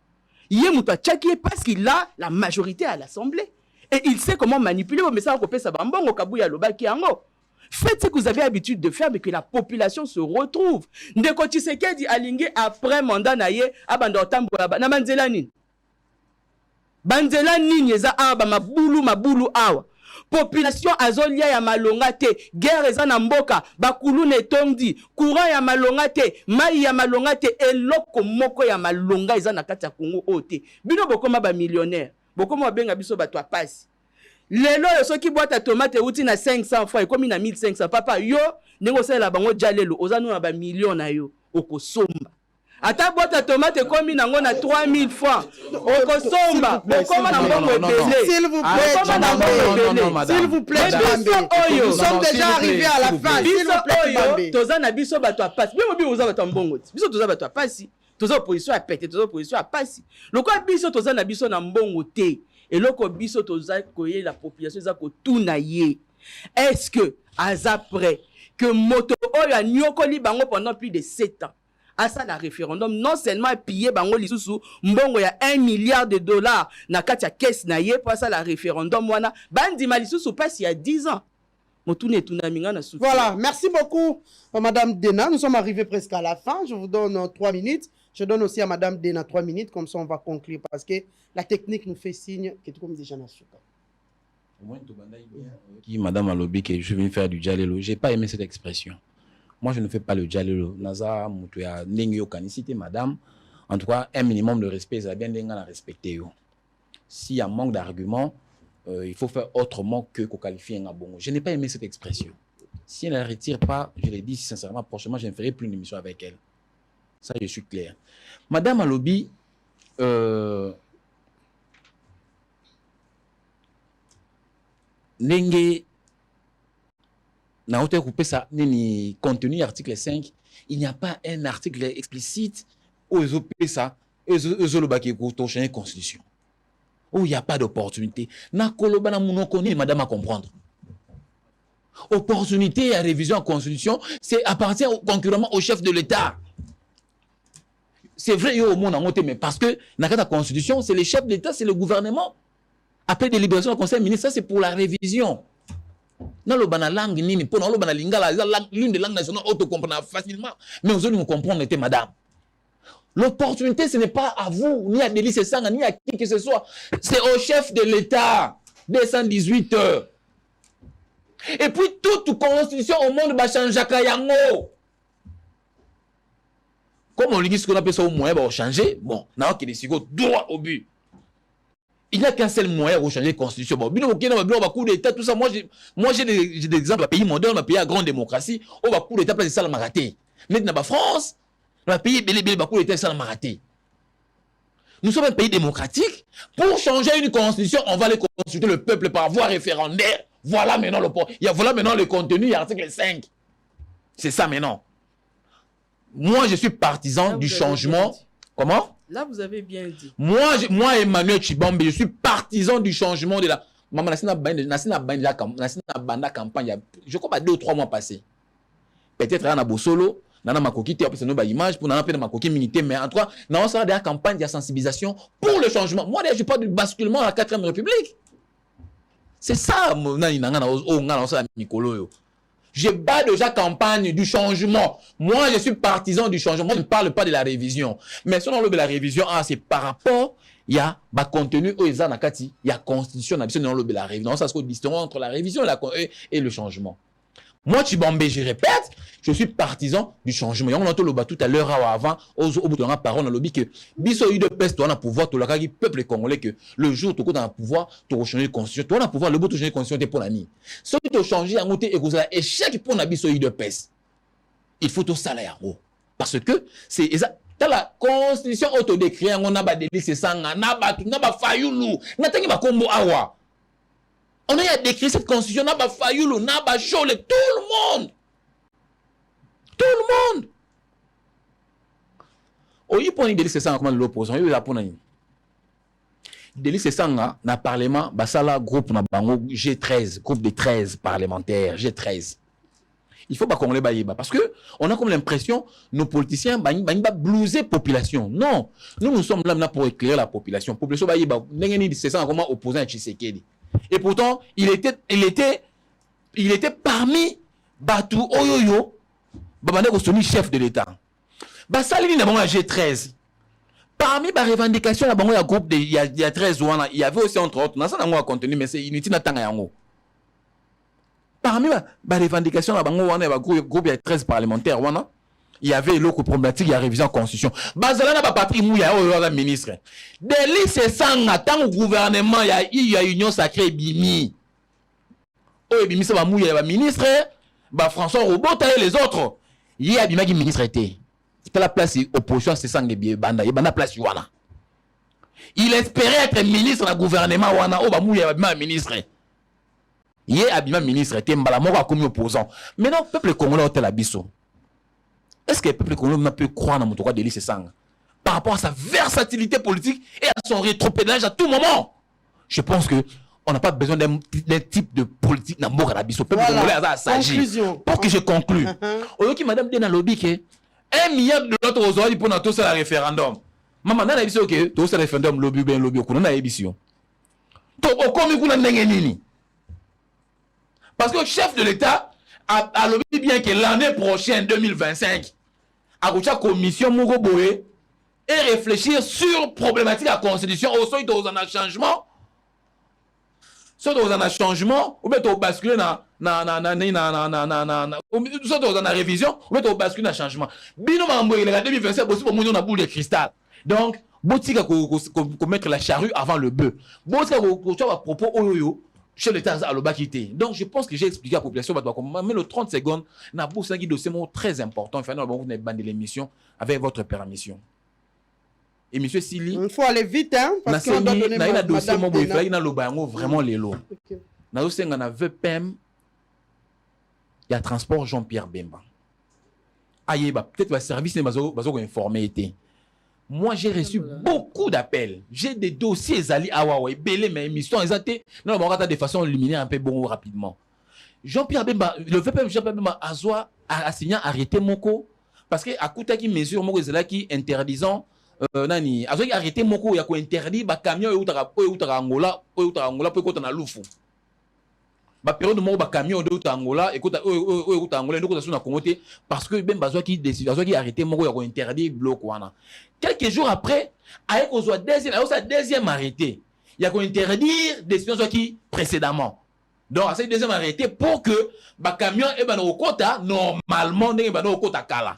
Yé muta tchakiet parce qu'il a la majorité à l'Assemblée et il sait comment manipuler au message ko pesa bambongo kabuya lobaki ango. Faites ce que vous avez l'habitude de faire mais que la population se retrouve. Ndeko Tshisekedi alingi après mandat na ye abanda otambola na manzela nini. Banzela nini eza aba mabulu awa. Population azolia ya malonga te, guerre eza na mboka, bakulu netondi, courant ya malonga te, mai ya malonga te, eloko moko ya malonga eza na kati ya Congo ote. Bino bokoma ba millionnaire, bokoma benga biso bato a passe. Lelo yo soki boîte à tomate uti na 500 francs, ekomi na 1500. Papa yo ndenge osala bango jalelo, ozanu na ba million na yo, okosomba. Ata boîte à tomate komi nango na 3000 francs. Okosomba, bokoma na mbongo ebele. S'il vous plaît, s'il vous plaît, nous sommes déjà arrivés à la fin. S'il vous plaît, Bambé. Toza na biso bato a passe. Bimo oza bato mbongo. Biso toza bato a passe. Toza opposition a pété, toza opposition a passe. Loko biso toza na biso na mbongo te. Et loko biso toza koye la population za ko tuna ye. Est-ce que après que moto oyo a nyokoli bango pendant plus de 7 ans à ça la référendum non seulement piller bango lisusu mbongo ya 1 milliard de dollars na kati ya caisse na ye pour ça la référendum wana bandi malisusu passe il y a 10 ans motune tunaminga na soutien. Voilà, merci beaucoup madame Dena, nous sommes arrivés presque à la fin, je vous donne 3 minutes. Je donne aussi à madame Dena 3 minutes comme ça on va conclure parce que la technique nous fait signe que tout comme déjà na souka. Qui madame Alobi que je viens faire du dialogue, j'ai pas aimé cette expression. Moi, je ne fais pas le dialogue. Naza, mutuya, n'engi okanicité, madame. En tout cas, un minimum de respect, ça bien d'enga respecter. S'il y a manque d'arguments, il faut faire autrement que qualifier un bon. Je n'ai pas aimé cette expression. Si elle ne la retire pas, je l'ai dit sincèrement, prochainement, je ne ferai plus une émission avec elle. Ça, je suis clair. Madame Alobi, n'engi na hauteur coupé ça ni contenu article 5 il n'y a pas un article explicite où ils ont ça ils ont le bac pour changer constitution où il n'y a pas d'opportunité na koloba na muno koni madame à comprendre opportunité à révision en constitution c'est appartient concurremment au chef de l'État. C'est vrai au monde en mais parce que dans la constitution c'est le chef de l'État, c'est le gouvernement. Après délibération du conseil ministre, ça c'est pour la révision. Dans le bana langue nini pour dans le bana lingala l'une des langues nationales auto comprendre facilement mais aux autres nous comprendre était madame. L'opportunité ce n'est pas à vous ni à Délice Sanga ni à qui que ce soit, c'est au chef de l'État 218 heures. Et puis toute constitution au monde va changer kayango. Comme on dit ce qu'on appelle ça au moyen va changer, bon, n'a qui décide droit au but. Il n'y a qu'un seul moyen pour changer la constitution. Bon, coup d'État, tout ça. Moi, j'ai des exemples à pays modernes, à pays à grande démocratie. On va coup d'État, place ça, la maraté. Maintenant, en France, le pays, coup d'État, ça, la maraté. Nous sommes un pays démocratique. Pour changer une constitution, on va aller consulter le peuple par voie référendaire. Voilà maintenant le contenu, article 5. C'est ça maintenant. Moi, je suis partisan du changement. Comment? Là, vous avez bien dit. Moi, Emmanuel Tshibambe, je suis partisan du changement de la... Maman, campagne, je crois pas 2 ou 3 mois passés. Peut-être à Bosolo, nana makoki te apesa no ba image pour nana pe na makoki minité mais en tout cas na on sera des campagnes de sensibilisation pour le changement. Moi je parle du basculement à la 4e République. C'est ça nani nanga na o ngala on mikolo yo. Je bats déjà campagne du changement. Moi je suis partisan du changement. Moi, je ne parle pas de la révision. Mais si on parle de la révision, c'est par rapport il y a ba contenu oza nakati, il y a constitution na biso dans le la révision. Ça se distingue entre la révision et le changement. Moi, Tshibambe, je répète, je suis partisan du changement. On a entendu tout à l'heure avant, au bout de la parole, on a lobby que biso UDPS, tu as un pouvoir, tu as le peuple congolais que le jour où tu as un pouvoir, tu as changé de constitution, tu as un pouvoir, le bout de changer de constitution, tu pour l'année. Ce qui t'a changé, à monter et que ça échec pour la biso UDPS. Il faut tout ça là, parce que c'est dans la constitution autodécrite, on a des délices sans, on a fayoulou, on a pas combo awa. On a décrit cette constitution, on a fayoulou, on a chole, tout le monde. Tout le monde. Oyi poni délice sans comment l'opposition, il a poni. Délice sans na parlement, basala groupe na bango G13, groupe de 13 parlementaires, G13. Il faut pas qu'on les baille parce que on a comme l'impression nos politiciens ba blouser population. Non, nous sommes là pour éclairer la population. Population baille ba n'engeni c'est ça comment opposant à Tshisekedi. Et pourtant, il était parmi Batou Oyoyo, babane ko soni chef de l'État. Ba salini na bango G13. Parmi les revendications la bango ya groupe de il y a 13 wana, il y avait aussi entre autres, na ça na contenu mais c'est inutile na tanga yango. Parmi les revendications, il y a groupe de 13 parlementaires. Il y avait l'autre problématique, il y a révision de la constitution. Bazala n'a pas patrie mouya, il y a un ministre. Dès c'est ça, tant au gouvernement, il y a union sacrée Bimi. Oh, Bimi, ça va mouiller, il y a un ministre. François Robot, et les autres. Il y a Bima qui ministre était. C'est la place opposition, c'est ça, il y a la place. Il espérait être ministre dans le gouvernement. Oh, bah mouya, il y a un ministre. Il y a un ministre qui est comme opposant. Maintenant, le peuple congolais est la biso. Est-ce que le peuple congolais peut croire dans mon droit de lycée sang par rapport à sa versatilité politique et à son rétropédalage à tout moment? Je pense que on n'a pas besoin d'un type de politique dans la biso. Le peuple congolais a s'agir. Pour que je conclue. Aujourd'hui, madame Dena lobby que 1 milliard de notre aujourd'hui pour notre tout référendum. Maman, n'a pas que tout ce référendum lobby bien lobby qu'on a émission. Donc, comme nous avons nini. Parce que le chef de l'État a lobby bien que l'année prochaine, 2025, a une commission Mugoboé et réfléchir sur problématique de la Constitution. Au sein de un changement, soit dans un changement, ou bien au basculer dans la révision, ou bien au basculer dans le changement. Bino Mamboé, il y a 2025, aussi pour nous, on a boule de cristal. Donc, Botika qu'on mettre la charrue avant le bœuf. Botika qu'on à propos oyoyo. Chez l'État à l'obakité. Donc, je pense que j'ai expliqué à la population, mais le 30 secondes, n'a pas un dossier très important. Enfin, vous n'avez pas de l'émission avec votre permission. Et monsieur Sili. Il faut aller vite, hein, parce qu'on doit donner un dossier, il y a vraiment les lots. Nous avons un VPM, il y a transport Jean-Pierre Bemba. Aïe, peut-être le service n'est pas informé. Moi, j'ai reçu beaucoup d'appels. J'ai des dossiers Ali Awawa, belé mes émissions, ils étaient non, on va de façon luminaire un peu bon rapidement. Jean-Pierre Bemba, le VPM Jean-Pierre Bemba a signé arrêter Moko parce que à côté qui mesure Moko c'est là qui interdisant nani, a arrêté Moko il y a quoi interdit ba camion et outra Angola pour côté na Lufu. Ba période de ba camion de Angola et côté Angola donc ça sur na Congo parce que ben bazo qui décide qui arrêter Moko il y a quoi interdit bloc wana. Quelques jours après, avec au deuxième arrêté, il y a qu'on interdire décision qui précédemment. Donc, c'est le deuxième arrêté pour que le camion est au quota, normalement, n'est pas au quota kala.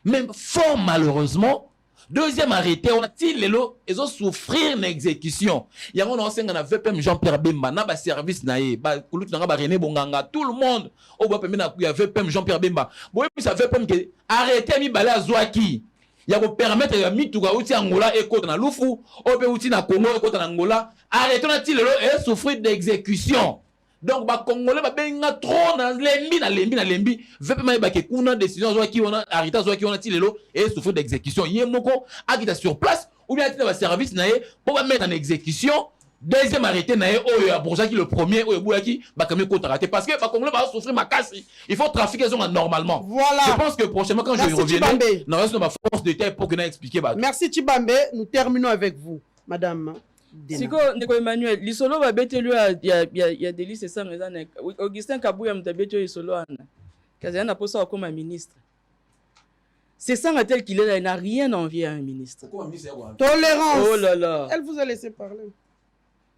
Mais fort malheureusement, deuxième arrêté, on a-t-il les lots, ils ont souffrir d'une exécution. Il y a un VPM Jean-Pierre Bemba, il y a un service, il y a René Bonganga, tout le monde. Il y a VPM Jean-Pierre Bemba. Bon, et puis ça VPM qui arrêté, il y a Zouaki. Il y a permettre de mettre outil Angola et côté na Lufu, ou bien outil na Congo et côté Angola. Arrêtons et souffrir d'exécution. Donc, ba Congolais ba benga trop dans lembi. VPM ba ke kuna décision qui on a arrêté qui on a tilelo et souffrir d'exécution. Yé moko akita sur place ou bien akita ba service na pour mettre en exécution Deuxième arrêté, qui le premier, parce que Congolais va souffrir ma casse. Il faut trafiquer normalement. Voilà. Je pense que prochainement, quand je reviendrai, nous restons ma force de terre pour que nous expliquions. Merci Chibambe. Nous terminons avec vous, Madame. Siko Ndeko Emmanuel, lisolo va bete lui il y a des listes sans raison. Augustin Kabouya mtabete lisolo ana. Kazana na posa comme un ministre. C'est ça tel qu'il est là, il n'a rien envie à un ministre. Tolérance. Oh là là. Elle vous a laissé parler.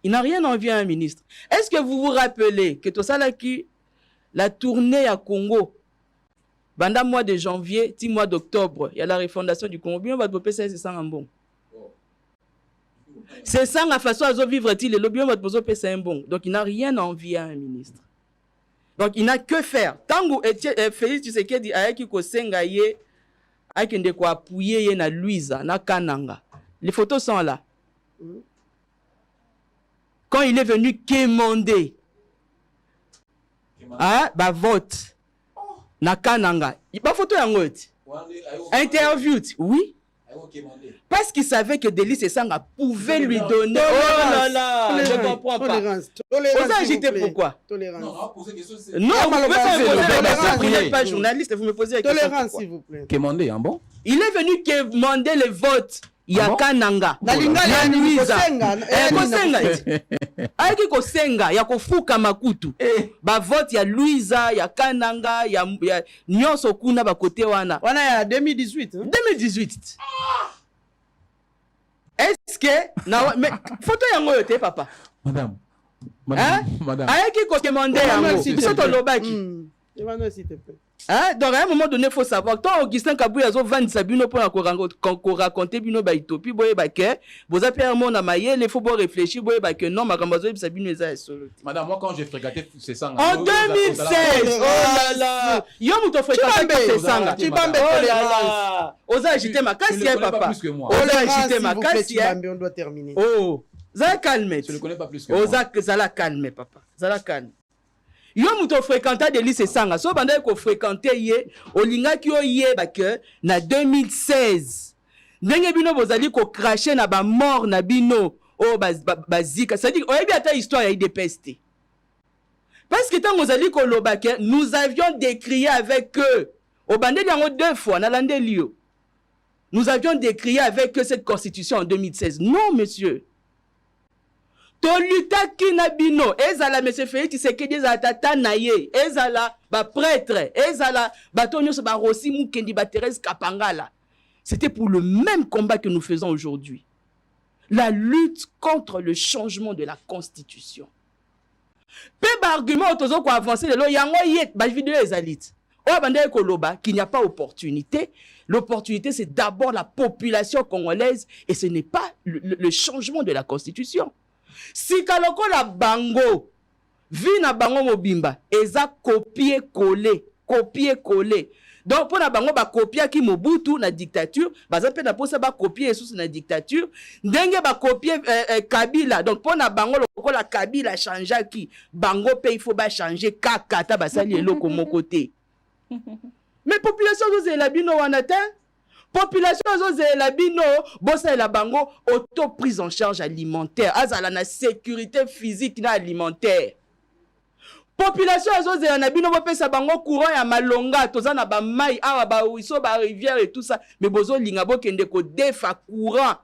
Il n'a rien envie à un ministre. Est-ce que vous vous rappelez que tout ça là qui la tournée à Congo pendant le mois de janvier, petit mois d'octobre, il y a la refondation du Congo. Bien on va te c'est ça en bon. C'est ça la façon à vivre-t-il et le bien va te c'est un bon. Donc il n'a rien envie à un ministre. Donc il n'a que faire. Tant que Félix Tshisekedi a qui ko senga ye akende ko appuyer ye na Luiza na Kananga. Les photos sont là. Quand il est venu quémander bah vote na Kananga, il pas photo yango interview oui parce qu'il savait que Delis Esanga pouvait lui donner oh là là je comprends pas vous agitez pourquoi non vous n'êtes pas journaliste vous me posez la question tolérance s'il vous plaît quémander hein bon il est venu quémander les votes ya Kananga na Luiza aiki kosenga ya kofuka makutu ba vote ya Luiza ya Kananga ya nyonso kuna ba côté wana ya 2018 2018 est-ce que na mais photo yango yote papa madame aiki ko demander yango biso to lobaki Emmanuel s'il te plaît. Donc à un moment donné, il faut savoir. Quand Augustin Kabouya a vendu sa bino pour raconter bino ba utopie, boye ba ke, vous avez un monde à mailler, il faut réfléchir, boye ba que non, ma rambazo sa bino est solo. Madame, moi quand j'ai fréquenté c'est ça. En 2016, oh là là, yo muto fréquenté c'est ça. Chibambe tolérance. Osa agiter ma casse papa. Osa agiter ma casse. On doit terminer. Oh, ça calme. Je ne connais pas plus que moi. Osa ça calme papa. Ça calme. Yo muto fréquenté de lycée sanga so banda ko fréquenté ye olinga ki oyeba que na 2016 ndenge bino bozali ko cracher na ba mort na bino o bazika ça dit oyebi ata histoire ya IDPST parce que tant bozali ko loba que nous avions décrié avec eux au bandeli yango 2 fois na landelio nous avions décrié avec eux cette constitution en 2016 non monsieur Tolutaki na bino ezala monsieur Félix Tshisekedi ezala tata na ye ezala ba prêtre ezala batonyo so ba Rossi Mukendi ba Thérèse Kapangala c'était pour le même combat que nous faisons aujourd'hui la lutte contre le changement de la constitution pe ba argument tozo ko avancer lelo yango yet ba vidéo ezalit o banda ko loba qu'il n'y a pas opportunité. L'opportunité c'est d'abord la population congolaise et ce n'est pas le changement de la constitution. Si kaloko la bango vina bango mobimba eza copier coller donc pour la bango ba copier ki Mobutu na dictature baza pe na posa ba copier sous na dictature ndenge ba copier Kabila donc pour na bango loko la Kabila changea ki bango pe il faut ba changer kakata basali eloko mon côté mais population zo la bino wanata population zozela bino bossa la bango auto prise en charge alimentaire azala na sécurité physique na alimentaire population zozela na bino bopesa bango courant ya malonga toza na ba mai awa ba ruisseau ba rivière et tout ça mais bozo linga bokende ko defa courant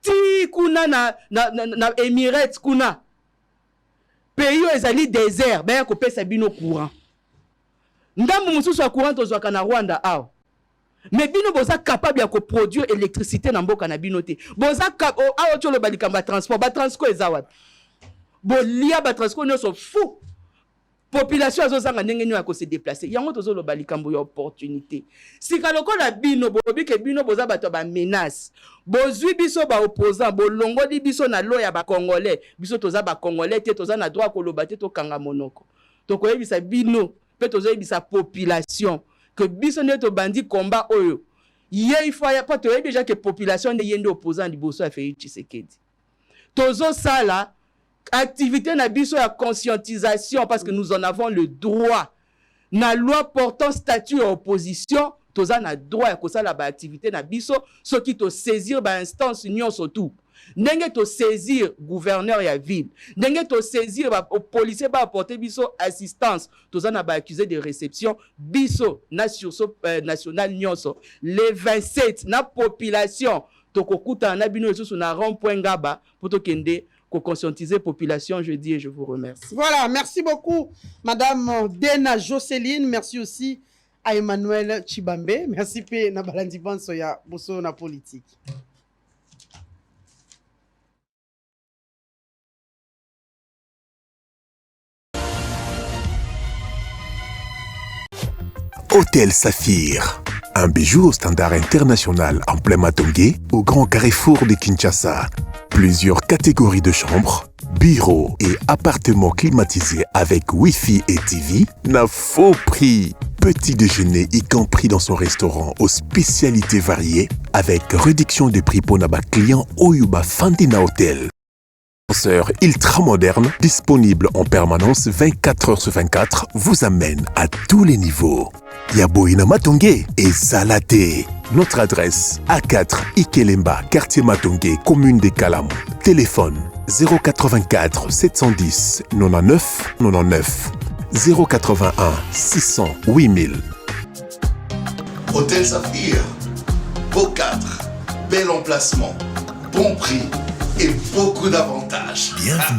ti kuna na Emirates kuna pays ezali désert ba ko pesa bino courant ndambu mususu ya courant tozwaka na Rwanda awa mais bino boza capable ya ko produire électricité na mboka na bino te boza awo tolo balikamba transport ba transport ezawat bolia ba transport no so fou population azozanga ndenge nyo ya ko se déplacer yango tozo lo balikambo ya opportunité sika lokola bino bobi ke bino boza bato ba menace bozwi biso ba opposant bolongoli biso na lo ya ba congolais biso toza ba congolais te toza na droit ko loba te to kanga monoko to ko yebisa bino pe tozo yebisa population que biso neto bandi combat oyo ye il faut pas te déjà que population de yende opposant di boso a fait Tshisekedi tozo sala activité na biso ya conscientisation parce que nous en avons le droit na loi portant statut à opposition toza na droit ya kosala ba activité na biso ce qui to saisir ba instance union surtout ndenge to saisir gouverneur ya ville, ndenge to saisir au policier ba apporter biso assistance, toza na ba accusé de réception biso na sursaut national nyonso le 27 na population tokokuta na bino esusu na rond-point Ngaba pour to kende ko conscientiser population. Je dis et je vous remercie. Voilà, merci beaucoup Madame Dena Jocelyne, merci aussi à Emmanuel Chibambe, merci pe na balandi banso ya boso na politique. Hôtel Saphir, un bijou au standard international en plein Matongé, au grand carrefour de Kinshasa. Plusieurs catégories de chambres, bureaux et appartements climatisés avec Wi-Fi et TV, n'a faux prix. Petit déjeuner y compris dans son restaurant aux spécialités variées, avec réduction des prix pour naba clients Oyuba Fandina Hotel. Ascenseur ultra moderne, disponible en permanence 24 heures sur 24, vous amène à tous les niveaux. Yaboina Matongé et Salaté. Notre adresse A4 Ikelemba, quartier Matongé, commune des Kalam. Téléphone 084 710 99 99 081 600 8000. Hôtel Saphir, beau cadre, bel emplacement, bon prix et beaucoup d'avantages. Bienvenue.